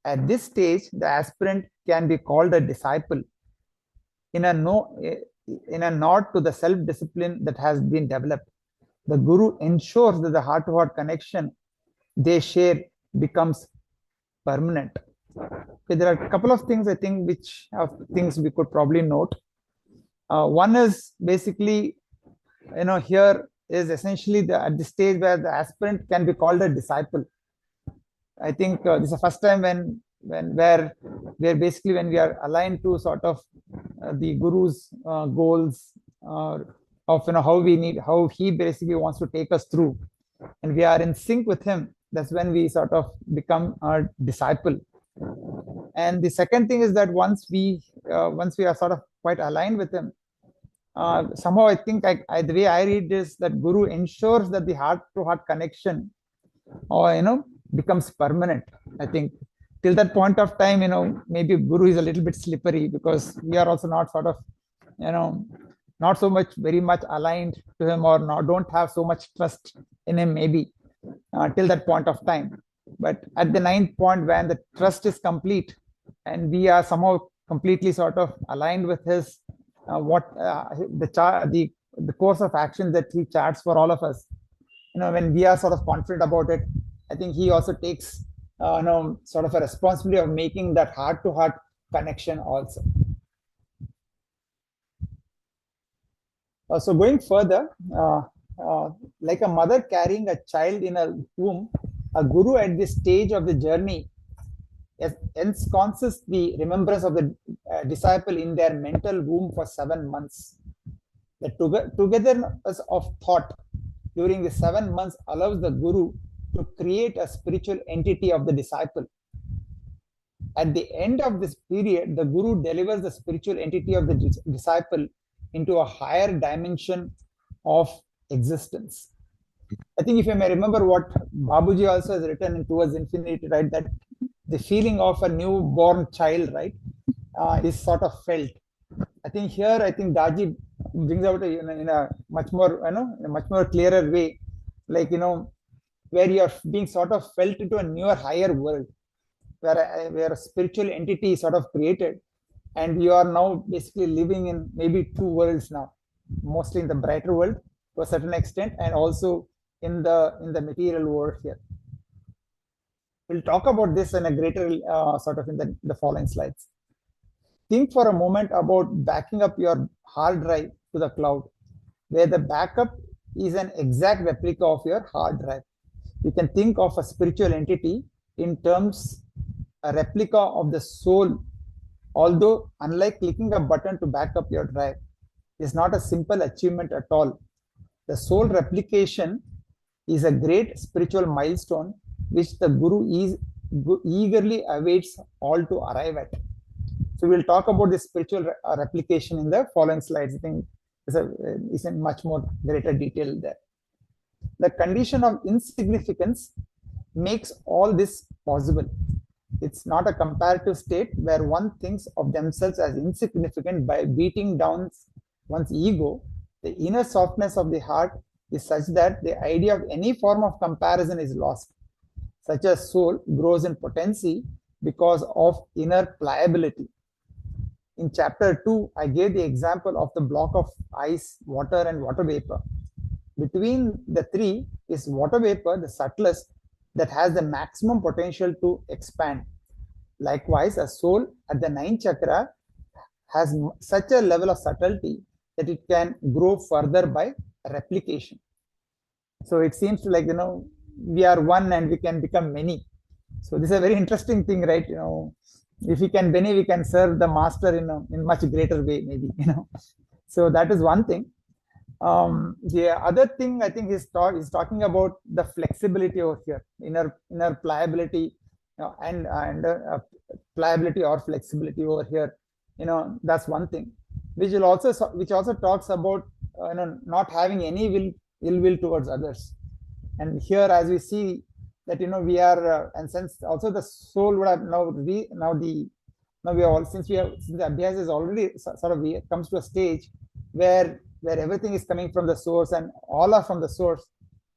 At this stage, the aspirant can be called a disciple, in a nod to the self-discipline that has been developed. The guru ensures that the heart-to-heart connection they share becomes permanent. Okay, there are a couple of things I think which are things we could probably note. One is basically, here is essentially at the stage where the aspirant can be called a disciple. I think this is the first time when we are aligned to sort of the guru's goals, of how he basically wants to take us through, and we are in sync with him. That's when we sort of become a disciple. And the second thing is that once we are sort of quite aligned with him, somehow I think the way I read this, that guru ensures that the heart-to-heart connection, becomes permanent. I think till that point of time, maybe guru is a little bit slippery, because we are also not sort of, not so much very much aligned to him, or don't have so much trust in him maybe till that point of time. But at the 9th point, when the trust is complete and we are somehow completely sort of aligned with his the course of action that he charts for all of us, when we are sort of confident about it, I think he also takes sort of a responsibility of making that heart-to-heart connection also. So going further, like a mother carrying a child in a womb, a guru at this stage of the journey ensconces the remembrance of the disciple in their mental womb for 7 months. The togetherness of thought during the 7 months allows the guru to create a spiritual entity of the disciple. At the end of this period, the guru delivers the spiritual entity of the disciple into a higher dimension of existence. I think if you may remember what Babuji also has written in Towards Infinity, right, that the feeling of a newborn child, right, is sort of felt. I think here, Daji brings out in a much more, in a much more clearer way, like, where you're being sort of felt into a newer, higher world. where a spiritual entity is sort of created, and you are now basically living in maybe two worlds now, mostly in the brighter world to a certain extent, and also in the material world here. We'll talk about this in a greater sort of in the following slides. Think for a moment about backing up your hard drive to the cloud, where the backup is an exact replica of your hard drive. You can think of a spiritual entity in terms a replica of the soul, although unlike clicking a button to back up your drive, is not a simple achievement at all. The soul replication is a great spiritual milestone which the Guru eagerly awaits all to arrive at. So we'll talk about this spiritual replication in the following slides. I think is in much more greater detail there. The condition of insignificance makes all this possible. It's not a comparative state where one thinks of themselves as insignificant by beating down one's ego. The inner softness of the heart is such that the idea of any form of comparison is lost. Such a soul grows in potency because of inner pliability. In chapter 2, I gave the example of the block of ice, water, and water vapor. Between the three is water vapor, the subtlest, that has the maximum potential to expand. Likewise, a soul at the 9th chakra has such a level of subtlety that it can grow further by replication. So it seems like, we are one and we can become many. So this is a very interesting thing, right? If we can many, we can serve the master in much greater way, maybe. So that is one thing. The other thing I think is talking about the flexibility over here, inner pliability, and pliability or flexibility over here. That's one thing, which also talks about not having any ill will towards others. And here, as we see that we are, and since also the soul would have since the abhyas is already sort of comes to a stage where everything is coming from the source and all are from the source,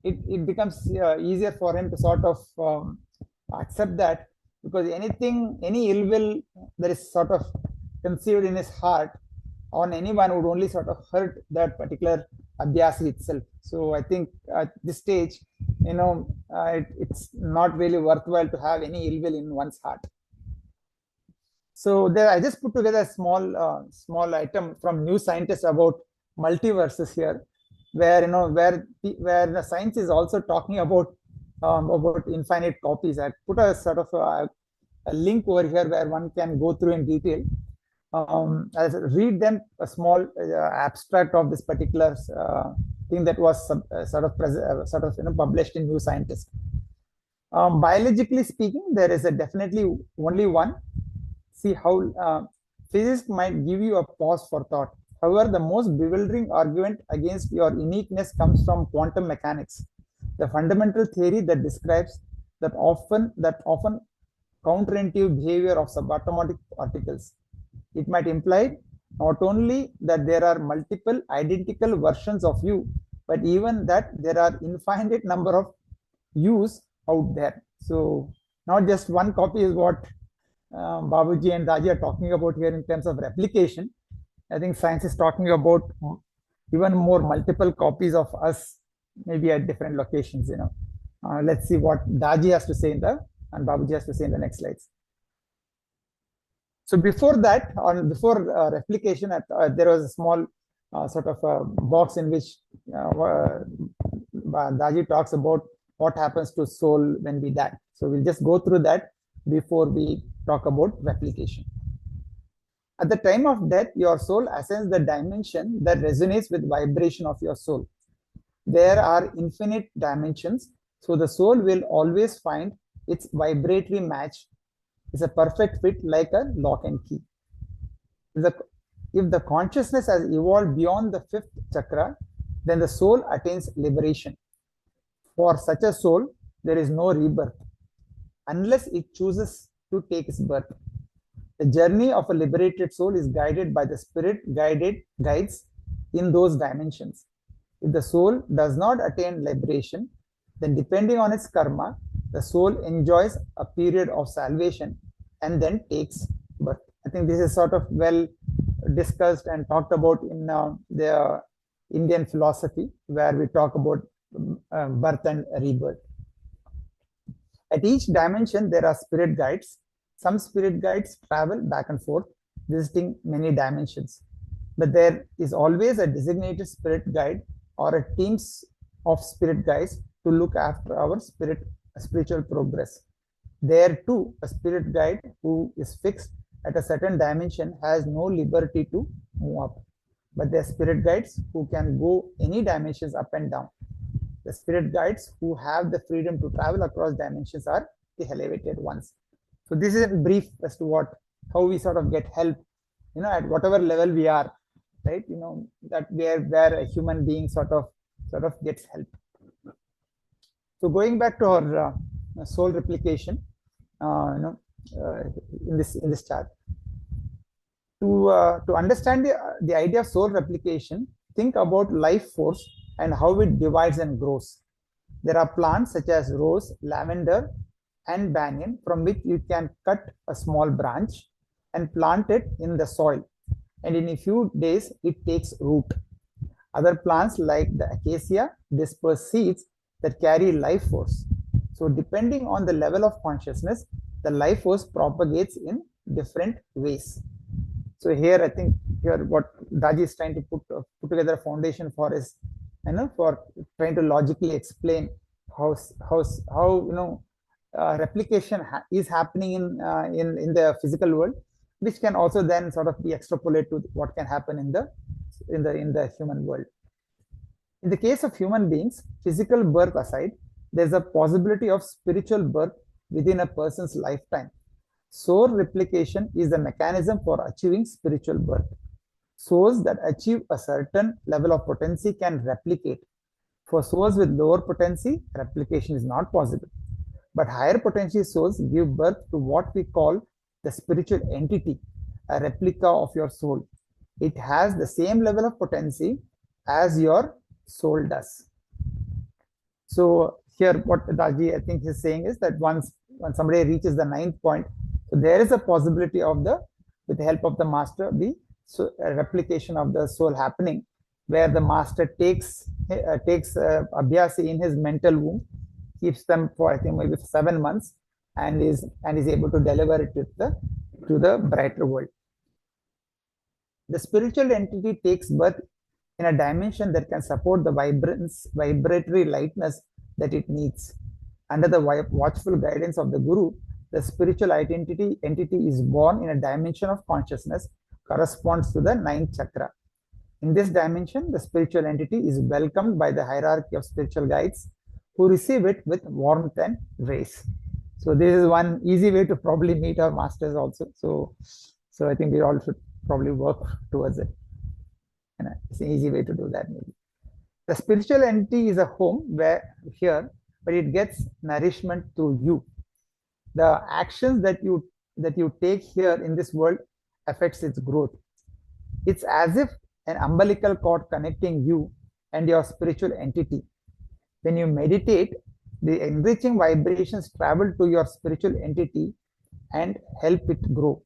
it becomes easier for him to sort of accept that, because any ill will that is sort of conceived in his heart on anyone would only sort of hurt that particular abhyasi itself. So I think at this stage, it's not really worthwhile to have any ill will in one's heart. So there, I just put together a small item from New Scientist about multiverses here, where where the science is also talking about infinite copies. I put a sort of a link over here where one can go through in detail. I'll read them a small abstract of this particular thing that was published in New Scientist. Biologically speaking, there is definitely only one. See how physics might give you a pause for thought. However, the most bewildering argument against your uniqueness comes from quantum mechanics, the fundamental theory that describes that often counterintuitive behavior of subatomic particles. It might imply not only that there are multiple identical versions of you, but even that there are infinite number of yous out there. So not just one copy is what Babuji and Daji are talking about here in terms of replication. I think science is talking about even more multiple copies of us, maybe at different locations. Let's see what Daji has to say and Babuji has to say in the next slides. So before that, before replication, there was a small sort of a box in which Daji talks about what happens to soul when we die. So we'll just go through that before we talk about replication. At the time of death, your soul ascends the dimension that resonates with vibration of your soul. There are infinite dimensions, so the soul will always find its vibratory match. It's a perfect fit like a lock and key. If the consciousness has evolved beyond the 5th chakra, then the soul attains liberation. For such a soul, there is no rebirth, unless it chooses to take its birth. The journey of a liberated soul is guided by the spirit guides in those dimensions. If the soul does not attain liberation, then depending on its karma, the soul enjoys a period of salvation and then takes birth. I think this is sort of well discussed and talked about in the Indian philosophy, where we talk about birth and rebirth. At each dimension, there are spirit guides. Some spirit guides travel back and forth, visiting many dimensions. But there is always a designated spirit guide or a team of spirit guides to look after our spiritual progress. There too, a spirit guide who is fixed at a certain dimension has no liberty to move up. But there are spirit guides who can go any dimensions up and down. The spirit guides who have the freedom to travel across dimensions are the elevated ones. So this is in brief as to how we sort of get help, at whatever level we are, right? That where a human being sort of gets help. So going back to our soul replication, in this chart, to understand the idea of soul replication, think about life force and how it divides and grows. There are plants such as rose, lavender, and banyan from which you can cut a small branch and plant it in the soil, and in a few days it takes root. Other plants like the acacia disperse seeds that carry life force. So depending on the level of consciousness, the life force propagates in different ways. So here I think what Daji is trying to put together a foundation for is, for trying to logically explain how replication is happening in the physical world, which can also then sort of be extrapolated to what can happen in the human world. In the case of human beings, physical birth aside, there's a possibility of spiritual birth within a person's lifetime. Soul replication is the mechanism for achieving spiritual birth. Souls that achieve a certain level of potency can replicate. For souls with lower potency, replication is not possible. But higher potency souls give birth to what we call the spiritual entity, a replica of your soul. It has the same level of potency as your soul does. So here what Daji I think is saying is that once somebody reaches the 9th point, so there is a possibility of with the help of the master, a replication of the soul happening, where the master takes abhyasi in his mental womb, keeps them for I think maybe 7 months, and is able to deliver it to the brighter world. The spiritual entity takes birth in a dimension that can support the vibratory lightness that it needs. Under the watchful guidance of the Guru, the spiritual entity is born in a dimension of consciousness corresponds to the 9th chakra. In this dimension, the spiritual entity is welcomed by the hierarchy of spiritual guides who receive it with warmth and grace. So this is one easy way to probably meet our masters also. So I think we all should probably work towards it. And it's an easy way to do that maybe. The spiritual entity is a home but it gets nourishment through you. The actions that you take here in this world affects its growth. It's as if an umbilical cord connecting you and your spiritual entity. When you meditate, the enriching vibrations travel to your spiritual entity and help it grow.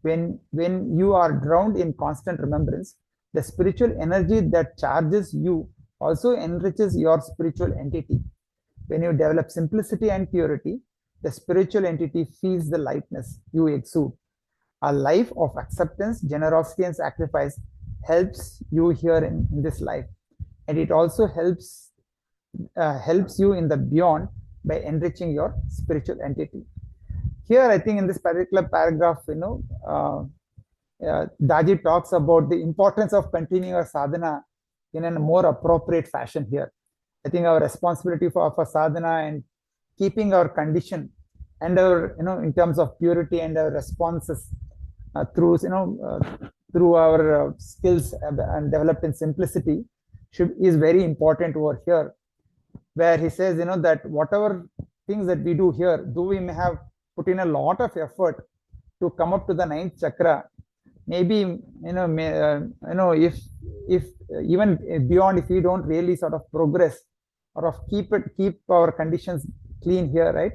When you are drowned in constant remembrance, the spiritual energy that charges you also enriches your spiritual entity. When you develop simplicity and purity, the spiritual entity feels the lightness you exude. A life of acceptance, generosity, and sacrifice helps you here in this life, and it also helps you in the beyond by enriching your spiritual entity. Here, I think in this particular paragraph, Daji talks about the importance of continuing our sadhana in a more appropriate fashion here. I think our responsibility for sadhana and keeping our condition and our, in terms of purity and our responses through our skills and developed in simplicity is very important over here, where he says, that whatever things that we do here, though we may have put in a lot of effort to come up to the 9th chakra, maybe, if even beyond, if we don't really sort of progress or keep our conditions clean here, right,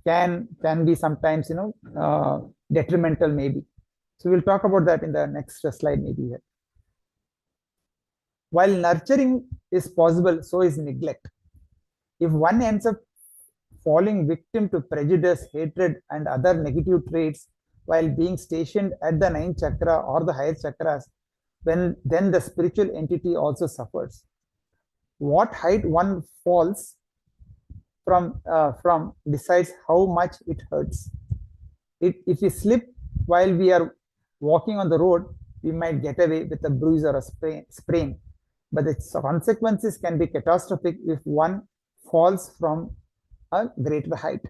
can be sometimes, detrimental maybe. So we'll talk about that in the next slide maybe here. While nurturing is possible, so is neglect. If one ends up falling victim to prejudice, hatred, and other negative traits while being stationed at the ninth chakra or the higher chakras, then the spiritual entity also suffers. What height one falls from decides how much it hurts. If we slip while we are walking on the road, we might get away with a bruise or a sprain, but the consequences can be catastrophic if one falls from a greater height.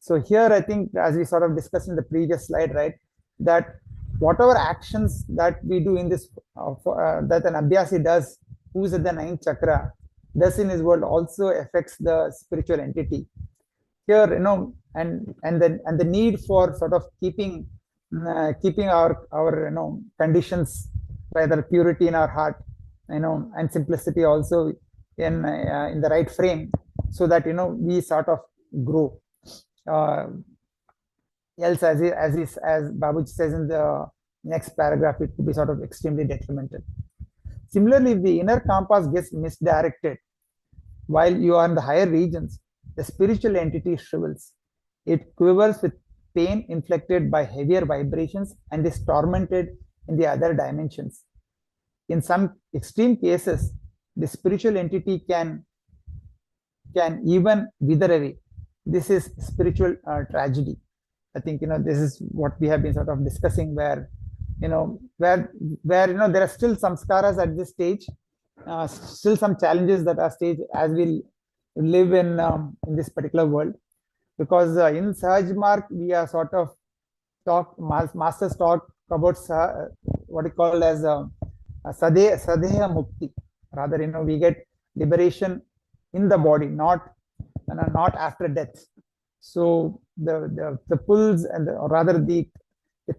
So here, I think, as we sort of discussed in the previous slide, right, that whatever actions that we do in this, that an Abhyasi does, who's at the ninth chakra, does in his world also affects the spiritual entity. Here, and the need for sort of keeping our conditions, rather purity in our heart, and simplicity also in the right frame, so that we sort of grow. Else, as Babuji says in the next paragraph, it could be sort of extremely detrimental. Similarly, if the inner compass gets misdirected while you are in the higher regions, the spiritual entity shrivels. It quivers with pain inflicted by heavier vibrations and is tormented in the other dimensions. In some extreme cases, the spiritual entity can even wither away. This is spiritual tragedy. I think this is what we have been sort of discussing, where where there are still some samskaras at this stage, still some challenges that are stage as we live in this particular world, because in Sahaj Marg we are sort of masters talk about what we call as Sadeha Mukti. Rather, we get liberation in the body, not after death. So the pulls and or rather the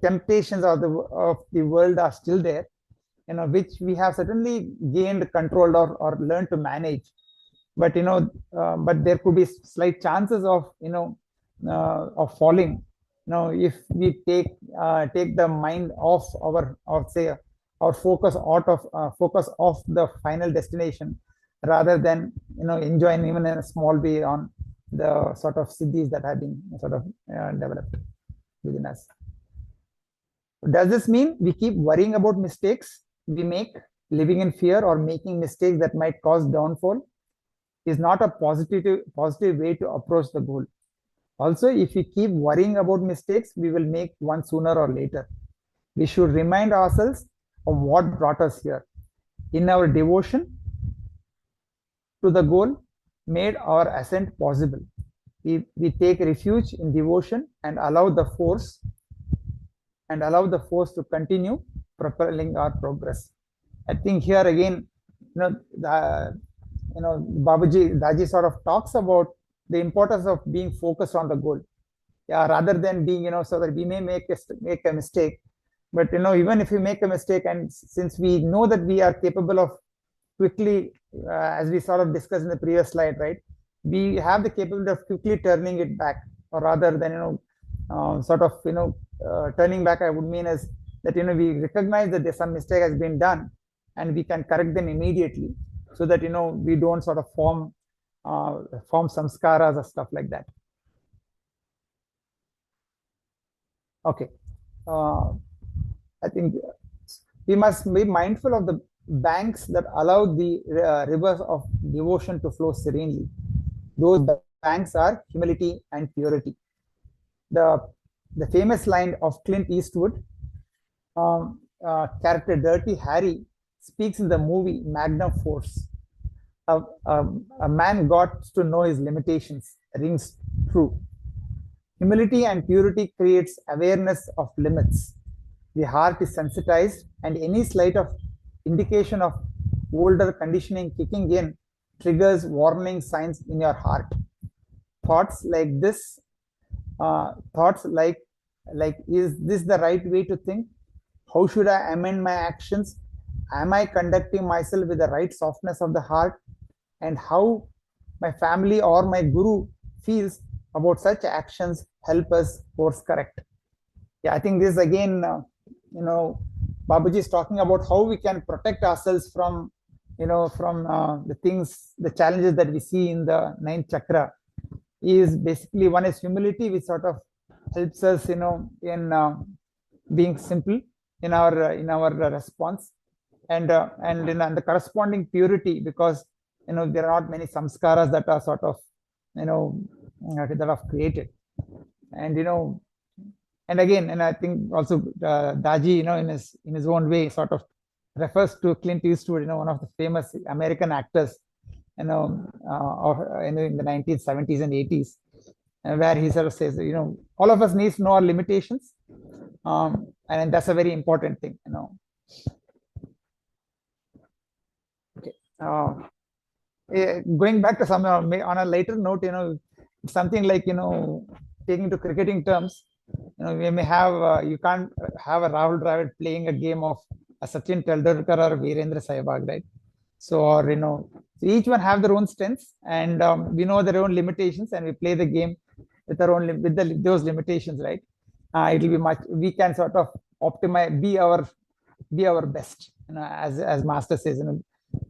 temptations of the world are still there, which we have certainly gained control or learned to manage. But but there could be slight chances of of falling. If we take the mind off our focus focus off the final destination, rather than enjoying even in a small way on the sort of siddhis that have been sort of developed within us. Does this mean we keep worrying about mistakes we make, living in fear or making mistakes that might cause downfall? Is not a positive way to approach the goal. Also, if we keep worrying about mistakes, we will make one sooner or later. We should remind ourselves of what brought us here. In our devotion to the goal, made our ascent possible. We take refuge in devotion and allow the force to continue propelling our progress. I think here again, Babuji Daji sort of talks about the importance of being focused on the goal, rather than being so that we may make a mistake, but even if we make a mistake, and since we know that we are capable of quickly, as we sort of discussed in the previous slide, right, we have the capability of quickly turning it back, or rather than turning back, I would mean as that we recognize that there's some mistake has been done and we can correct them immediately, so that we don't sort of form samskaras or stuff like that. Okay, I think we must be mindful of the banks that allow the rivers of devotion to flow serenely. Those banks are humility and purity. The famous line of Clint Eastwood, character Dirty Harry, speaks in the movie Magnum Force. A man got to know his limitations, rings true. Humility and purity creates awareness of limits. The heart is sensitized, and any slight of indication of older conditioning kicking in triggers warning signs in your heart. Thoughts like this, is this the right way to think? How should I amend my actions? Am I conducting myself with the right softness of the heart? And how my family or my guru feels about such actions help us course correct. Yeah, I think this again, Babuji is talking about how we can protect ourselves from, the things, the challenges that we see in the ninth chakra. Is basically, one is humility, which sort of helps us, in being simple in our response, and in the corresponding purity, because there are not many samskaras that are sort of that are created, and and again, and I think also Daji, in his own way, sort of refers to Clint Eastwood, one of the famous American actors, in the 1970s and 80s, where he sort of says, all of us need to know our limitations, and that's a very important thing, Okay. Going back to some on a later note, something like taking to cricketing terms, we may have you can't have a Rahul Dravid playing a game of a Sachin Tendulkar or Virendra Sehwag, right? So, or so each one have their own strengths, and we know their own limitations, and we play the game with our own those limitations, right? It will be much. We can sort of optimize, be our best, as Master says,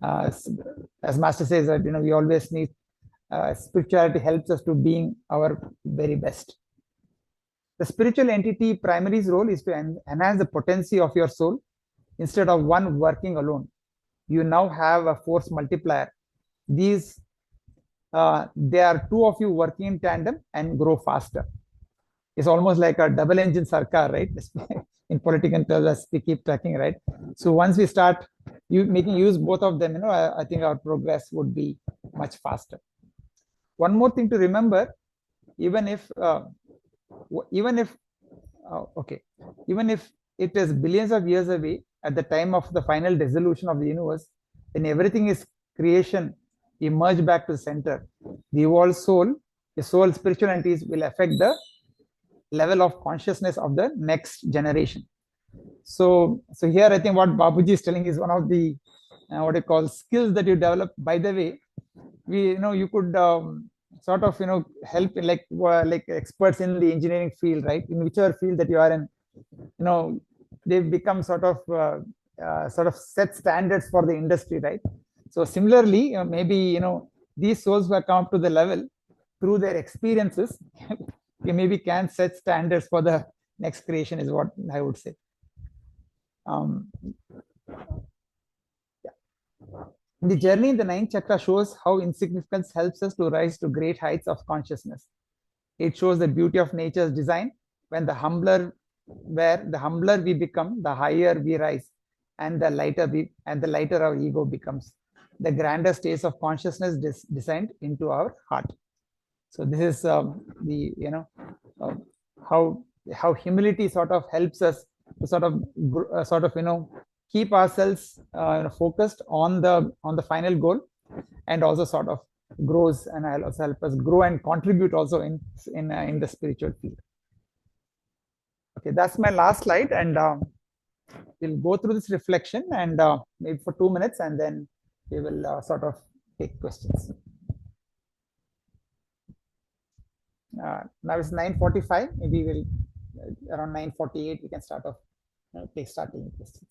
as Master says that we always need spirituality helps us to being our very best. The spiritual entity primary's role is to enhance the potency of your soul. Instead of one working alone, you now have a force multiplier. These there are two of you working in tandem and grow faster. It's almost like a double engine sarkar, right? In political terms, as we keep talking, right? So once we start making use both of them, I think our progress would be much faster. One more thing to remember, even if it is billions of years away at the time of the final dissolution of the universe, when everything is creation, emerge back to the center, the evolved soul, the soul spiritual entities will affect the level of consciousness of the next generation. So here I think what Babuji is telling is one of the what I call skills that you develop. By the way, you could sort of help in like experts in the engineering field, right? In whichever field that you are in, they become sort of set standards for the industry, right? So similarly, maybe these souls who have come up to the level through their experiences, they maybe can set standards for the next creation, is what I would say. The journey in the ninth chakra shows how insignificance helps us to rise to great heights of consciousness. It shows the beauty of nature's design. Where the humbler we become, the higher we rise, and the lighter our ego becomes. The grander states of consciousness descend into our heart. So this is how humility sort of helps us to sort of keep ourselves focused on the final goal, and also sort of grows and also help us grow and contribute also in the spiritual field. Okay, that's my last slide, and we'll go through this reflection and maybe for 2 minutes, and then we will sort of take questions. Now it's 9:45. Maybe we'll around 9:48 we can start taking questions.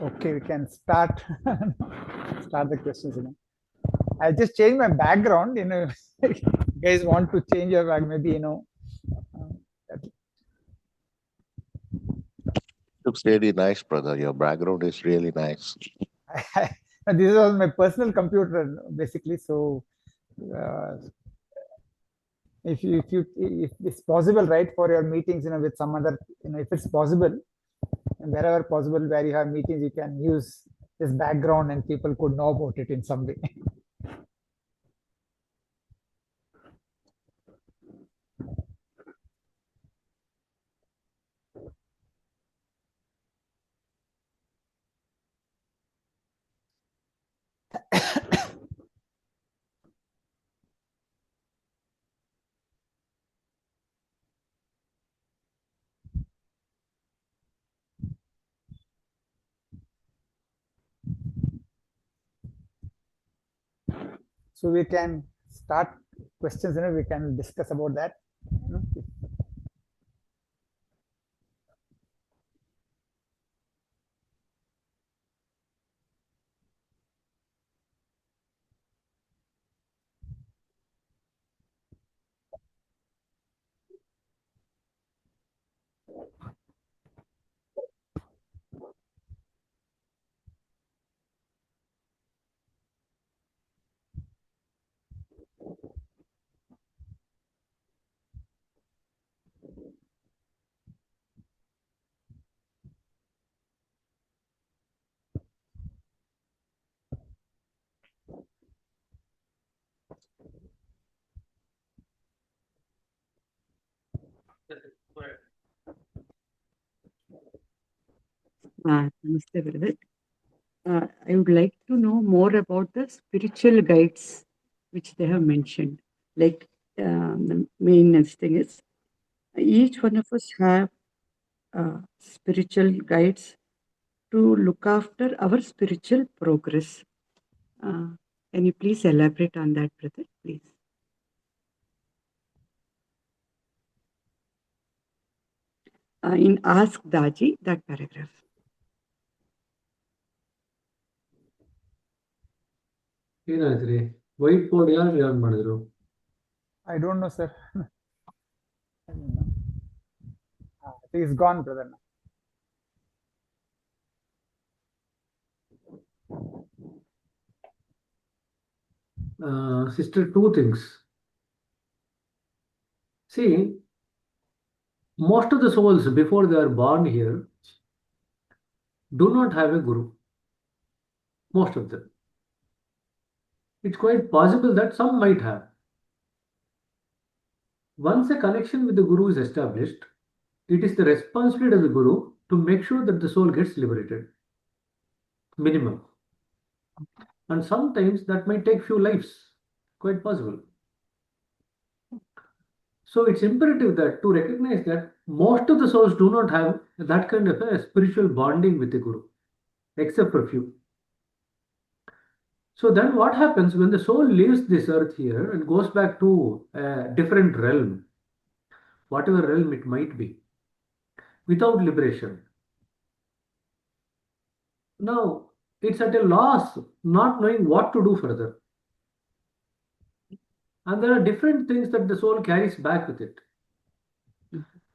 Okay, we can start start the questions. I just changed my background. You guys want to change your back? Maybe that- Looks really nice, brother. Your background is really nice. this is my personal computer basically. So uh, if it's possible, right, for your meetings, with some other, if it's possible, and wherever possible where you have meetings, you can use this background and people could know about it in some way. So we can start questions, we can discuss about that. Namaste, brother. I would like to know more about the spiritual guides which they have mentioned. Like the main thing is each one of us have spiritual guides to look after our spiritual progress. Can you please elaborate on that, brother, please? In Ask Daji, that paragraph. ಏನಾಯ್ತ್ರಿ white board ಯಾರು on ಮಾಡಿದ್ರು? I don't know, sir. I don't know. I think it's gone, brother. Sister, two things. See, most of the souls before they are born here do not have a guru. Most of them. It's quite possible that some might have. Once a connection with the guru is established, it is the responsibility of the guru to make sure that the soul gets liberated. Minimum. And sometimes that might take few lives. Quite possible. So it's imperative that to recognize that most of the souls do not have that kind of a spiritual bonding with the guru, except for few. So then what happens when the soul leaves this earth here and goes back to a different realm, whatever realm it might be, without liberation? Now it's at a loss, not knowing what to do further. And there are different things that the soul carries back with it.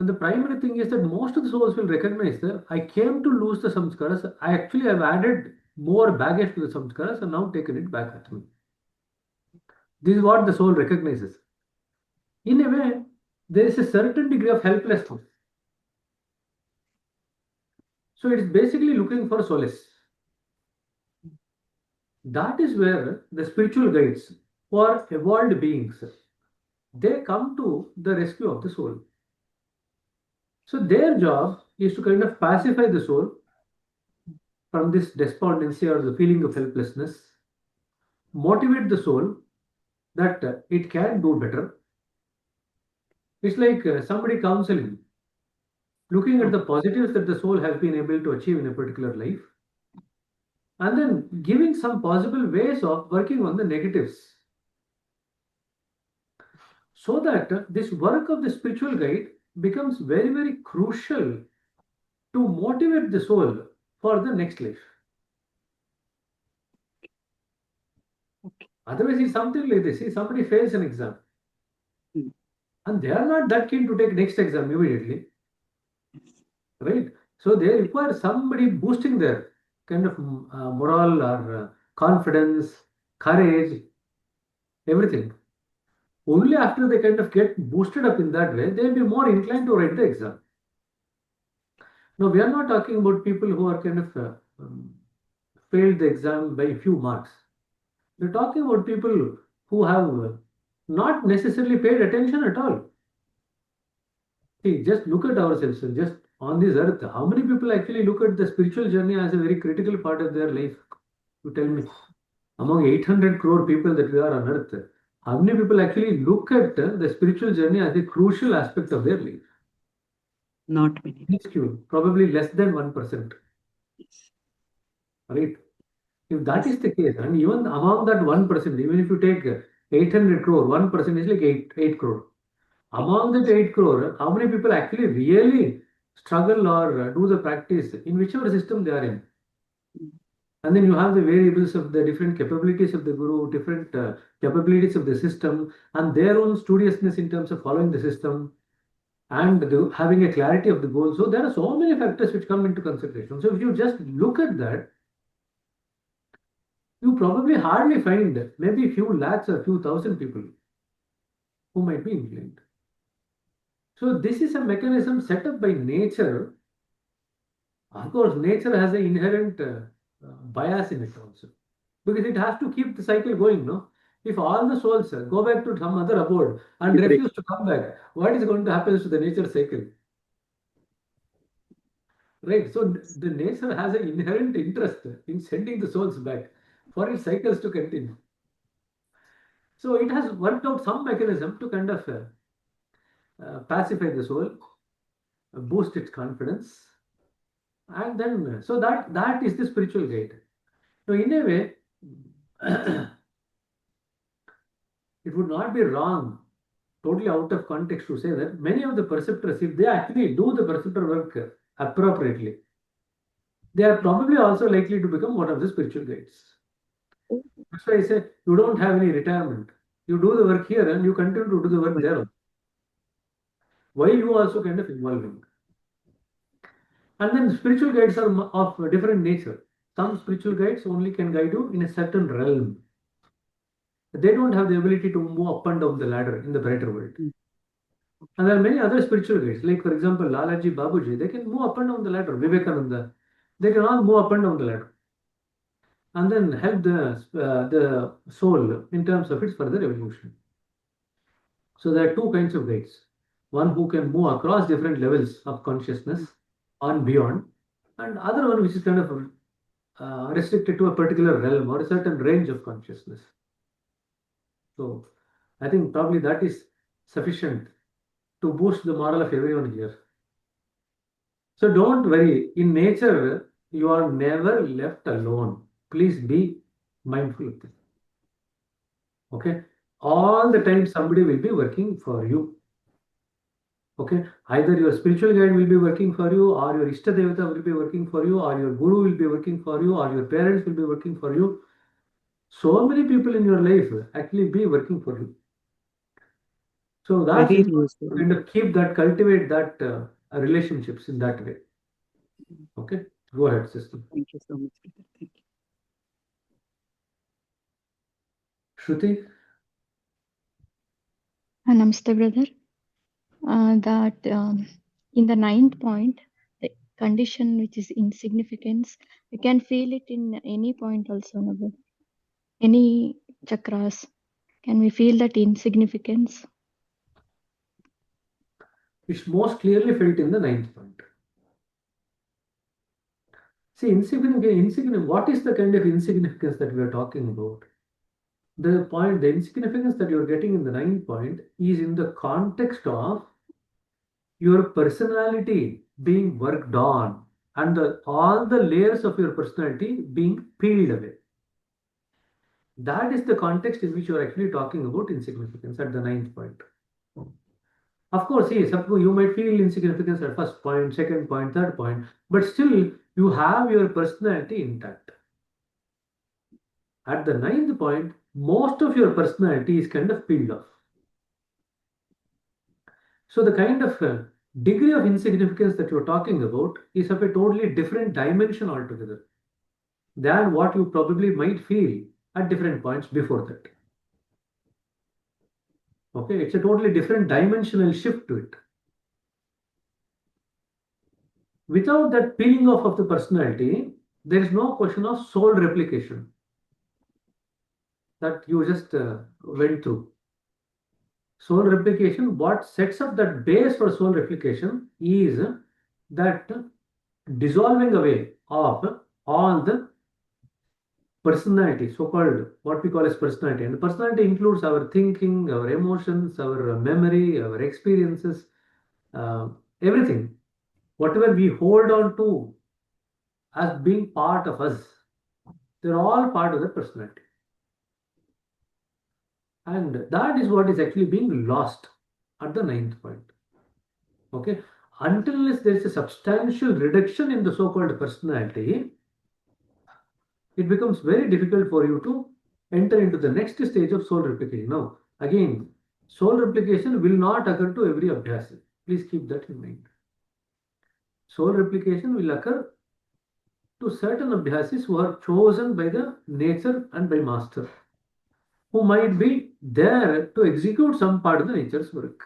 And the primary thing is that most of the souls will recognize that I came to lose the samskaras. I actually have added more baggage to the samskaras and now taken it back with me. This is what the soul recognizes. In a way, there is a certain degree of helplessness. So it is basically looking for solace. That is where the spiritual guides, who are evolved beings, they come to the rescue of the soul. So their job is to kind of pacify the soul from this despondency or the feeling of helplessness, motivate the soul that it can do better. It's like somebody counseling, looking at the positives that the soul has been able to achieve in a particular life, and then giving some possible ways of working on the negatives, so that this work of the spiritual guide becomes very, very crucial to motivate the soul for the next life. Otherwise, it's something like this. See, somebody fails an exam, Hmm. and they are not that keen to take next exam immediately, right? So they require somebody boosting their kind of morale or confidence, courage, everything. Only after they kind of get boosted up in that way, they'll be more inclined to write the exam. Now, we are not talking about people who are kind of failed the exam by a few marks. We're talking about people who have not necessarily paid attention at all. See, just look at ourselves, just on this earth. How many people actually look at the spiritual journey as a very critical part of their life? You tell me. Among 800 crore people that we are on earth, how many people actually look at the spiritual journey as a crucial aspect of their life? Not many. Minuscule, probably less than 1%. Yes. Right? If that Yes. is the case, and even among that 1%, even if you take 800 crore, 1% is like 8 crore. Among that 8 crore, how many people actually really struggle or do the practice in whichever system they are in? And then you have the variables of the different capabilities of the guru, different capabilities of the system, and their own studiousness in terms of following the system and having a clarity of the goal. So there are so many factors which come into consideration. So if you just look at that, you probably hardly find maybe a few lakhs or a few thousand people who might be inclined. So this is a mechanism set up by nature. Of course, nature has an inherent bias in it also, because it has to keep the cycle going. No, if all the souls go back to some other abode and refuse to come back, what is going to happen to the nature cycle? Right. So the nature has an inherent interest in sending the souls back for its cycles to continue. So it has worked out some mechanism to kind of pacify the soul, boost its confidence, and then so that is the spiritual guide. So in a way, it would not be wrong, totally out of context, to say that many of the perceptors, if they actually do the perceptor work appropriately, they are probably also likely to become one of the spiritual guides. That's why I say you don't have any retirement. You do the work here and you continue to do the work there, while you also kind of evolving. And then spiritual guides are of different nature. Some spiritual guides only can guide you in a certain realm. They don't have the ability to move up and down the ladder in the brighter world. And there are many other spiritual guides, like for example, Lalaji, Babuji, they can move up and down the ladder. Vivekananda, they can all move up and down the ladder, and then help the soul in terms of its further evolution. So there are two kinds of guides. One who can move across different levels of consciousness and beyond, and other one which is kind of restricted to a particular realm or a certain range of consciousness. So I think probably that is sufficient to boost the morale of everyone here. So don't worry. In nature, you are never left alone. Please be mindful of this. Okay. All the time, somebody will be working for you. Okay. Either your spiritual guide will be working for you, or your Ishta Devata will be working for you, or your Guru will be working for you, or your parents will be working for you. So many people in your life actually be working for you. So that's Very important to reassuring. kind of keep that, cultivate that relationships in that way. Okay. Go ahead, sister. Thank you so much, brother. Thank you. Shruti? Namaste, brother. That in the ninth point, the condition which is insignificance, we can feel it in any point also, no, brother. Any chakras. Can we feel that insignificance? It's most clearly felt in the ninth point. See, insignificant. What is the kind of insignificance that we are talking about? The insignificance that you're getting in the ninth point is in the context of your personality being worked on and all the layers of your personality being peeled away. That is the context in which you're actually talking about insignificance at the ninth point. Of course, see, suppose you might feel insignificance at first point, second point, third point, but still you have your personality intact. At the ninth point, most of your personality is kind of peeled off. So the kind of degree of insignificance that you're talking about is of a totally different dimension altogether than what you probably might feel at different points before that. Okay, it's a totally different dimensional shift to it. Without that peeling off of the personality, there is no question of soul replication that you just went through. Soul replication, what sets up that base for soul replication is that dissolving away of all the personality, so-called what we call as personality. And the personality includes our thinking, our emotions, our memory, our experiences, everything. Whatever we hold on to as being part of us, they're all part of the personality. And that is what is actually being lost at the ninth point. Okay. Until there is a substantial reduction in the so-called personality, it becomes very difficult for you to enter into the next stage of soul replication. Now, again, soul replication will not occur to every abhyasi. Please keep that in mind. Soul replication will occur to certain abhyasis who are chosen by the nature and by master, who might be there to execute some part of the nature's work.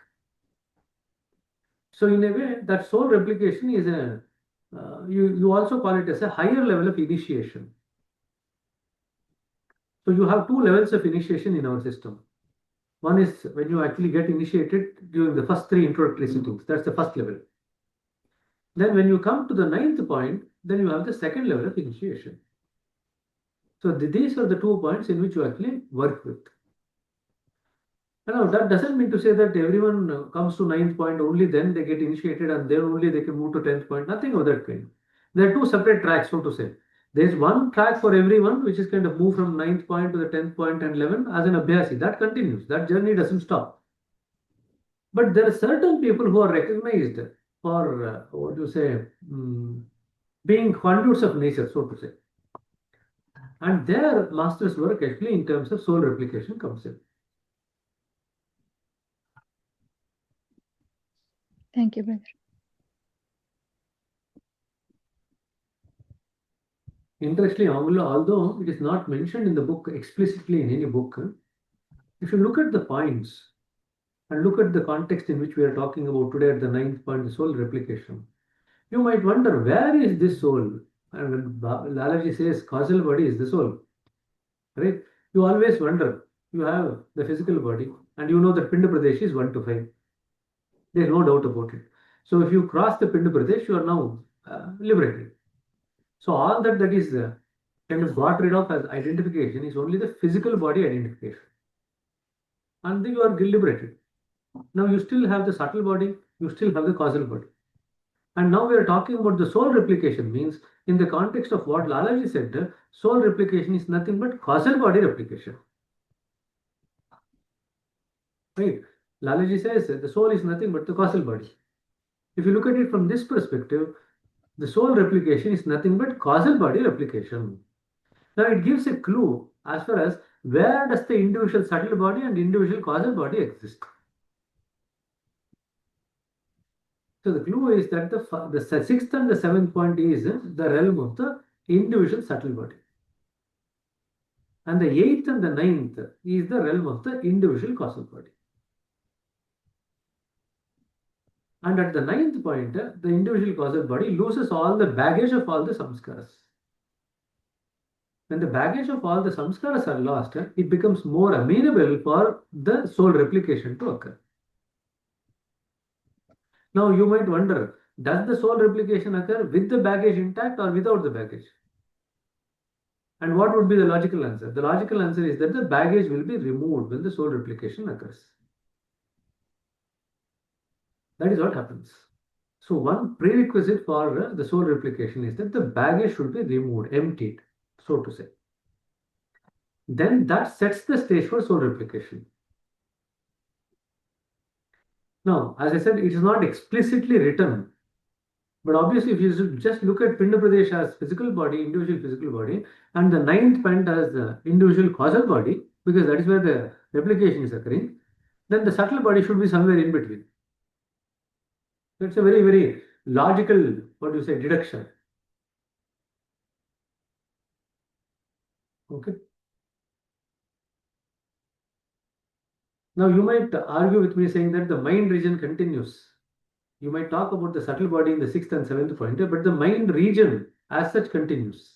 So in a way, that soul replication is a, you also call it as a higher level of initiation. So you have two levels of initiation in our system. One is when you actually get initiated during the first three introductory sittings. That's the first level. Then when you come to the ninth point, then you have the second level of initiation. So these are the 2 points in which you actually work with. Now, that doesn't mean to say that everyone comes to ninth point, only then they get initiated and then only they can move to 10th point. Nothing of that kind. There are two separate tracks, so to say. There's one track for everyone, which is kind of move from ninth point to the 10th point and 11 as an abhyasi. That continues. That journey doesn't stop. But there are certain people who are recognized for, what do you say, being conduits of nature, so to say. And their master's work actually in terms of soul replication comes in. Thank you, brother. Interestingly, although it is not mentioned in the book explicitly in any book, if you look at the points and look at the context in which we are talking about today at the ninth point, the soul replication, you might wonder, where is this soul? And when Lalaji says causal body is the soul, right? You always wonder, you have the physical body and you know that Pinda Pradesh is 1 to 5. There's no doubt about it. So if you cross the Pinda Pradesh, you are now liberated. So all that is kind of got rid of as identification is only the physical body identification. And then you are liberated. Now you still have the subtle body, you still have the causal body. And now we are talking about the soul replication, means in the context of what Lalaji said, soul replication is nothing but causal body replication. Right? Lalaji says the soul is nothing but the causal body. If you look at it from this perspective, the soul replication is nothing but causal body replication. Now it gives a clue as far as where does the individual subtle body and individual causal body exist. So the clue is that the sixth and the seventh point is the realm of the individual subtle body. And the eighth and the ninth is the realm of the individual causal body. And at the ninth point, the individual causal body loses all the baggage of all the samskaras. When the baggage of all the samskaras are lost, it becomes more amenable for the soul replication to occur. Now you might wonder, does the soul replication occur with the baggage intact or without the baggage? And what would be the logical answer? The logical answer is that the baggage will be removed when the soul replication occurs. That is what happens. So one prerequisite for the soul replication is that the baggage should be removed, emptied, so to say. Then that sets the stage for soul replication. Now, as I said, it is not explicitly written, But obviously, if you just look at Pinda Pradesh as physical body, individual physical body, and the ninth point as the individual causal body, because that is where the replication is occurring, then the subtle body should be somewhere in between. That's a very, very logical, what do you say, deduction. Okay. Now you might argue with me saying that the mind region continues. You might talk about the subtle body in the sixth and seventh point, but the mind region as such continues.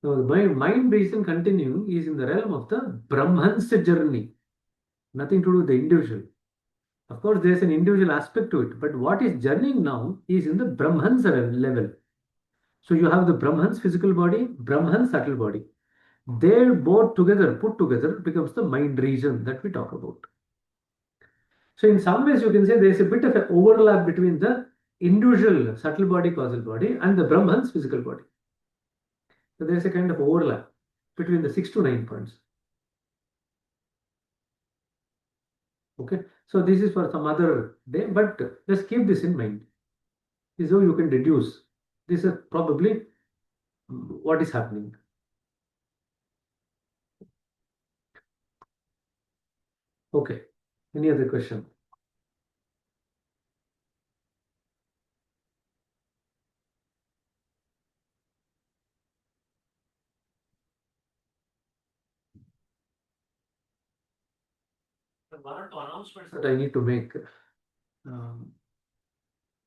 Now the mind region continuing is in the realm of the Brahman's journey, nothing to do with the individual. Of course, there's an individual aspect to it, but what is journeying now is in the Brahman's level. So you have the Brahman's physical body, Brahman's subtle body. They both together, put together, becomes the mind region that we talk about. So in some ways, you can say there is a bit of an overlap between the individual subtle body, causal body, and the Brahman's physical body. So there is a kind of overlap between the 6 to 9 points. Okay, so this is for some other day, but just keep this in mind. This is how you can deduce. This is probably what is happening. Okay, any other question? One or two announcements that I need to make.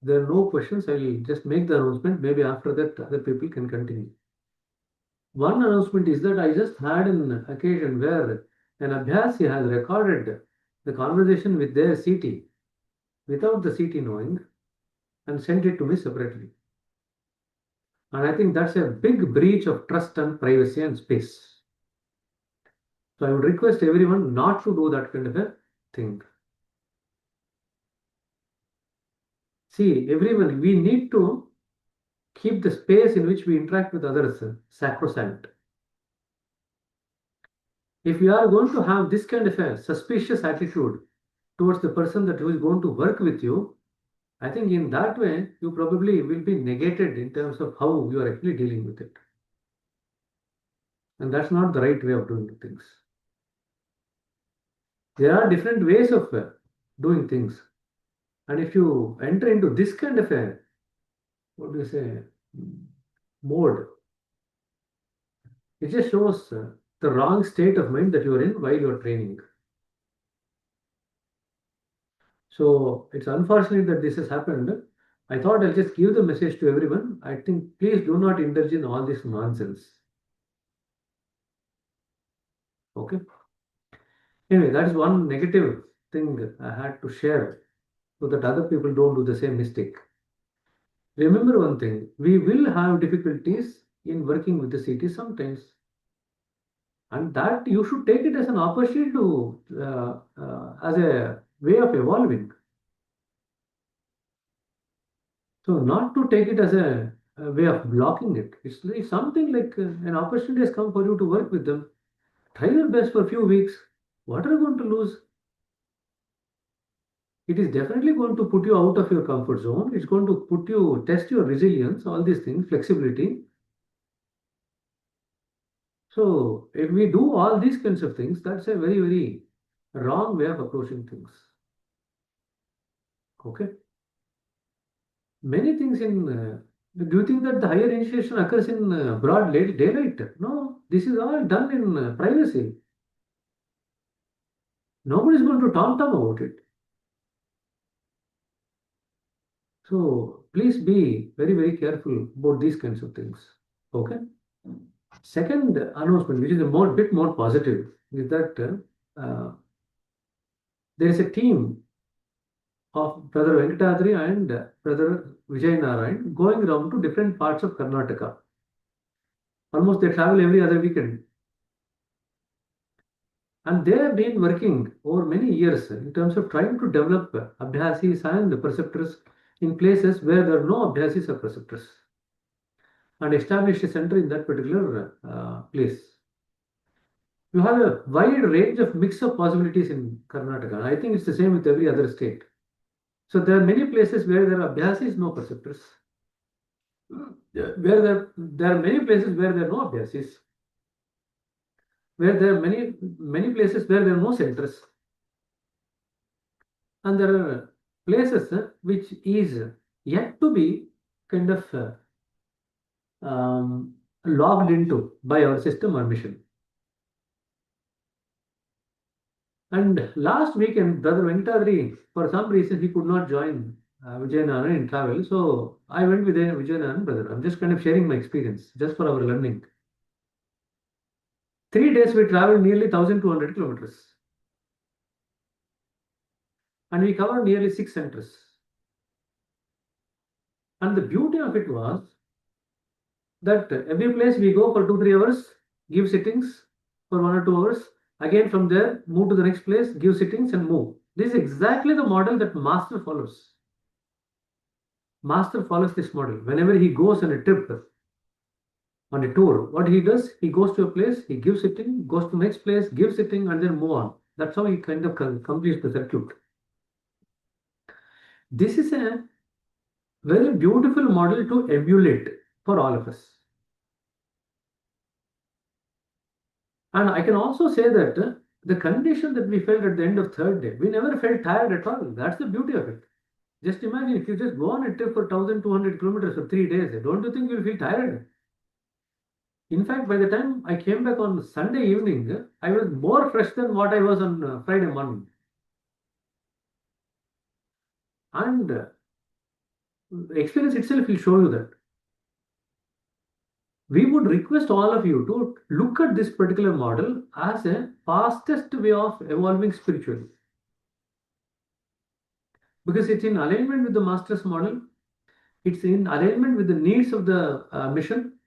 There are no questions. I will just make the announcement. Maybe after that, other people can continue. One announcement is that I just had an occasion where an Abhyasi has recorded the conversation with their CT without the CT knowing and sent it to me separately. And I think that's a big breach of trust and privacy and space. So I would request everyone not to do that kind of a thing. See, everyone, we need to keep the space in which we interact with others sacrosanct. If you are going to have this kind of a suspicious attitude towards the person that who is going to work with you, I think in that way, you probably will be negated in terms of how you are actually dealing with it. And that's not the right way of doing things. There are different ways of doing things. And if you enter into this kind of a, what do you say, mode, it just shows the wrong state of mind that you are in while you are training. So it's unfortunate that this has happened. I thought I'll just give the message to everyone. I think please do not indulge in all this nonsense. Okay. Anyway, that is one negative thing I had to share so that other people don't do the same mistake. Remember one thing, we will have difficulties in working with the city sometimes. And that you should take it as an opportunity to, as a way of evolving. So not to take it as a way of blocking it. It's like something like an opportunity has come for you to work with them. Try your best for a few weeks. What are you going to lose? It is definitely going to put you out of your comfort zone. It's going to put you, test your resilience, all these things, flexibility. So if we do all these kinds of things, that's a very, very wrong way of approaching things. Okay. Many things in, do you think that the higher initiation occurs in broad daylight? No, this is all done in privacy. Nobody is going to talk about it. So please be very, very careful about these kinds of things. Okay. Second announcement, which is a bit more positive, is that there is a team of Brother Venkatadri and Brother Vijay Narayan going around to different parts of Karnataka. Almost they travel every other weekend. And they have been working over many years in terms of trying to develop abhyasis and preceptors in places where there are no abhyasis or preceptors, and establish a center in that particular place. You have a wide range of mix of possibilities in Karnataka. I think it's the same with every other state. So there are many places where there are abhyasis, no preceptors. Where there are many places where there are no abhyasis. Where there are many places where there are no centers. And there are places which is yet to be kind of logged into by our system or mission. And last weekend, Brother Venkatadri, for some reason, he could not join Vijayanand in travel. So I went with Vijayanand, brother. I'm just kind of sharing my experience, just for our learning. 3 days we traveled nearly 1,200 kilometers. And we covered nearly 6 centers. And the beauty of it was that every place we go for 2-3 hours, give sittings for 1 or 2 hours. Again from there, move to the next place, give sittings and move. This is exactly the model that Master follows. Master follows this model. Whenever he goes on a trip, on a tour, what he does, he goes to a place, he gives sitting, goes to the next place, gives sitting, and then move on. That's how he kind of completes the circuit. This is a very beautiful model to emulate for all of us. And I can also say that the condition that we felt at the end of third day, we never felt tired at all. That's the beauty of it. Just imagine if you just go on a trip for 1,200 kilometers for 3 days, don't you think you'll feel tired? In fact, by the time I came back on Sunday evening, I was more fresh than what I was on Friday morning. And the experience itself will show you that. We would request all of you to look at this particular model as a fastest way of evolving spiritually. Because it's in alignment with the Master's model, it's in alignment with the needs of the mission,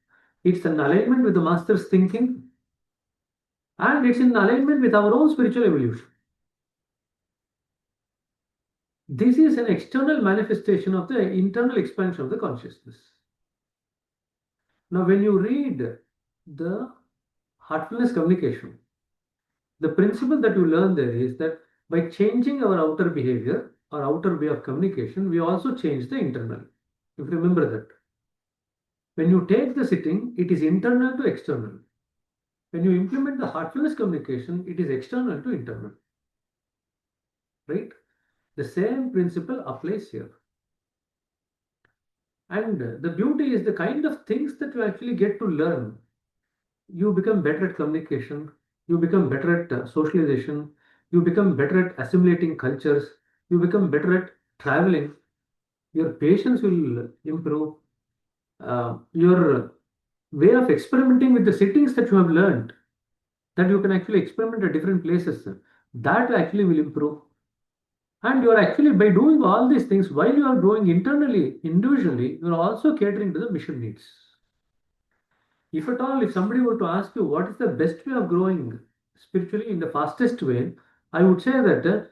it's in alignment with the Master's thinking, and it's in alignment with our own spiritual evolution. This is an external manifestation of the internal expansion of the consciousness. Now, when you read the heartfulness communication, the principle that you learn there is that by changing our outer behavior or outer way of communication, we also change the internal. If you remember that. When you take the sitting, it is internal to external. When you implement the heartfulness communication, it is external to internal. Right? The same principle applies here. And the beauty is the kind of things that you actually get to learn. You become better at communication, you become better at socialization, you become better at assimilating cultures, you become better at traveling, your patience will improve, your way of experimenting with the settings that you have learned, that you can actually experiment at different places, that actually will improve. And you are actually, by doing all these things, while you are growing internally, individually, you are also catering to the mission needs. If at all, if somebody were to ask you what is the best way of growing spiritually in the fastest way, I would say that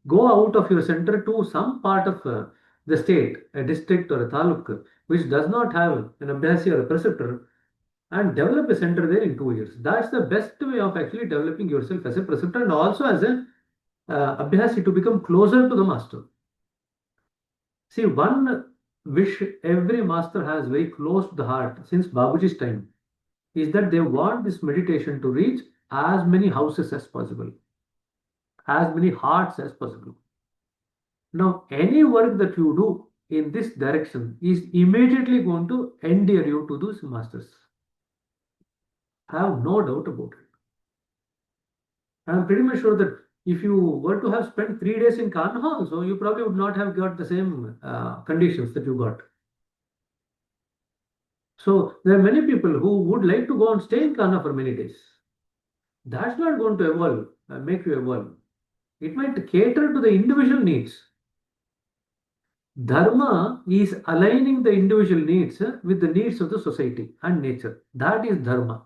go out of your center to some part of the state, a district or a taluk, which does not have an abhyasi or a preceptor, and develop a center there in 2 years. That's the best way of actually developing yourself as a preceptor and also as a abhyasi to become closer to the master. See, one wish every master has very close to the heart since Babuji's time is that they want this meditation to reach as many houses as possible, as many hearts as possible. Now, any work that you do in this direction is immediately going to endear you to those masters. Have no doubt about it. I'm pretty much sure that if you were to have spent 3 days in Kanha also, you probably would not have got the same conditions that you got. So there are many people who would like to go and stay in Kanha for many days. That's not going to evolve, make you evolve. It might cater to the individual needs. Dharma is aligning the individual needs with the needs of the society and nature. That is Dharma.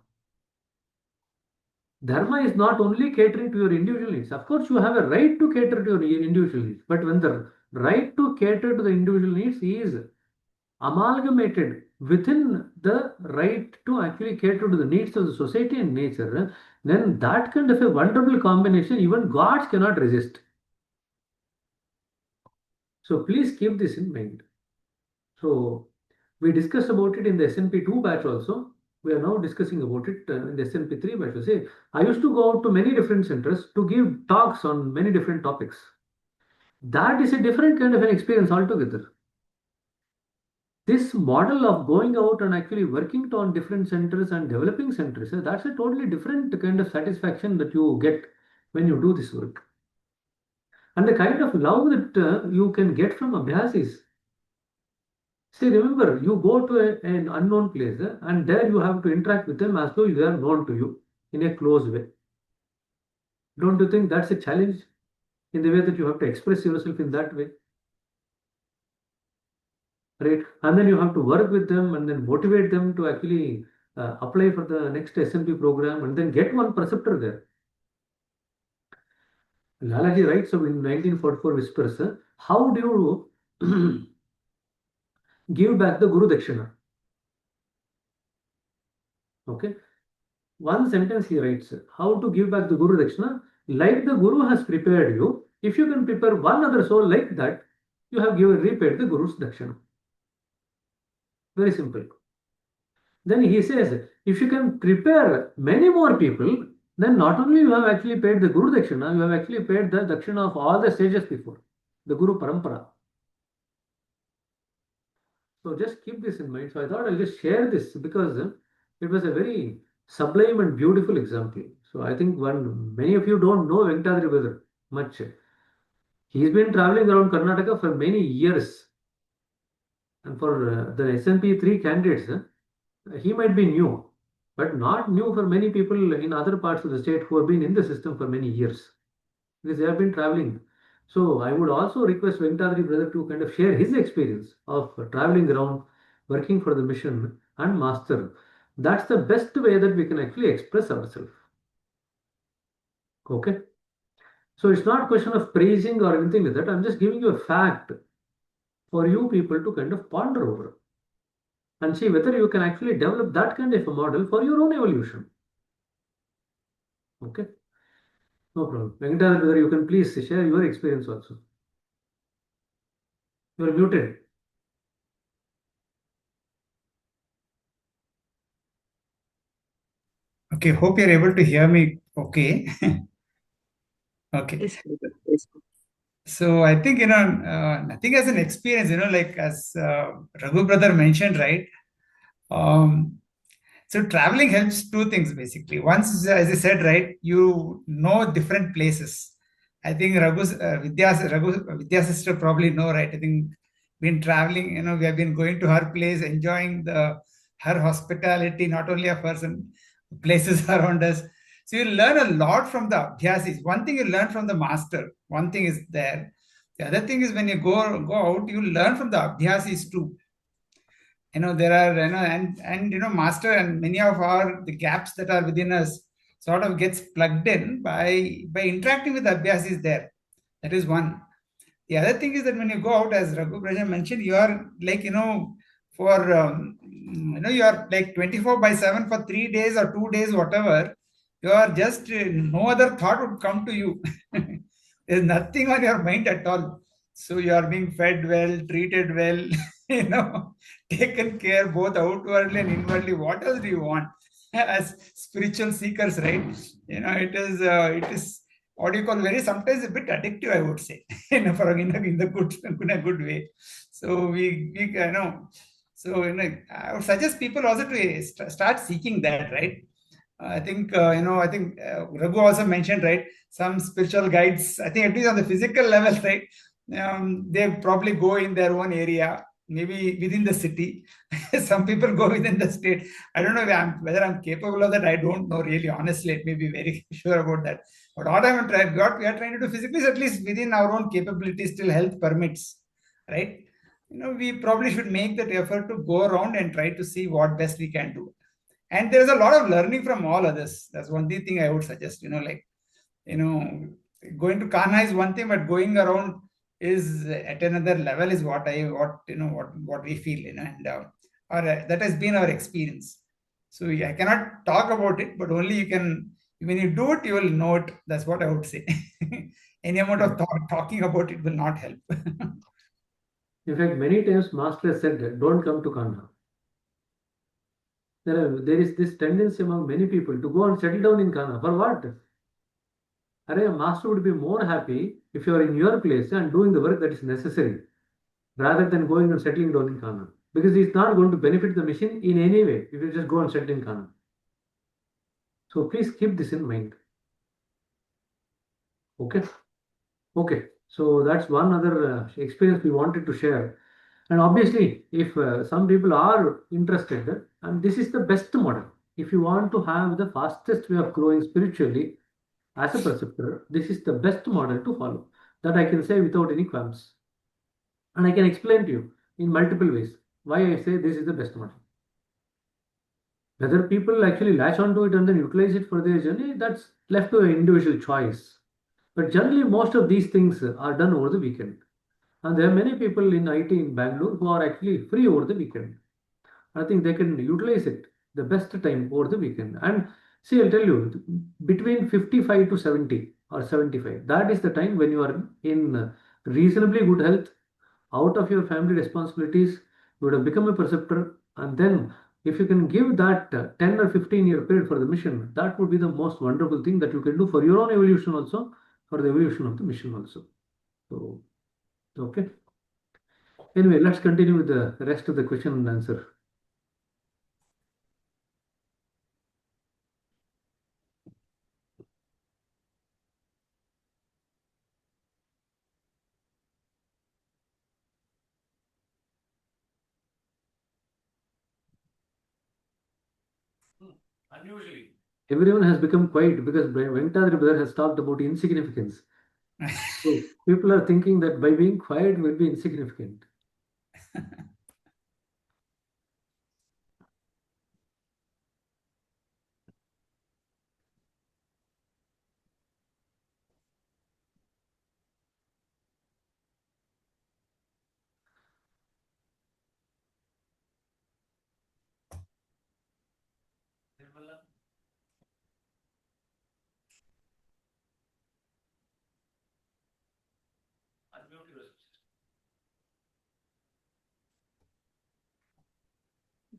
Dharma is not only catering to your individual needs. Of course, you have a right to cater to your individual needs. But when the right to cater to the individual needs is amalgamated within the right to actually cater to the needs of the society and nature, then that kind of a wonderful combination, even gods cannot resist. So please keep this in mind. So we discussed about it in the SNP 2 batch also. We are now discussing about it in the SNP 3 batch. See, I used to go out to many different centers to give talks on many different topics. That is a different kind of an experience altogether. This model of going out and actually working on different centers and developing centers, that's a totally different kind of satisfaction that you get when you do this work. And the kind of love that you can get from Abhyasis. See, remember, you go to an unknown place and there you have to interact with them as though they are known to you in a close way. Don't you think that's a challenge in the way that you have to express yourself in that way? Right? And then you have to work with them and then motivate them to actually apply for the next SNP program and then get one preceptor there. Lalaji writes so in 1944 Whispers, how do you give back the Guru Dakshina? Okay. One sentence he writes, how to give back the Guru Dakshina? Like the Guru has prepared you, if you can prepare one other soul like that, you have repaid the Guru's Dakshina. Very simple. Then he says, if you can prepare many more people, then not only you have actually paid the Guru Dakshina, you have actually paid the Dakshina of all the sages before, the Guru Parampara. So just keep this in mind. So I thought I'll just share this because it was a very sublime and beautiful example. So I think many of you don't know Venkatadri Brother much. He's been traveling around Karnataka for many years. And for the SNP 3 candidates, he might be new, but not new for many people in other parts of the state who have been in the system for many years because they have been traveling. So I would also request Venkatadri Brother to kind of share his experience of traveling around, working for the mission and master. That's the best way that we can actually express ourselves. Okay. So it's not a question of praising or anything like that. I'm just giving you a fact for you people to kind of ponder over and see whether you can actually develop that kind of a model for your own evolution. Okay. No problem. Venkatadri Brother, you can please share your experience also. You are muted. Okay, hope you're able to hear me okay. Okay. Yes, yes. So I think, nothing as an experience, like as Raghu brother mentioned, right? So traveling helps two things basically. Once, as I said, right, you know different places. I think Vidya sister probably know, right? I think been traveling, we have been going to her place, enjoying her hospitality, not only of hers and places around us. So you learn a lot from the Abhyasis. One thing you learn from the master, one thing is there. The other thing is when you go out, you learn from the Abhyasis too. There are, and master and many of the gaps that are within us sort of gets plugged in by interacting with Abhyasis there. That is one. The other thing is that when you go out, as Raghu Braja mentioned, you are like, you are like 24/7 for 3 days or 2 days, whatever. You are just, no other thought would come to you. There's nothing on your mind at all. So you are being fed well, treated well, taken care both outwardly and inwardly. What else do you want as spiritual seekers, right? It is what you call sometimes a bit addictive, I would say, in a good way. So I would suggest people also to start seeking that, right? I think Raghu also mentioned, right, some spiritual guides. I think at least on the physical level, right, they probably go in their own area, maybe within the city. Some people go within the state. I don't know whether I'm capable of that. I don't know really, honestly. Let me be very sure about that. But what we are trying to do physically is at least within our own capabilities, till health permits, right? We probably should make that effort to go around and try to see what best we can do. And there's a lot of learning from all others. That's one thing I would suggest. Going to Kanha is one thing, but going around is at another level. Is what we feel. That has been our experience. So I cannot talk about it, but only you can. When you do it, you will know it. That's what I would say. Any amount of talking about it will not help. In fact, many times Master has said that don't come to Kanha. There is this tendency among many people to go and settle down in Kanha. For what? A master would be more happy if you are in your place and doing the work that is necessary rather than going and settling down in Kanha. Because it's not going to benefit the mission in any way if you just go and settle in Kanha. So please keep this in mind. Okay. Okay. So that's one other experience we wanted to share. And obviously, if some people are interested, and this is the best model. If you want to have the fastest way of growing spiritually as a preceptor, this is the best model to follow. That I can say without any qualms. And I can explain to you in multiple ways why I say this is the best model. Whether people actually latch onto it and then utilize it for their journey, that's left to an individual choice. But generally, most of these things are done over the weekend. And there are many people in IT in Bangalore who are actually free over the weekend. I think they can utilize it the best time over the weekend. And see, I'll tell you, between 55 to 70 or 75, that is the time when you are in reasonably good health, out of your family responsibilities, you would have become a preceptor. And then, if you can give that 10 or 15-year period for the mission, that would be the most wonderful thing that you can do for your own evolution also, for the evolution of the mission also. So, okay. Anyway, let's continue with the rest of the question and answer. Unusually, everyone has become quiet because Venkatadri brother has talked about insignificance. So people are thinking that by being quiet will be insignificant.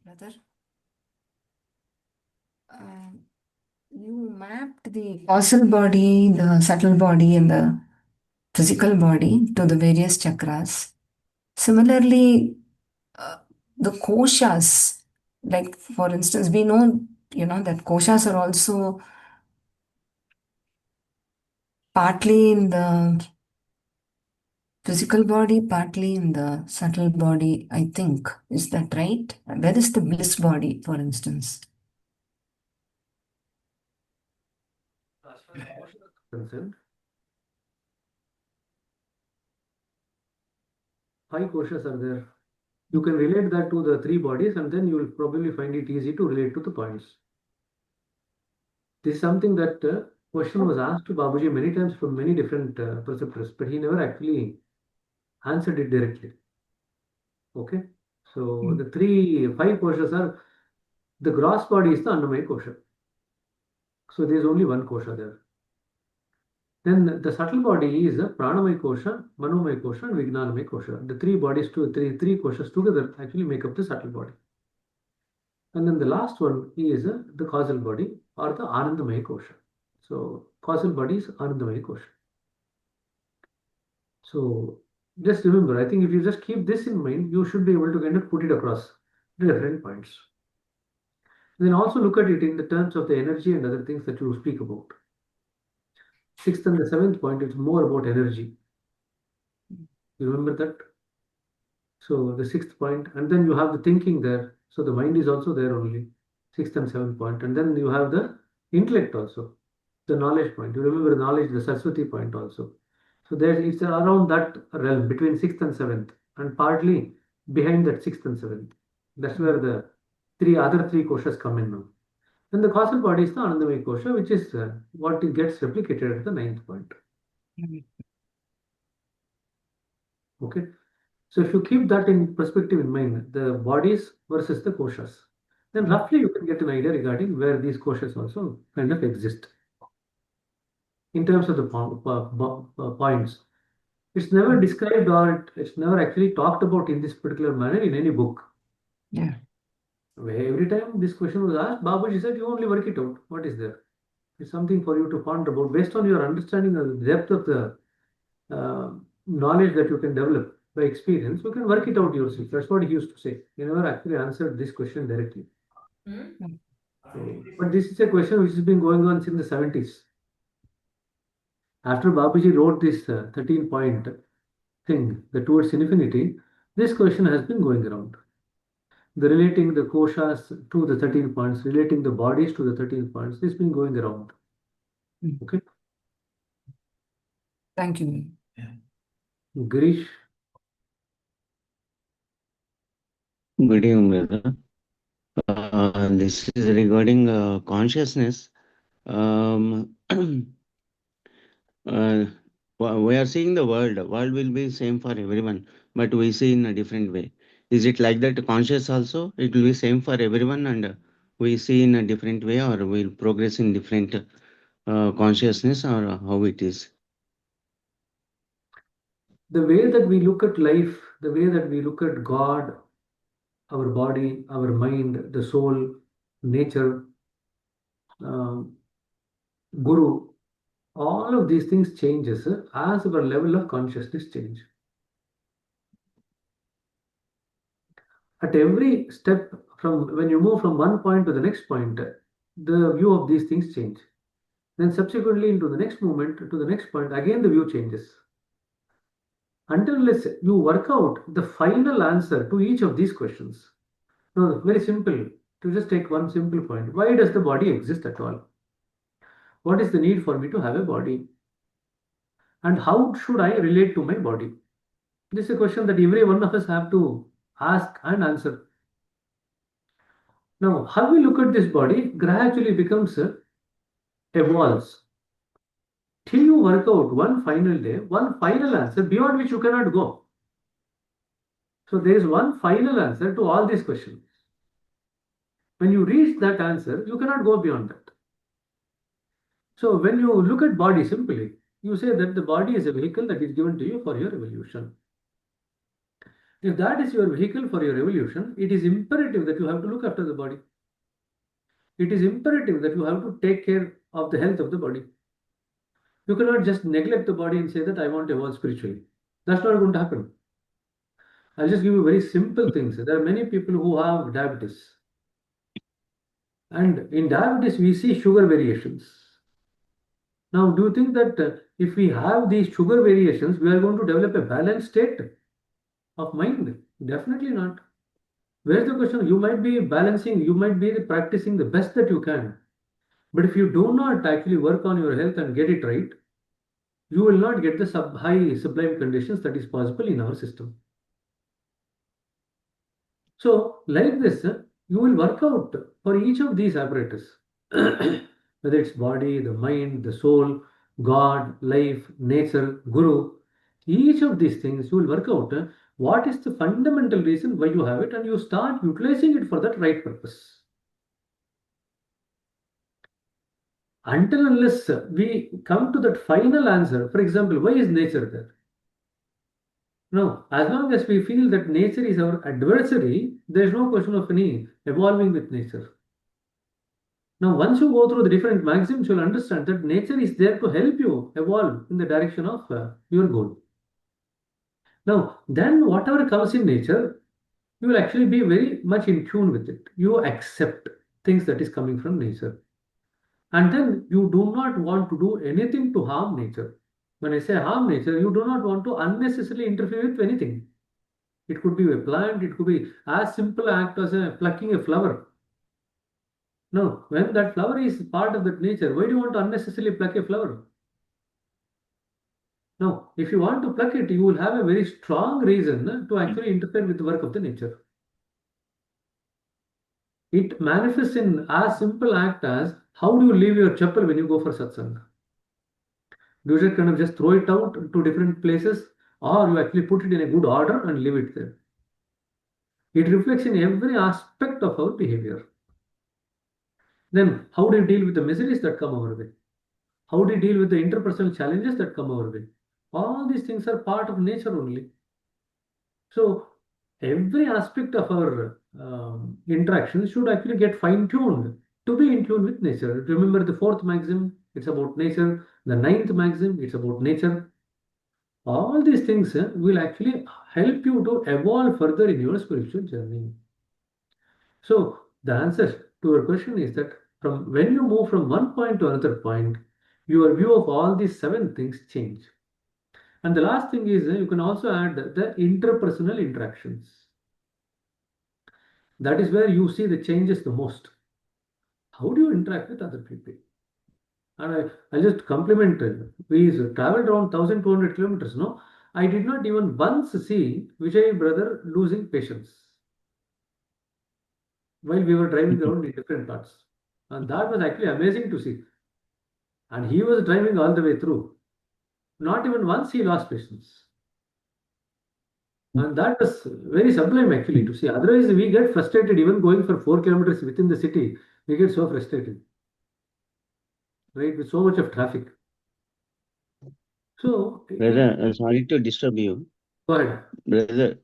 Brother, you mapped the causal body, the subtle body, and the physical body to the various chakras. Similarly, the koshas, like for instance, we know, that koshas are also partly in the physical body, partly in the subtle body, I think. Is that right? Where is the bliss body, for instance? As far as emotion is concerned, 5 koshas are there. You can relate that to the 3 bodies, and then you will probably find it easy to relate to the points. This is something that question was asked to Babuji many times from many different preceptors, but he never actually answered it directly. Okay, so the 5 koshas are, the gross body is the Annamaya kosha. So there is only one kosha there. Then the subtle body is the Pranamaya kosha, Manomaya kosha, and Vijnanamaya kosha. The 3 bodies, three koshas together actually make up the subtle body. And then the last one is the causal body or the Anandamaya kosha. So causal body is Anandamaya kosha. So just remember, I think if you just keep this in mind, you should be able to kind of put it across the different points. Then also look at it in the terms of the energy and other things that you speak about. 6th and the 7th point, it's more about energy. You remember that? So the 6th point, and then you have the thinking there. So the mind is also there only. 6th and 7th point, and then you have the intellect also, the knowledge point. You remember knowledge, the Saraswati point also. So there it's around that realm between 6th and 7th, and partly behind that 6th and 7th. That's where the other three koshas come in now. Then the causal body is the Anandamaya kosha, which is what it gets replicated at the 9th point. Okay. So if you keep that in perspective in mind, the bodies versus the koshas, then roughly you can get an idea regarding where these koshas also kind of exist in terms of the points. It's never described or it's never actually talked about in this particular manner in any book. Yeah. Every time this question was asked, Babuji said, you only work it out. What is there? It's something for you to ponder about based on your understanding of the depth of the knowledge that you can develop by experience. You can work it out yourself. That's what he used to say. He never actually answered this question directly. But this is a question which has been going on since the 70s. After Babuji wrote this 13-point thing, the Towards Infinity, this question has been going around. The relating the koshas to the 13 points, relating the bodies to the 13 points, this has been going around. Okay. Thank you. Girish. Good evening, brother. This is regarding consciousness. We are seeing the world. World will be same for everyone, but we see in a different way. Is it like that? Conscious also, it will be same for everyone, and we see in a different way, or we'll progress in different consciousness, or how it is? The way that we look at life, the way that we look at God, our body, our mind, the soul, nature, Guru, all of these things changes as our level of consciousness change. At every step from when you move from one point to the next point, the view of these things change. Then subsequently into the next moment, to the next point, again the view changes. Until unless you work out the final answer to each of these questions. No, very simple. To just take one simple point. Why does the body exist at all? What is the need for me to have a body? And how should I relate to my body? This is a question that every one of us have to ask and answer. Now, how we look at this body gradually becomes evolves till you work out one final day, one final answer beyond which you cannot go. So there is one final answer to all these questions. When you reach that answer, you cannot go beyond that. So when you look at body simply, you say that the body is a vehicle that is given to you for your evolution. If that is your vehicle for your evolution, it is imperative that you have to look after the body. It is imperative that you have to take care of the health of the body. You cannot just neglect the body and say that I want to evolve spiritually. That's not going to happen. I'll just give you very simple things. There are many people who have diabetes. And in diabetes, we see sugar variations. Now, do you think that if we have these sugar variations, we are going to develop a balanced state of mind? Definitely not. Where's the question? You might be balancing, you might be practicing the best that you can. But if you do not actually work on your health and get it right, you will not get the high sublime conditions that is possible in our system. So, like this, you will work out for each of these apparatus, whether it's body, the mind, the soul, God, life, nature, Guru, each of these things you will work out what is the fundamental reason why you have it, and you start utilizing it for that right purpose. Until unless we come to that final answer, for example, why is nature there? No, as long as we feel that nature is our adversary, there is no question of any evolving with nature. Now, once you go through the different maxims, you'll understand that nature is there to help you evolve in the direction of your goal. Now, then whatever comes in nature, you will actually be very much in tune with it. You accept things that is coming from nature. And then you do not want to do anything to harm nature. When I say harm nature, you do not want to unnecessarily interfere with anything. It could be a plant, it could be as simple act as plucking a flower. No, when that flower is part of that nature, why do you want to unnecessarily pluck a flower? No, if you want to pluck it, you will have a very strong reason to actually interfere with the work of the nature. It manifests in as simple act as how do you leave your chappal when you go for satsang? Do you just kind of just throw it out to different places, or you actually put it in a good order and leave it there? It reflects in every aspect of our behavior. Then, how do you deal with the miseries that come our way? How do you deal with the interpersonal challenges that come our way? All these things are part of nature only. So every aspect of our interactions should actually get fine-tuned to be in tune with nature. Remember the fourth maxim, it's about nature. The ninth maxim, it's about nature. All these things will actually help you to evolve further in your spiritual journey. So the answer to your question is that from when you move from one point to another point, your view of all these seven things change. And the last thing is you can also add the interpersonal interactions. That is where you see the changes the most. How do you interact with other people? And I just complimented. We traveled around 1,200 kilometers. No, I did not even once see Vijay brother losing patience while we were driving around in different parts. And that was actually amazing to see. And he was driving all the way through. Not even once he lost patience. And that was very sublime actually to see. Otherwise, we get frustrated even going for 4 kilometers within the city. We get so frustrated, right? With so much of traffic. So, Brother, sorry to disturb you. go ahead. Brother,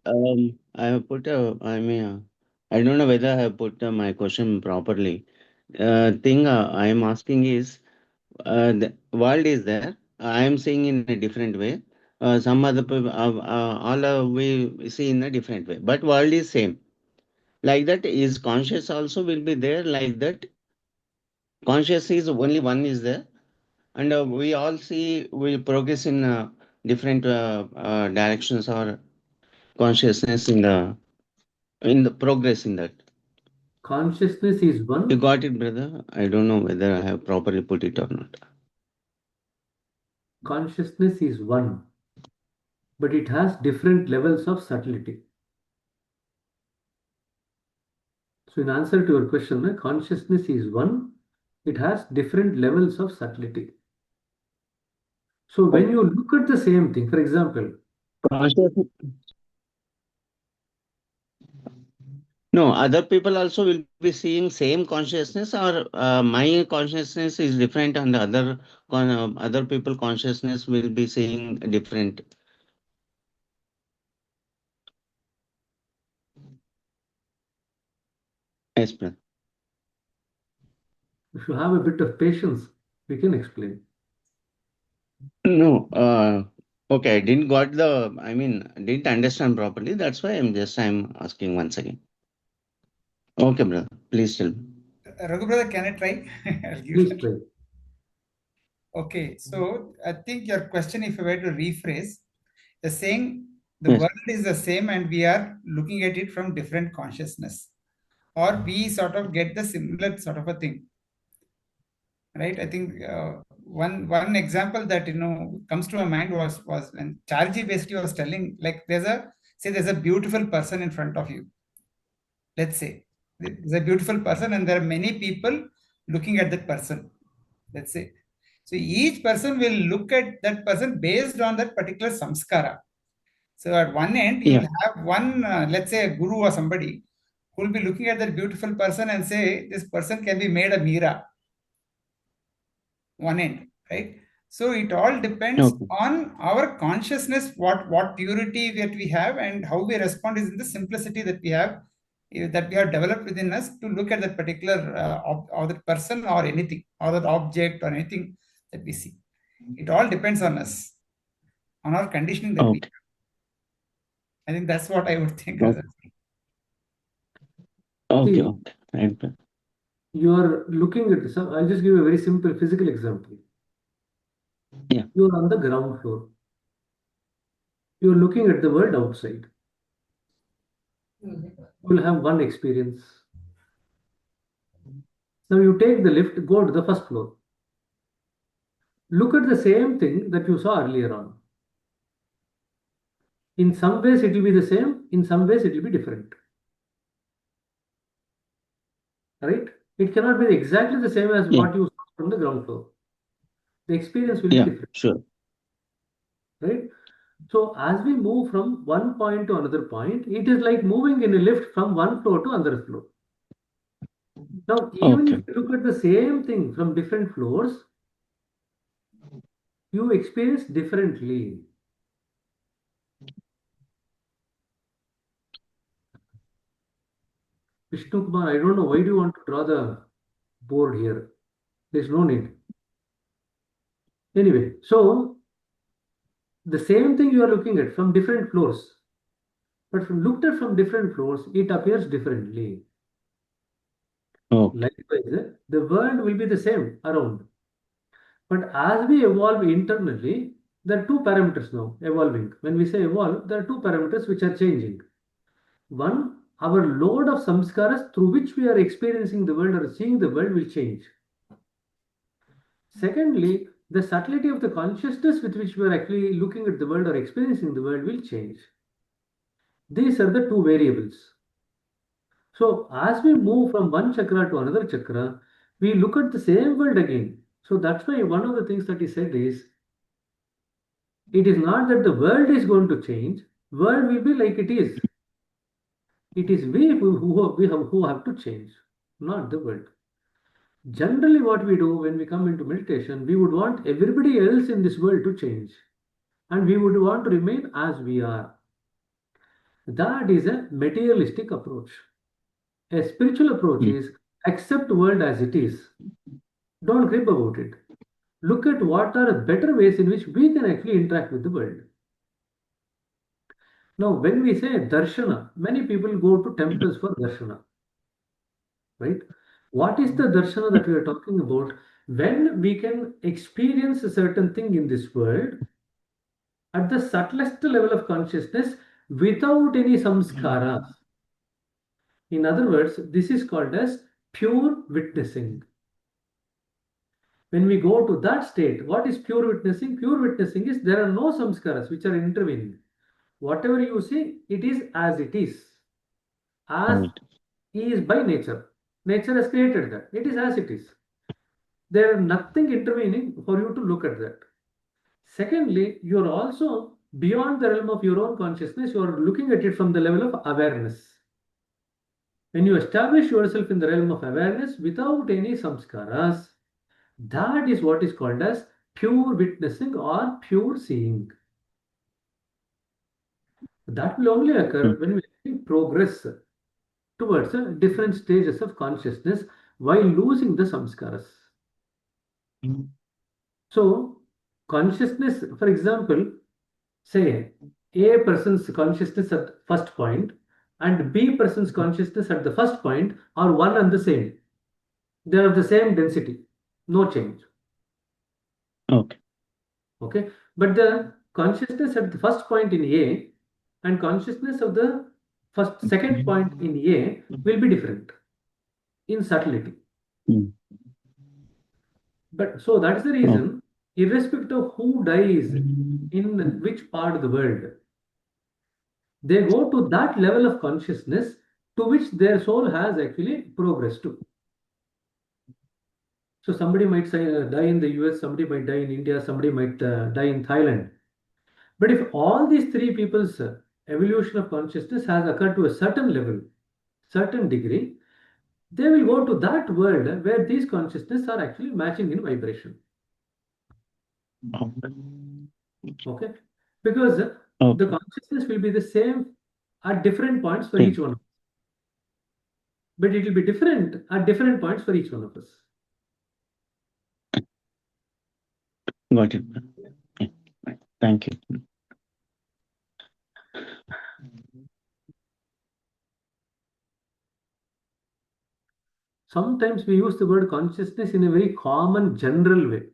I have put I don't know whether I have put my question properly. Thing I am asking is, the world is there. I am seeing in a different way. Some other people, we see in a different way. But world is same. Like that, is conscious also will be there. Like that, conscious is only one is there, and we all see we progress in different directions or consciousness in the progress in that. Consciousness is one. You got it, brother? I don't know whether I have properly put it or not. Consciousness is one, but it has different levels of subtlety. So, in answer to your question, consciousness is one, it has different levels of subtlety. So, when you look at the same thing, for example, Consciousness. No, other people also will be seeing same consciousness, or my consciousness is different, and other people consciousness will be seeing different. Yes, brother. if you have a bit of patience, we can explain. No, okay, I didn't got didn't understand properly. That's why I'm asking once again. Okay, brother, please tell me. Raghu brother, can I try? I'll give Please it. try. Okay, so I think your question, if I were to rephrase, the saying the Yes. world is the same and we are looking at it from different consciousness, or we sort of get the similar sort of a thing, right? I think one example that comes to my mind was when Charji basically was telling, like, there's a beautiful person in front of you. Let's say there's a beautiful person and there are many people looking at that person. Let's say. So each person will look at that person based on that particular samskara. So at one end, you will have one, let's say, a guru or somebody who will be looking at that beautiful person and say, this person can be made a Mira. One end, right? So it all depends on our consciousness, what purity that we have and how we respond is in the simplicity that we have developed within us to look at that particular or that person or anything or that object or anything that we see. It all depends on us, on our conditioning that we have. I think that's what I would think. Okay. See, you are looking at some. I'll just give you a very simple physical example. Yeah. You are on the ground floor. You are looking at the world outside. You will have one experience. Now you take the lift, go to the first floor. Look at the same thing that you saw earlier on. In some ways, it will be the same. In some ways, it will be different. Right? It cannot be exactly the same as what you saw from the ground floor. The experience will be different. Sure. Right? So as we move from one point to another point, it is like moving in a lift from one floor to another floor. Now, even if you look at the same thing from different floors, you experience differently. Vishnu Kumar, I don't know why do you want to draw the board here? There's no need. Anyway, so the same thing you are looking at from different floors, but from looked at from different floors, it appears differently. Okay. Likewise, the world will be the same around. But as we evolve internally, there are two parameters now evolving. When we say evolve, there are two parameters which are changing. One, our load of samskaras through which we are experiencing the world or seeing the world will change. Secondly, the subtlety of the consciousness with which we are actually looking at the world or experiencing the world will change. These are the two variables. So as we move from one chakra to another chakra, we look at the same world again. So that's why one of the things that he said is, it is not that the world is going to change, world will be like it is. It is we who have to change, not the world. Generally, what we do when we come into meditation, we would want everybody else in this world to change, and we would want to remain as we are. That is a materialistic approach. A spiritual approach is accept the world as it is. Don't grip about it. Look at what are better ways in which we can actually interact with the world. Now, when we say darshana, many people go to temples for darshana, right? What is the darshana that we are talking about? When we can experience a certain thing in this world at the subtlest level of consciousness without any samskaras. In other words, this is called as pure witnessing. When we go to that state, what is pure witnessing? Pure witnessing is there are no samskaras which are intervening. Whatever you see, it is as it is. As is by nature. Nature has created that. It is as it is. There is nothing intervening for you to look at that. Secondly, you are also beyond the realm of your own consciousness. You are looking at it from the level of awareness. When you establish yourself in the realm of awareness without any samskaras, that is what is called as pure witnessing or pure seeing. That will only occur when we progress towards different stages of consciousness while losing the samskaras. So, consciousness, for example, say A person's consciousness at first point and B person's consciousness at the first point are one and the same. They are of the same density, no change. Okay. Okay, but the consciousness at the first point in A and consciousness of the second point in A will be different in subtlety. But so that's the reason, irrespective of who dies in which part of the world, they go to that level of consciousness to which their soul has actually progressed to. So somebody might say, die in the US, somebody might die in India, somebody might die in Thailand. But if all these three people's evolution of consciousness has occurred to a certain level, certain degree, they will go to that world where these consciousness are actually matching in vibration. Okay, because the consciousness will be the same at different points for each one of us, but it will be different at different points for each one of us. Got it. Yeah. Thank you. Sometimes we use the word consciousness in a very common, general way.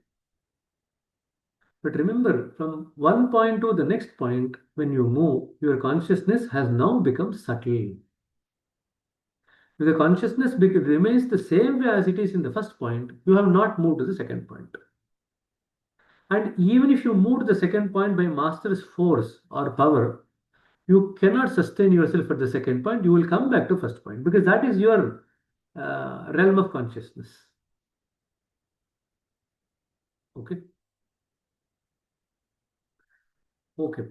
But remember, from one point to the next point, when you move, your consciousness has now become subtle. If the consciousness remains the same way as it is in the first point, you have not moved to the second point. And even if you move to the second point by master's force or power, you cannot sustain yourself at the second point. You will come back to first point because that is your realm of consciousness. Okay. Okay.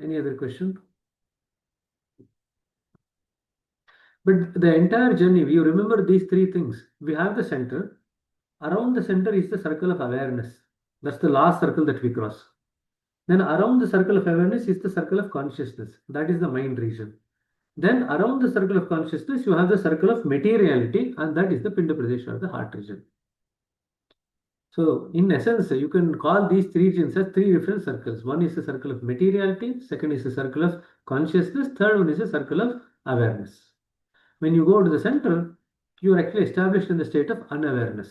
Any other question? But the entire journey, you remember these three things. We have the center. Around the center is the circle of awareness. That's the last circle that we cross. Then around the circle of awareness is the circle of consciousness. That is the mind region. Then around the circle of consciousness, you have the circle of materiality, and that is the Pinda Pradesh or the heart region. So, in essence, you can call these three regions as three different circles. One is the circle of materiality, second is the circle of consciousness, third one is the circle of awareness. When you go to the center, you are actually established in the state of unawareness.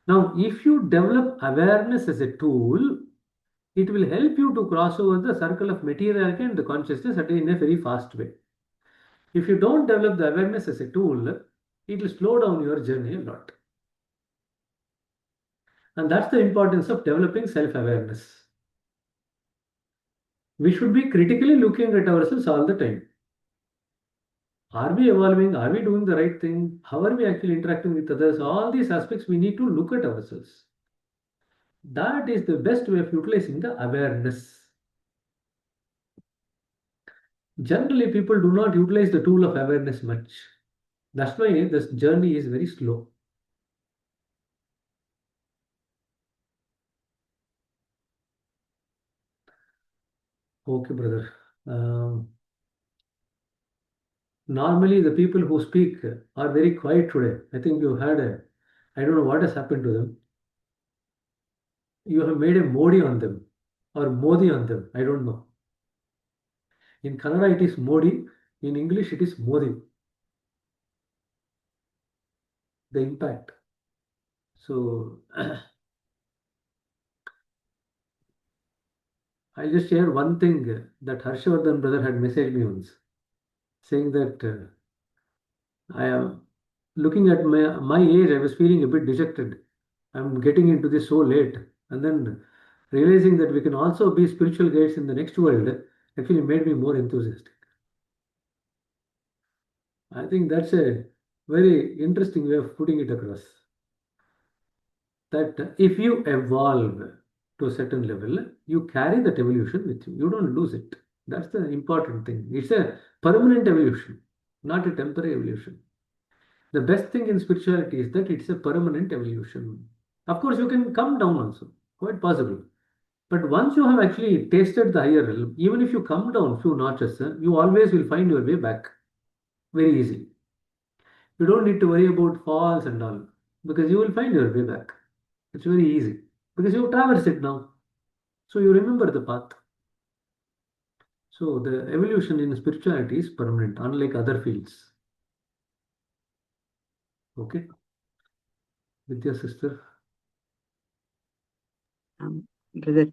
Now, if you develop awareness as a tool, it will help you to cross over the circle of materiality and the consciousness in a very fast way. If you don't develop the awareness as a tool, it will slow down your journey a lot. And that's the importance of developing self-awareness. We should be critically looking at ourselves all the time. Are we evolving? Are we doing the right thing? How are we actually interacting with others? All these aspects we need to look at ourselves. That is the best way of utilizing the awareness. Generally, people do not utilize the tool of awareness much. That's why this journey is very slow. Okay, brother. Normally, the people who speak are very quiet today. I think you had I don't know what has happened to them. You have made a Modi on them or Modi on them. I don't know. In Kannada, it is Modi. In English, it is Modi. The impact. So, I'll just share one thing that Harshvardhan brother had messaged me once, saying that I am looking at my age, I was feeling a bit dejected. I'm getting into this so late. And then realizing that we can also be spiritual guides in the next world actually made me more enthusiastic. I think that's a very interesting way of putting it across. That if you evolve to a certain level, you carry that evolution with you. You don't lose it. That's the important thing. It's a permanent evolution, not a temporary evolution. The best thing in spirituality is that it's a permanent evolution. Of course, you can come down also, quite possible. But once you have actually tasted the higher realm, even if you come down few notches, you always will find your way back very easily. You don't need to worry about falls and all because you will find your way back. It's very easy because you have traversed it now. So you remember the path. So the evolution in spirituality is permanent, unlike other fields. Okay. Vidya sister. Brother,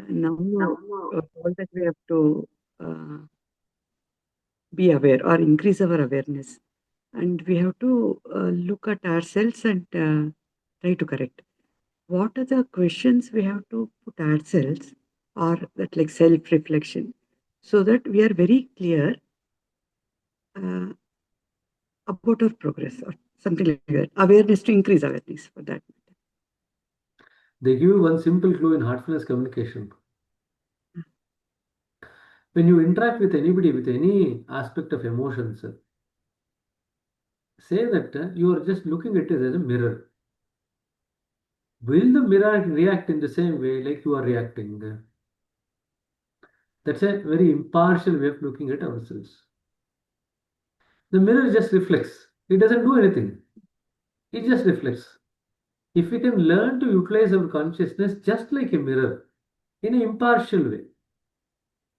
now you told that we have to be aware or increase our awareness. And we have to look at ourselves and try to correct. What are the questions we have to put ourselves or that like self-reflection so that we are very clear about our progress or something like that. Awareness to increase awareness for that. They give you one simple clue in heartfulness communication. When you interact with anybody with any aspect of emotions, say that you are just looking at it as a mirror. Will the mirror react in the same way like you are reacting? That's a very impartial way of looking at ourselves. The mirror just reflects. It doesn't do anything. It just reflects. If we can learn to utilize our consciousness just like a mirror in an impartial way,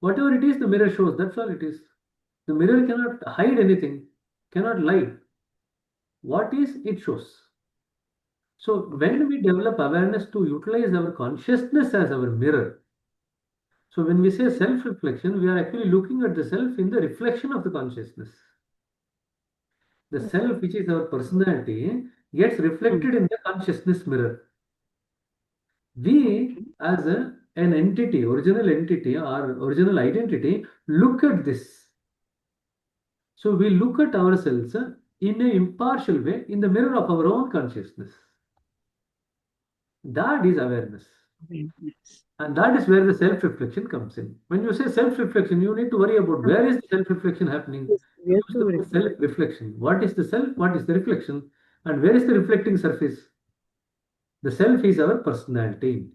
whatever it is, the mirror shows. That's all it is. The mirror cannot hide anything, cannot lie. What is, it shows. So when we develop awareness to utilize our consciousness as our mirror, so when we say self-reflection, we are actually looking at the self in the reflection of the consciousness. The self, which is our personality, gets reflected in the consciousness mirror. We, as an entity, original entity or original identity, look at this. So we look at ourselves in an impartial way in the mirror of our own consciousness. That is awareness. And that is where the self-reflection comes in. When you say self-reflection, you need to worry about where is the self-reflection happening. Self-reflection. What is the self? What is the reflection? And where is the reflecting surface? The self is our personality.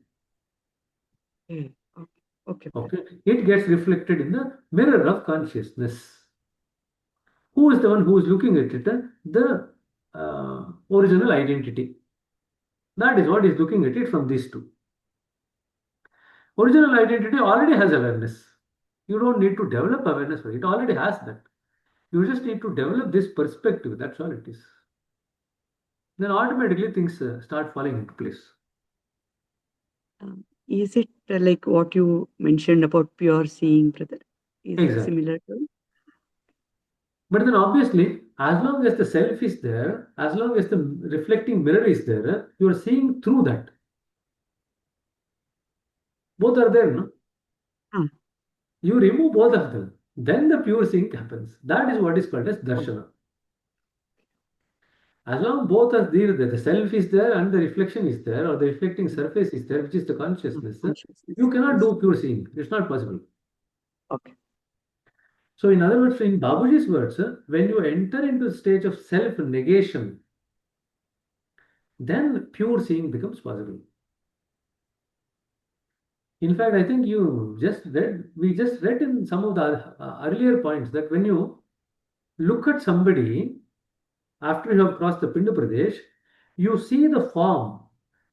Okay. Okay. It gets reflected in the mirror of consciousness. Who is the one who is looking at it? The original identity. That is what is looking at it from these two. Original identity already has awareness. You don't need to develop awareness for it. It already has that. You just need to develop this perspective. That's all it is. Then automatically things start falling into place. Is it like what you mentioned about pure seeing, brother? Is it Exactly. similar to? But then obviously, as long as the self is there, as long as the reflecting mirror is there, you are seeing through that. Both are there, no? Ah, You remove both of them. Then the pure seeing happens. That is what is called as darshana. As long both are there, the self is there and the reflection is there, or the reflecting surface is there, which is the consciousness, consciousness. you cannot Yes. do pure seeing. It's not possible. Okay. So, in other words, in Babuji's words, when you enter into the stage of self negation, then pure seeing becomes possible. In fact, I think we just read in some of the earlier points that when you look at somebody after you have crossed the Pinda Pradesh, you see the form,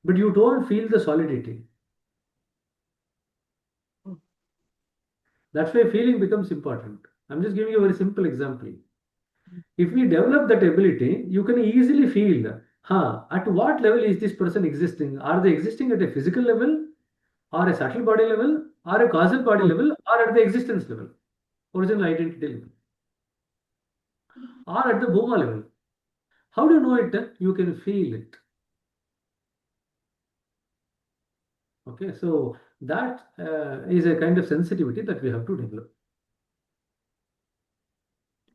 but you don't feel the solidity. That's why feeling becomes important. I'm just giving you a very simple example. If we develop that ability, you can easily feel, at what level is this person existing? Are they existing at a physical level, or a subtle body level, or a causal body level, or at the existence level, original identity level, or at the Bhuma level? How do you know it? You can feel it. Okay, so that is a kind of sensitivity that we have to develop.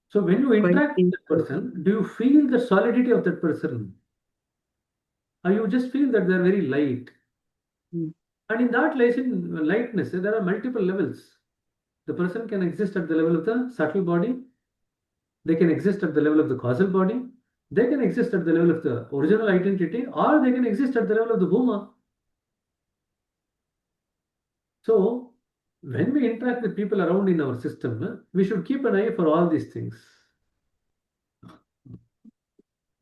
So when you interact with that person, do you feel the solidity of that person? Or you just feel that they're very light? And in that lightness, there are multiple levels. The person can exist at the level of the subtle body. They can exist at the level of the causal body. They can exist at the level of the original identity, or they can exist at the level of the Bhuma. So when we interact with people around in our system, we should keep an eye for all these things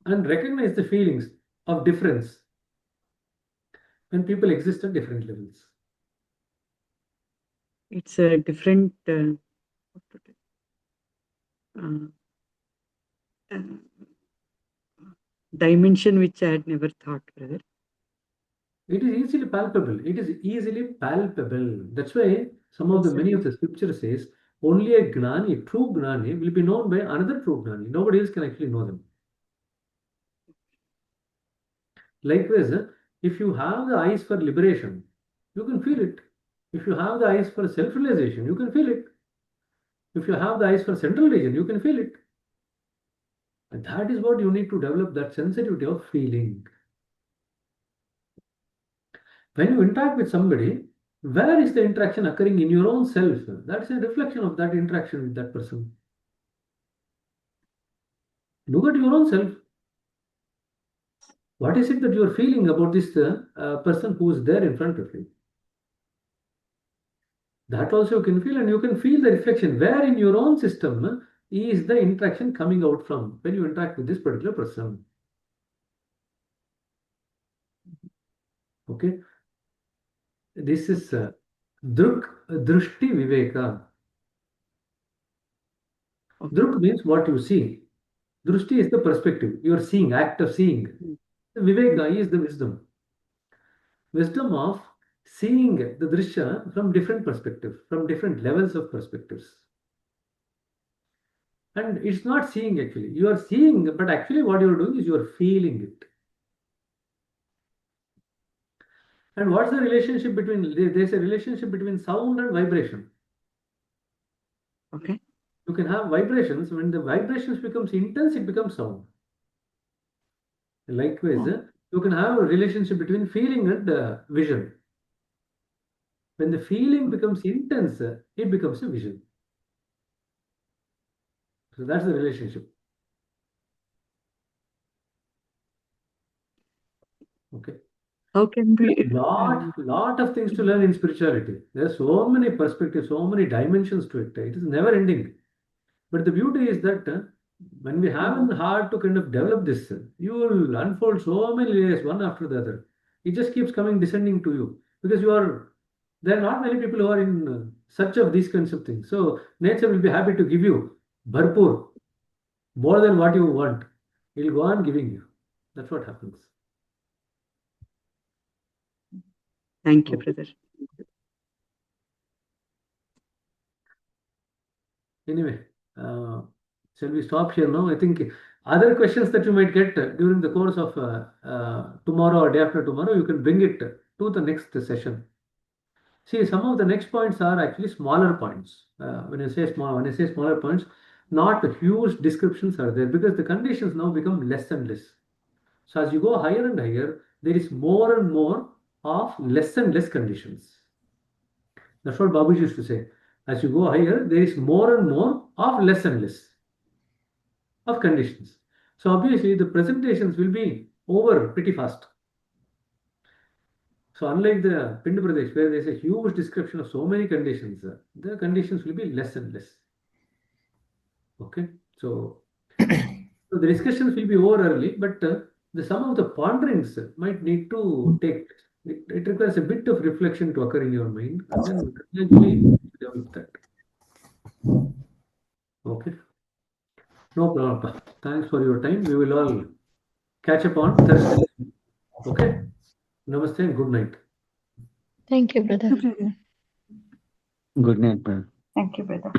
and recognize the feelings of difference when people exist at different levels. It's a different dimension which I had never thought, brother. It is easily palpable. It is easily palpable. That's why many of the scripture says only a gnani, true gnani, will be known by another true gnani. Nobody else can actually know them. Likewise, if you have the eyes for liberation, you can feel it. If you have the eyes for self-realization, you can feel it. If you have the eyes for central region, you can feel it. And that is what you need to develop, that sensitivity of feeling. When you interact with somebody, where is the interaction occurring in your own self? That is a reflection of that interaction with that person. Look at your own self. What is it that you are feeling about this person who is there in front of you? That also you can feel, and you can feel the reflection. Where in your own system is the interaction coming out from when you interact with this particular person? Okay. This is Drushti Viveka. Druk means what you see. Drushti is the perspective. You are seeing, act of seeing. Viveka is the wisdom. Wisdom of seeing the drishya from different perspectives, from different levels of perspectives. And it's not seeing actually. You are seeing, but actually what you are doing is you are feeling it. And what's the relationship between, there's a relationship between sound and vibration. Okay. You can have vibrations. When the vibrations becomes intense, it becomes sound. Likewise, you can have a relationship between feeling and vision. When the feeling becomes intense, it becomes a vision. So that's the relationship. Okay. How can we? Lot of things to learn in spirituality. There are so many perspectives, so many dimensions to it. It is never ending. But the beauty is that When we have in the heart to kind of develop this, you will unfold so many layers one after the other. It just keeps coming descending to you because there are not many people who are in search of these kinds of things. So nature will be happy to give you bharpur, more than what you want. It will go on giving you. That's what happens. Thank you, Okay. brother. Anyway, shall we stop here now? I think other questions that you might get during the course of tomorrow or day after tomorrow, you can bring it to the next session. See, some of the next points are actually smaller points. When I say smaller points, not huge descriptions are there because the conditions now become less and less. So as you go higher and higher, there is more and more of less and less conditions. That's what Babuji used to say. As you go higher, there is more and more of less and less of conditions. So obviously the presentations will be over pretty fast. So unlike the Pind Pradesh, where there is a huge description of so many conditions, the conditions will be less and less. Okay, so the discussions will be over early, but some of the ponderings might need to take. It requires a bit of reflection to occur in your mind, and then gradually develop that. Okay, no problem. Thanks for your time. We will all catch up on Thursday. Okay, namaste and good night. Thank you, brother. Good night, brother. Thank you, brother.